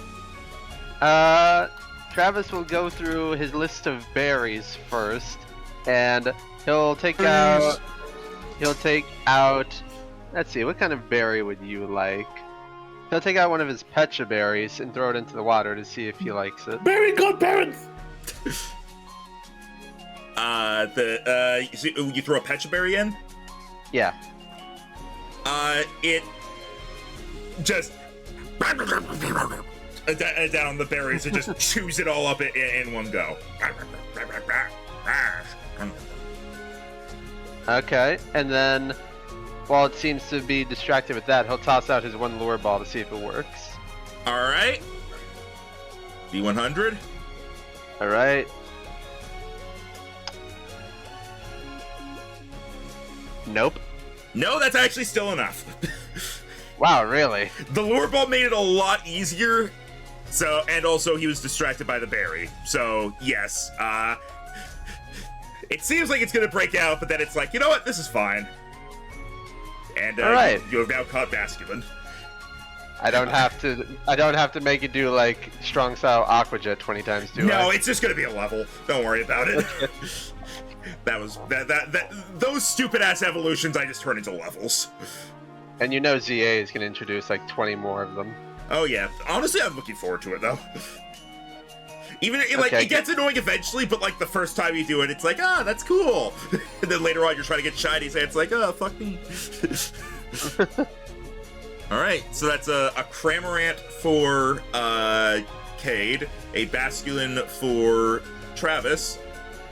Travis will go through his list of berries first. and he'll take out. He'll take out. Let's see, what kind of berry would you like? He'll take out one of his Pecha berries and throw it into the water to see if he likes it. Berry godparents! So you throw a Pecha berry in? Yeah. It just down the berries and just chews it all up in one go. Okay, and then while it seems to be distracted with that, he'll toss out his one lure ball to see if it works. All right. D100. All right. Nope. No, that's actually still enough. Wow, really? The lure ball made it a lot easier. So, and also he was distracted by the berry. So, yes. It seems like it's gonna break out, but then it's like, you know what? This is fine. And all right. you have now caught Basculin. I don't have to make it do like strong style aqua jet 20 times, do I? No, it's just gonna be a level. Don't worry about it. Those stupid ass evolutions I just turn into levels. And you know ZA is gonna introduce like 20 more of them. Oh yeah. Honestly, I'm looking forward to it though. Even Okay. it gets annoying eventually, but like the first time you do it, it's like, ah, that's cool. And then later on, you're trying to get shinies, and it's like, oh, fuck me. All right, so that's a Cramorant for Cade, a Basculin for Travis.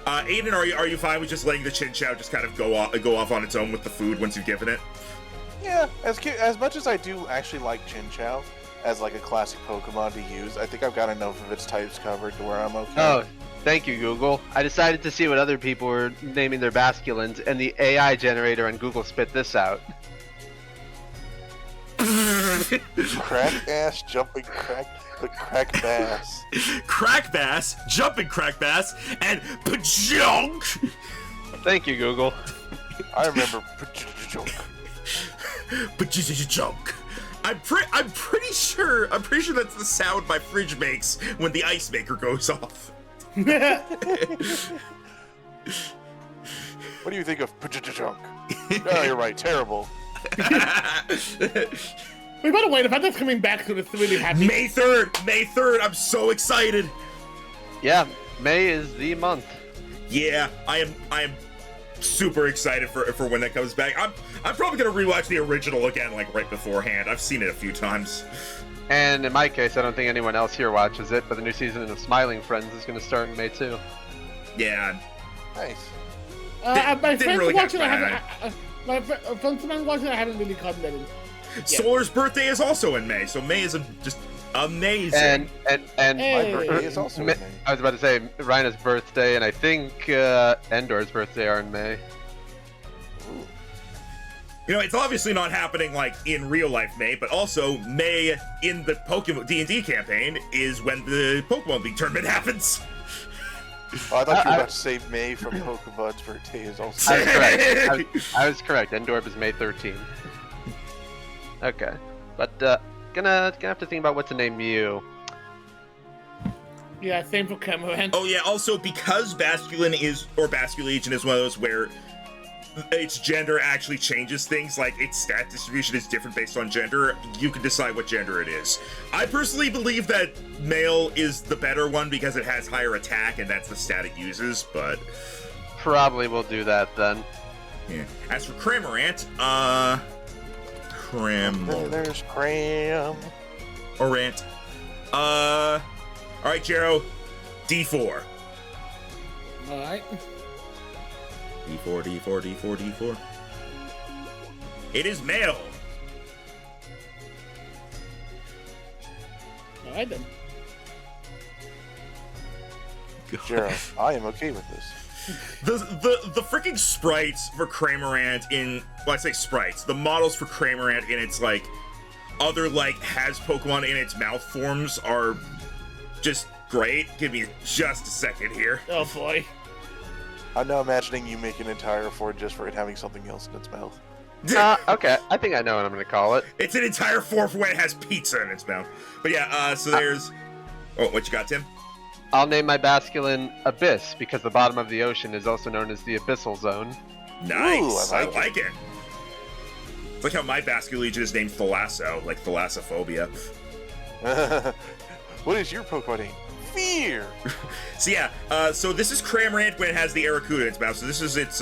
Aiden, are you fine with just letting the Chinchou just kind of go off on its own with the food once you've given it? Yeah, as much as I do actually like Chinchou as like a classic Pokemon to use, I think I've got enough of its types covered to where I'm okay. Oh, thank you, Google. I decided to see what other people were naming their Basculins, and the AI generator on Google spit this out. Crack ass, jumping crack bass. Crack Bass, Jumping Crack Bass, and Pajunk! Thank you, Google. I remember Pajunk. I'm pretty sure that's the sound my fridge makes when the ice maker goes off. What do you think of Pajunk? Oh, you're right, terrible. Wait, by the way, the fact that's coming back soon is really happy. May 3rd, I'm so excited. Yeah, May is the month. Yeah, I am super excited for when that comes back. I'm probably gonna rewatch the original again, like right beforehand. I've seen it a few times. And in my case, I don't think anyone else here watches it, but the new season of Smiling Friends is going to start in May too. Yeah. Nice. My Didn't friends really watching, get I bad. haven't. My friends watching, I haven't really gotten that in. Solar's birthday is also in May, so May is just amazing. And My birthday is also in May. I was about to say Rhina's birthday, and I think Endor's birthday are in May. You know, it's obviously not happening like in real life May, but also May in the Pokemon D&D campaign is when the Pokemon League tournament happens. Oh, I thought you were about to say May from Pokebud's birthday is also. I was correct. I was correct. Endor is May 13th. Okay, but gonna have to think about what to name you. Yeah, same for Cameron. Oh yeah, also because Basculin or Basculegion is one of those where its gender actually changes things, like its stat distribution is different based on gender, you can decide what gender it is. I personally believe that male is the better one because it has higher attack and that's the stat it uses, but... Probably will do that then. Yeah. As for Cramorant, There's Cram. Orant. Alright, Jero. D4. Alright. D4. It is male. Alright then. Jero, I am okay with this. The freaking sprites for Cramorant I say sprites, the models for Cramorant in its like other like has Pokemon in its mouth forms are just great. Give me just a second here. Oh boy. I'm now imagining you make an entire fort just for it having something else in its mouth. Okay, I think I know what I'm gonna call it. It's an entire form for when it has pizza in its mouth. But yeah, so there's... Oh, what you got, Tim? I'll name my basculin Abyss because the bottom of the ocean is also known as the Abyssal Zone. Nice. Ooh, I like it. It's like how my Basculegion is named Thalasso, like thalassophobia. What is your Pokemon name? Fear! So yeah, so this is Cramorant when it has the Arrokuda in its mouth, so this is its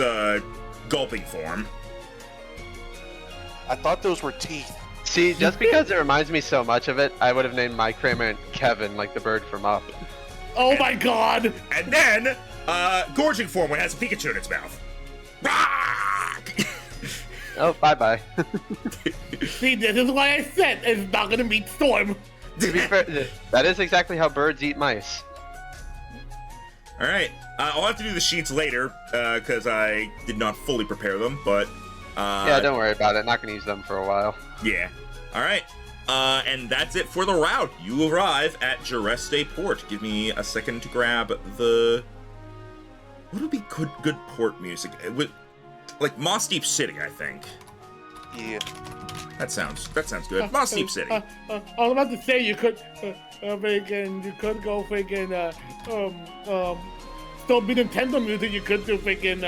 gulping form. I thought those were teeth. See, just because it reminds me so much of it, I would have named my Cramorant Kevin, like the bird from Up. Oh my god! And then, gorging form when it has a Pikachu in its mouth. Oh, bye-bye. See, this is why I said it's not gonna meet Storm. To be fair, that is exactly how birds eat mice. Alright, I'll have to do the sheets later, because I did not fully prepare them, but... Yeah, don't worry about it. Not gonna use them for a while. Yeah. Alright, and that's it for the route. You arrive at Jireste Port. Give me a second to grab the... What would be good port music? It would... Like Moss Deep City, I think. Yeah. That sounds good. Moss Deep City. I was about to say you could, you could go freaking, Don't Be Nintendo music. You could do freaking,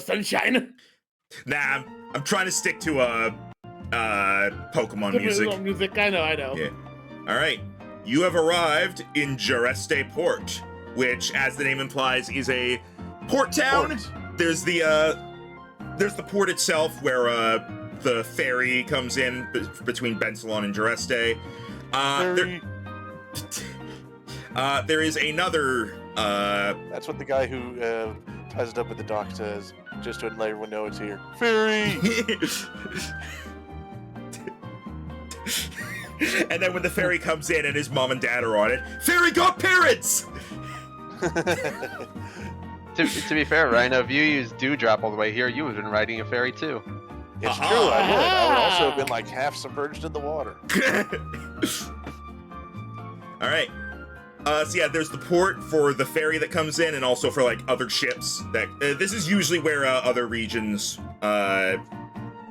Sunshine. Nah, I'm trying to stick to Pokemon music. Music, I know. Yeah. All right. You have arrived in Jireste Port, which, as the name implies, is a port town. Port. There's the port itself where the ferry comes in between Bensalon and Jireste. There is another. That's what the guy who ties it up at the dock says, just to let everyone know it's here. Ferry! And then when the ferry comes in and his mom and dad are on it, ferry got parents! To be fair, Rhino, if you use Dewdrop all the way here, you would have been riding a ferry too. It's Aha. true, I would. I would also have been like half submerged in the water. All right. So yeah, there's the port for the ferry that comes in, and also for like other ships. That this is usually where other regions'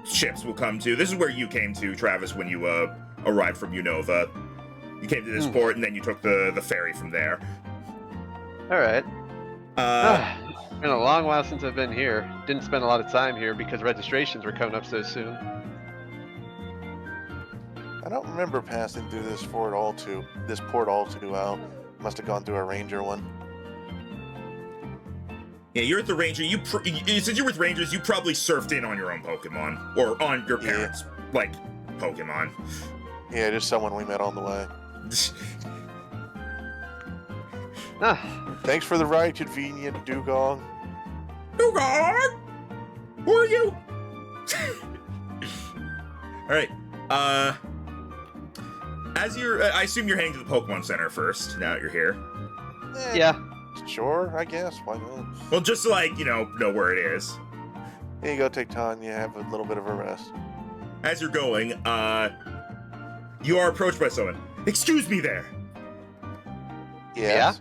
ships will come to. This is where you came to, Travis, when you arrived from Unova. You came to this port, and then you took the ferry from there. All right. It's been a long while since I've been here. Didn't spend a lot of time here because registrations were coming up so soon. I don't remember passing through this port all too well. Must have gone through a ranger one. Yeah, you're at the ranger. Since you're with rangers, you probably surfed in on your own Pokemon or on your parents' like Pokemon. Yeah, just someone we met on the way. Thanks for the ride, convenient Dugong. Dugong! Who are you? Alright, as you're, I assume you're heading to the Pokemon Center first, now that you're here. Yeah. Sure, I guess. Why not? Well, just to, like, know where it is. Here you go, take time. You have a little bit of a rest. As you're going, you are approached by someone. Excuse me there! Yes.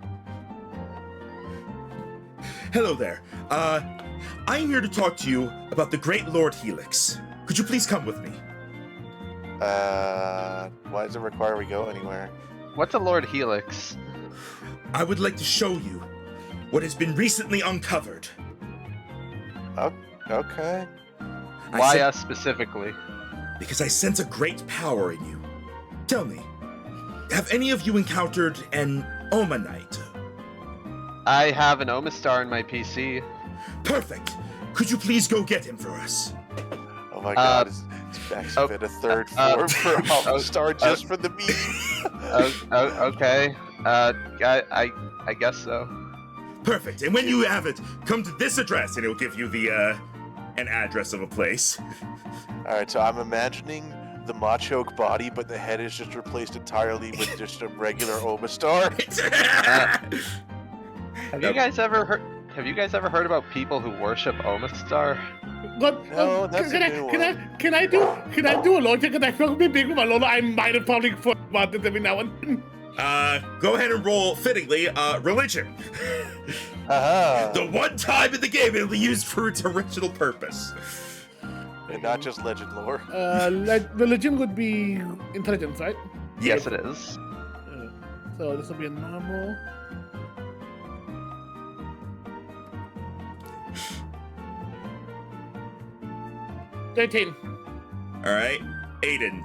Hello there. I am here to talk to you about the Great Lord Helix. Could you please come with me? Why does it require we go anywhere? What's a Lord Helix? I would like to show you what has been recently uncovered. Okay. Why us specifically? Because I sense a great power in you. Tell me, have any of you encountered an Omanite? I have an Omastar in my PC. Perfect. Could you please go get him for us? Oh my god, it's actually been a third form for Omastar just for the meme. Okay. I guess so. Perfect. And when you have it, come to this address, and it'll give you the an address of a place. All right, so I'm imagining the Machoke body, but the head is just replaced entirely with just a regular Omastar. Have you guys ever heard about people who worship Omastar? But, No, that's a new one. Can I do a launch? Because I feel big with my Lola. I might have probably forgot about this every now and then. Go ahead and roll, fittingly, religion. The one time in the game it'll be used for its original purpose. And not just legend lore. Religion would be intelligence, right? Yes, it is. So this will be a normal. 13. All right, Aiden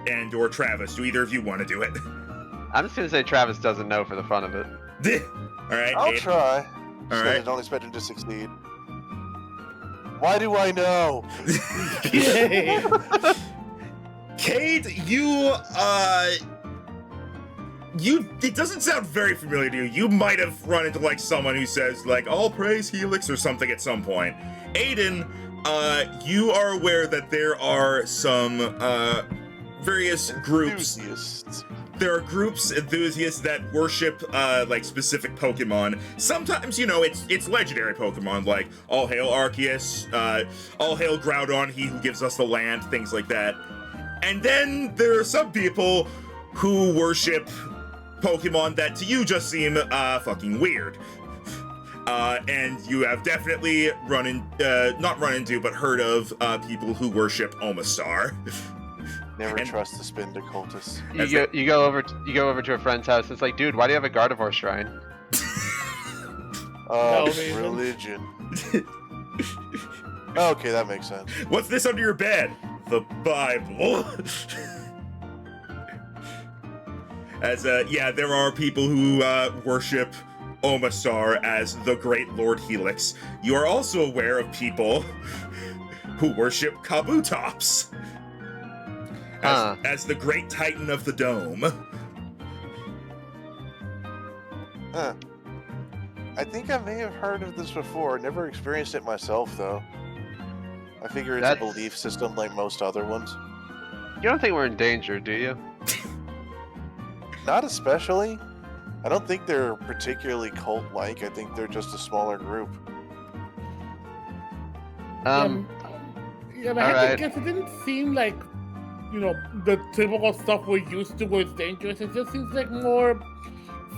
and or Travis. Do either of you want to do it? I'm just gonna say Travis doesn't know for the fun of it. All right, I'll Aiden. try. All I right. don't expect him to succeed. Why do I know? Cade, it doesn't sound very familiar to you. You might have run into like someone who says like, all praise Helix or something at some point. Aiden, you are aware that there are some, various groups. Enthusiasts. There are groups, enthusiasts that worship, like specific Pokemon. Sometimes, you know, it's legendary Pokemon, like all hail Arceus, all hail Groudon, he who gives us the land, things like that. And then there are some people who worship Pokemon that to you just seem fucking weird. And you have definitely not run into, but heard of people who worship Omastar. Never And- trust the spin cultists. You go over to a friend's house. It's like, dude, why do you have a Gardevoir shrine? Oh, man. religion. Okay, that makes sense. What's this under your bed? The Bible. There are people who worship Omastar as the Great Lord Helix. You are also aware of people who worship Kabutops as the Great Titan of the Dome. Huh. I think I may have heard of this before. Never experienced it myself, though. I figure it's a That's- belief system like most other ones. You don't think we're in danger, do you? Not especially. I don't think they're particularly cult-like. I think they're just a smaller group. Yeah, but I have alright. to guess it didn't seem like, you know, the typical stuff we're used to where it's dangerous. It just seems like more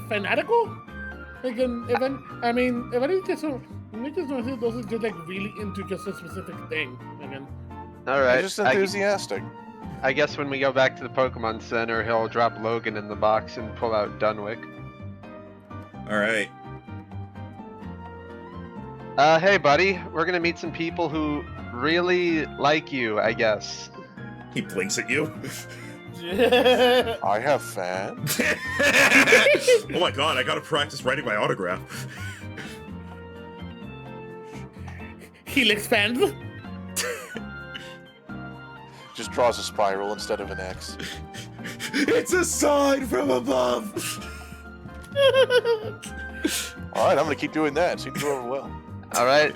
fanatical. Like, if I just don't think those are just like really into just a specific thing. all They're right. just enthusiastic. I guess when we go back to the Pokemon Center, he'll drop Logan in the box and pull out Dunwick. All right. Hey, buddy, we're gonna meet some people who really like you, I guess. He blinks at you. I have fans. Oh my god, I gotta practice writing my autograph. Helix fans. Just draws a spiral instead of an X. It's a sign from above. All right, I'm gonna keep doing that. Seems to go well. All right.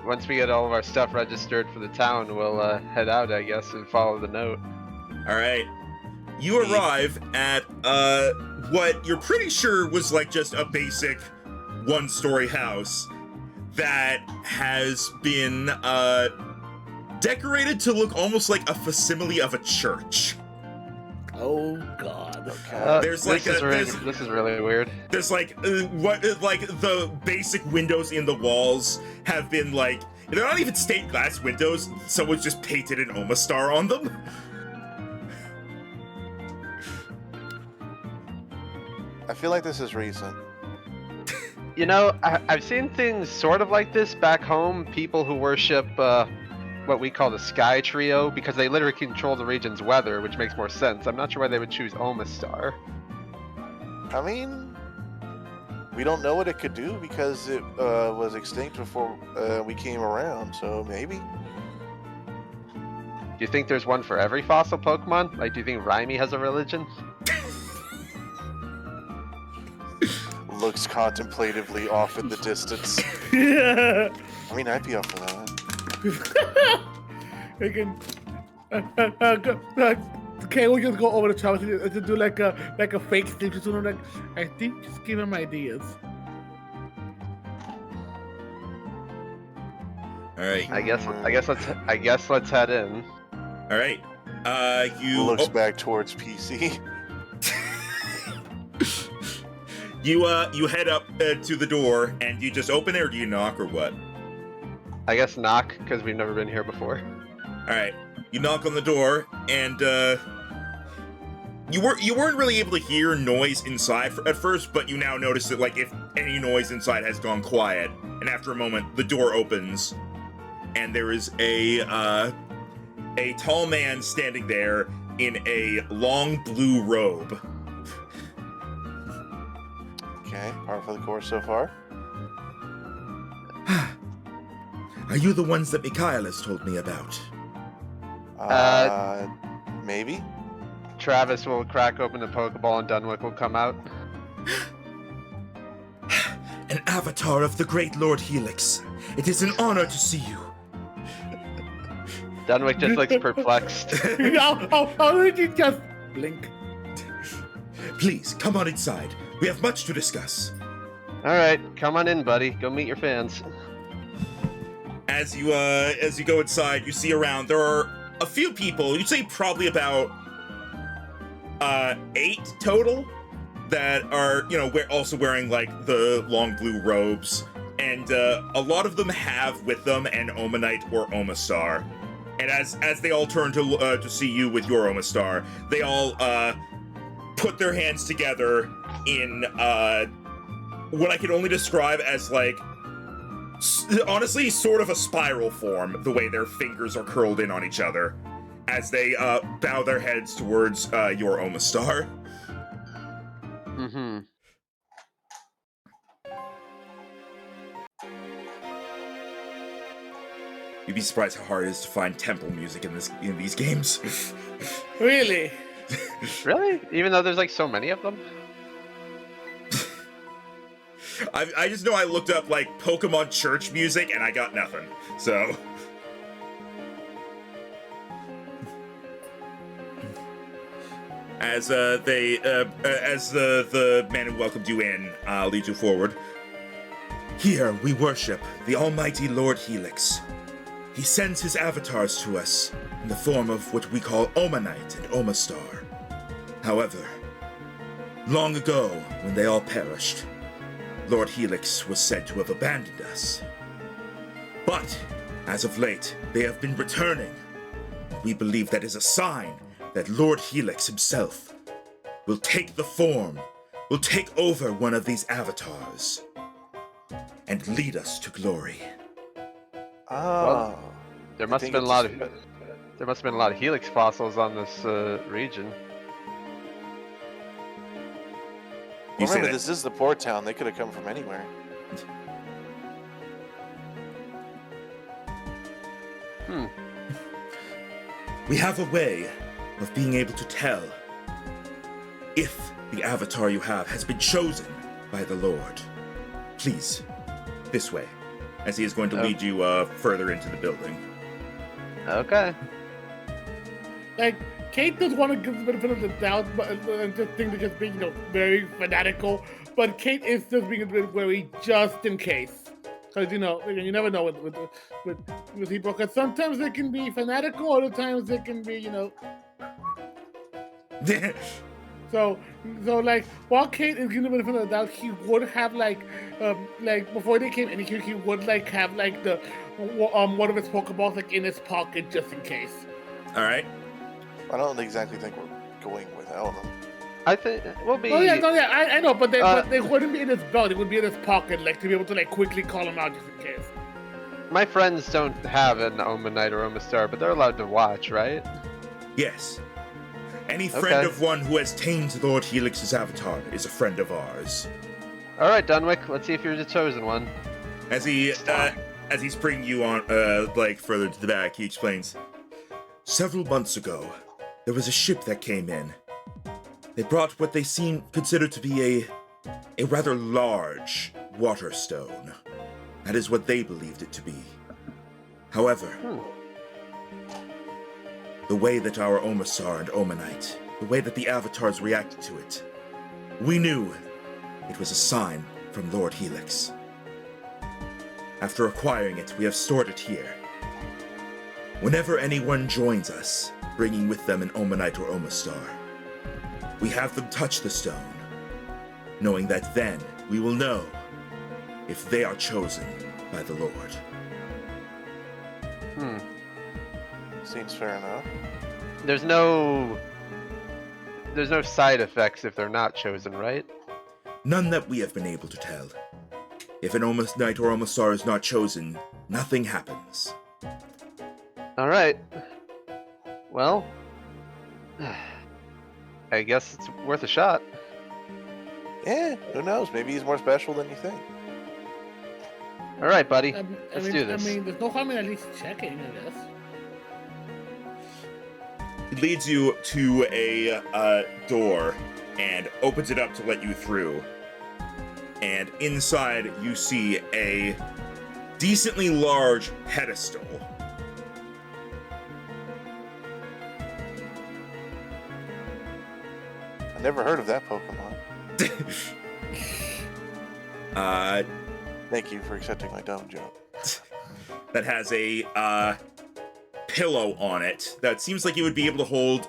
Once we get all of our stuff registered for the town, we'll head out, I guess, and follow the note. All right. You arrive at what you're pretty sure was like just a basic one-story house that has been decorated to look almost like a facsimile of a church. Oh God. Okay. There's like this there's is really weird. There's like the basic windows in the walls have been like, they're not even stained glass windows. Someone's just painted an Omastar on them. I feel like this is recent. You know, I've seen things sort of like this back home. People who worship what we call the Sky Trio because they literally control the region's weather, which makes more sense. I'm not sure why they would choose Omastar. I mean, we don't know what it could do because it was extinct before we came around, so maybe. Do you think there's one for every fossil Pokemon? Like, do you think Raimi has a religion? Looks contemplatively off in the distance. Yeah. I mean, I'd be up for that. Again. Okay, we'll just go over to Travis to do like a fake sleep. Just like, I think just give him ideas. All right. I guess let's head in. All right. You Looks back towards PC. you head up to the door and you just open it, or do you knock, or what? I guess knock because we've never been here before. All right. You knock on the door, and you weren't really able to hear noise inside at first, but you now notice that like if any noise inside has gone quiet, and after a moment the door opens, and there is a a tall man standing there in a long blue robe. Okay, par for the course so far. Are you the ones that Mikhail has told me about? Maybe? Travis will crack open the Pokeball and Dunwick will come out. An avatar of the great Lord Helix. It is an honor to see you. Dunwick just looks perplexed. How did you just blink? Please, come on inside. We have much to discuss. Alright, come on in, buddy. Go meet your fans. As you go inside, you see around, there are a few people, you'd say probably about 8 total, that are, also wearing, like, the long blue robes. And a lot of them have with them an Omanite or Omastar. And as they all turn to see you with your Omastar, they all put their hands together in what I can only describe as, like, honestly, sort of a spiral form, the way their fingers are curled in on each other, as they bow their heads towards your Omastar. Mm-hmm. You'd be surprised how hard it is to find temple music in these games. Really? Really? Even though there's like so many of them? I just know I looked up like Pokemon church music and I got nothing. So as the man who welcomed you in leads you forward. Here we worship the almighty Lord Helix. He sends his avatars to us in the form of what we call Omanite and Omastar. However, long ago, when they all perished, Lord Helix was said to have abandoned us. But, as of late, they have been returning. We believe that is a sign that Lord Helix himself will take over one of these avatars and lead us to glory. Oh. There must have been a lot of Helix fossils on this region. Remember, this is the port town. They could have come from anywhere. We have a way of being able to tell if the avatar you have has been chosen by the Lord. Please, this way, as he is going to lead you further into the building. Okay. Like, Kate does want to give a benefit of the doubt, but just think to just being, very fanatical. But Kate is just being a bit wary just in case. Because, you never know with people. Because sometimes they can be fanatical, other times they can be, So, like, while Kate is giving a benefit of the doubt, he would have, like, before they came in here, he would, like, have, like, the, one of his Pokeballs, like, in his pocket just in case. All right. I don't exactly think we're going without them. I think we'll be. Oh yeah, I know, but they wouldn't be in his belt. It would be in his pocket, like to be able to like quickly call him out just in case. My friends don't have an Omanite or Omastar, but they're allowed to watch, right? Yes. Any friend of one who has tamed Lord Helix's avatar is a friend of ours. All right, Dunwick. Let's see if you're the chosen one. As he's bringing you on, like further to the back, he explains. Several months ago, there was a ship that came in. They brought what they considered to be a rather large water stone. That is what they believed it to be. However, the way that our Omastar and Omanite, the way that the avatars reacted to it, we knew it was a sign from Lord Helix. After acquiring it, we have stored it here. Whenever anyone joins us, bringing with them an Omanite or Omastar, we have them touch the stone, knowing that then we will know if they are chosen by the Lord. Seems fair enough. There's no side effects if they're not chosen, right? None that we have been able to tell. If an Omanite or Omastar is not chosen, nothing happens. All right. Well, I guess it's worth a shot. Yeah, who knows? Maybe he's more special than you think. All right, buddy. I Let's mean, do this. I mean, there's no harm in at least checking, I guess. It leads you to a door and opens it up to let you through. And inside, you see a decently large pedestal. I never heard of that Pokemon. Thank you for accepting my dumb joke. That has a pillow on it that seems like it would be able to hold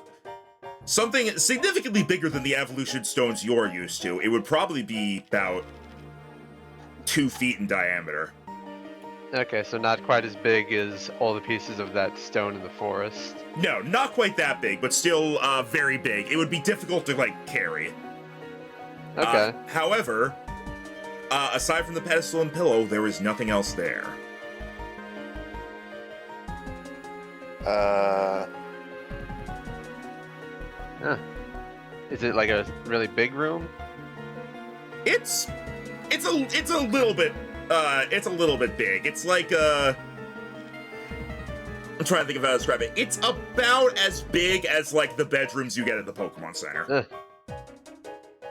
something significantly bigger than the evolution stones you're used to. It would probably be about 2 feet in diameter. Okay, so not quite as big as all the pieces of that stone in the forest. No, not quite that big, but still very big. It would be difficult to, like, carry. Okay. However, aside from the pedestal and pillow, there is nothing else there. Huh. Is it like a really big room? It's a little bit big. It's like I'm trying to think of how to describe it. It's about as big as like the bedrooms you get at the Pokemon Center.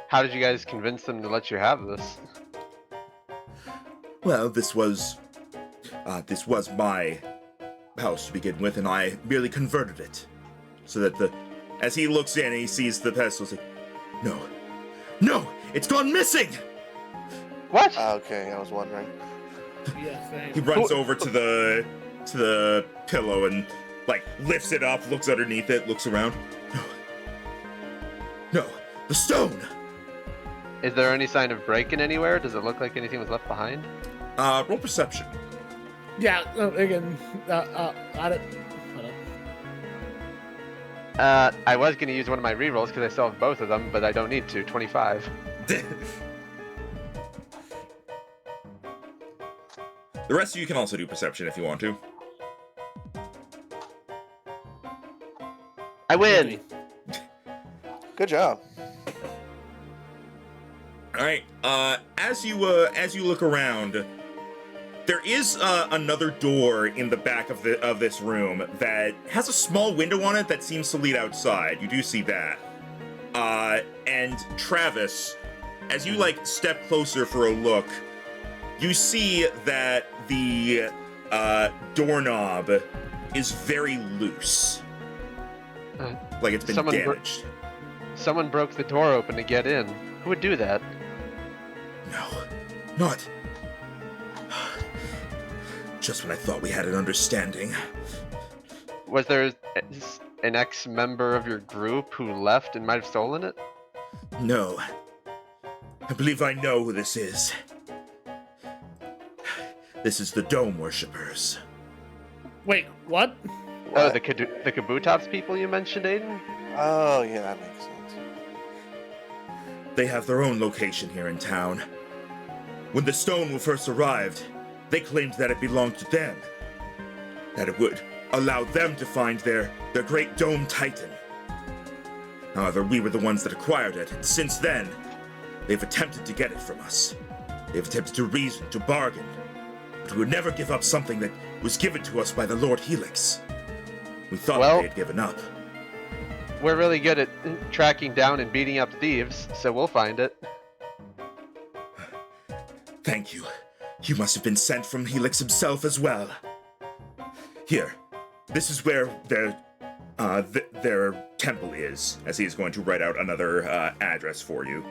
How did you guys convince them to let you have this? Well, this was my house to begin with, and I merely converted it so that as he looks in and he sees the pedestal, he's like, no, it's gone missing. What? Okay, I was wondering. Yeah, same. He runs over to the pillow and like lifts it up, looks underneath it, looks around. No, the stone. Is there any sign of break-in anywhere? Does it look like anything was left behind? Roll perception. Yeah, again, I don't. I was going to use one of my rerolls because I still have both of them, but I don't need to. 25. The rest of you can also do perception if you want to. I win! Good job. All right. As you look around, there is another door in the back of this room that has a small window on it that seems to lead outside. You do see that. And Travis, as you like step closer for a look, you see that the doorknob is very loose, like it's been damaged. Someone broke the door open to get in. Who would do that? No, not. Just when I thought we had an understanding. Was there an ex-member of your group who left and might have stolen it? No. I believe I know who this is. This is the Dome Worshippers. Wait, what? Oh, the Kabutops people you mentioned, Aiden? Oh, yeah, that makes sense. They have their own location here in town. When the stone first arrived, they claimed that it belonged to them. That it would allow them to find their great Dome Titan. However, we were the ones that acquired it, and since then, they've attempted to get it from us. They've attempted to reason, to bargain, but we would never give up something that was given to us by the Lord Helix. We thought that they had given up. We're really good at tracking down and beating up thieves, so we'll find it. Thank you. You must have been sent from Helix himself as well. Here, this is where their temple is, as he is going to write out another address for you.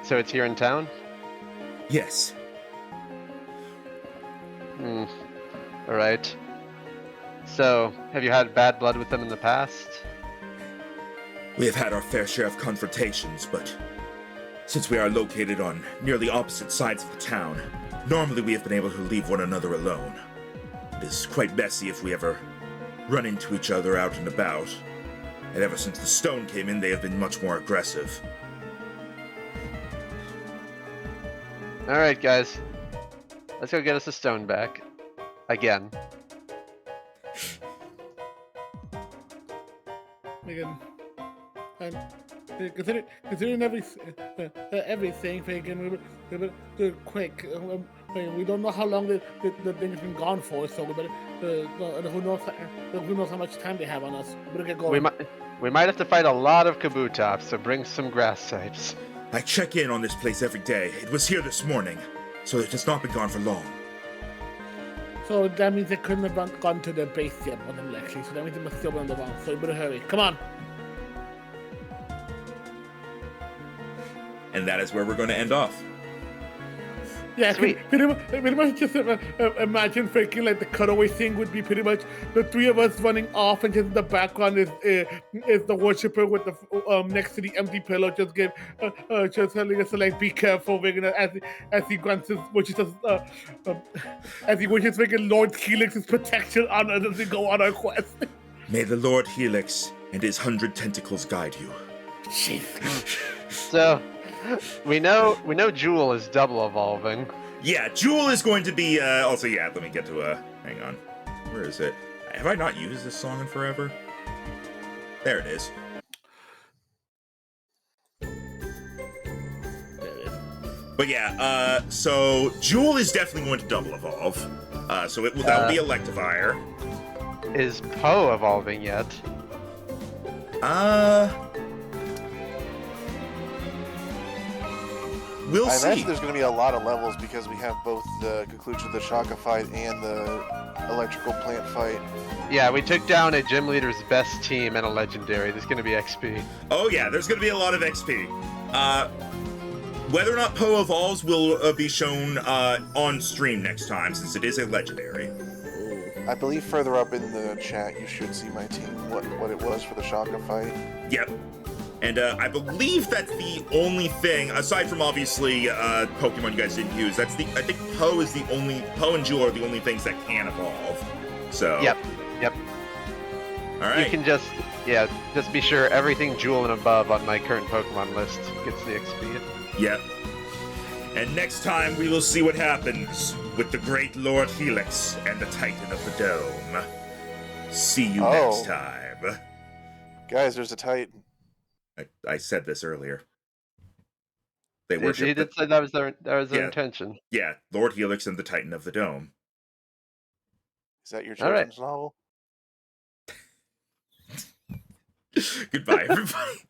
So it's here in town? Yes. Alright. So, have you had bad blood with them in the past? We have had our fair share of confrontations, but since we are located on nearly opposite sides of the town, normally we have been able to leave one another alone. It is quite messy if we ever run into each other out and about, and ever since the stone came in, they have been much more aggressive. Alright, guys. Let's go get us a stone back. Again. Again, and considering everything, Fagan, we better do it quick. We don't know how long the thing's been gone for, so we better. Who knows how much time they have on us? We better get going. We might have to fight a lot of kabutops, so bring some grass types. I check in on this place every day. It was here this morning, so it has not been gone for long. So that means they couldn't have gone to their base yet, more than likely. So that means they must still be on the run. So you better hurry. Come on. And that is where we're going to end off. Yeah, Sweet. pretty much just imagine thinking like the cutaway thing would be pretty much the three of us running off, and just in the background is the worshiper with the next to the empty pillow, just telling us to like be careful, as he grants his wishes as he wishes Lord Helix's protection on us as we go on our quest. May the Lord Helix and his 100 tentacles guide you. Jeez. So, we know Jewel is double evolving. Yeah, Jewel is going to be, also, yeah, let me get to, hang on. Where is it? Have I not used this song in forever? There it is. But yeah, so Jewel is definitely going to double evolve. So that will be Electivire. Is Poe evolving yet? We'll I see. imagine there's going to be a lot of levels because we have both the conclusion of the Shaka fight and the electrical plant fight. Yeah, we took down a gym leader's best team and a legendary. There's going to be XP. Oh yeah, there's going to be a lot of XP. Whether or not Poe evolves will be shown on stream next time, since it is a legendary. I believe further up in the chat you should see my team, what it was for the Shaka fight. Yep. And I believe that's the only thing, aside from obviously Pokemon you guys didn't use. I think Poe and Jewel are the only things that can evolve. So. Yep. All right. You can just be sure everything Jewel and above on my current Pokemon list gets the XP. Yep. And next time we will see what happens with the great Lord Helix and the Titan of the Dome. See you next time. Guys, there's a Titan. I said this earlier. They He worship. did say that was their intention. Yeah, Lord Helix and the Titan of the Dome. Is that your All right. children's novel? Goodbye, everybody.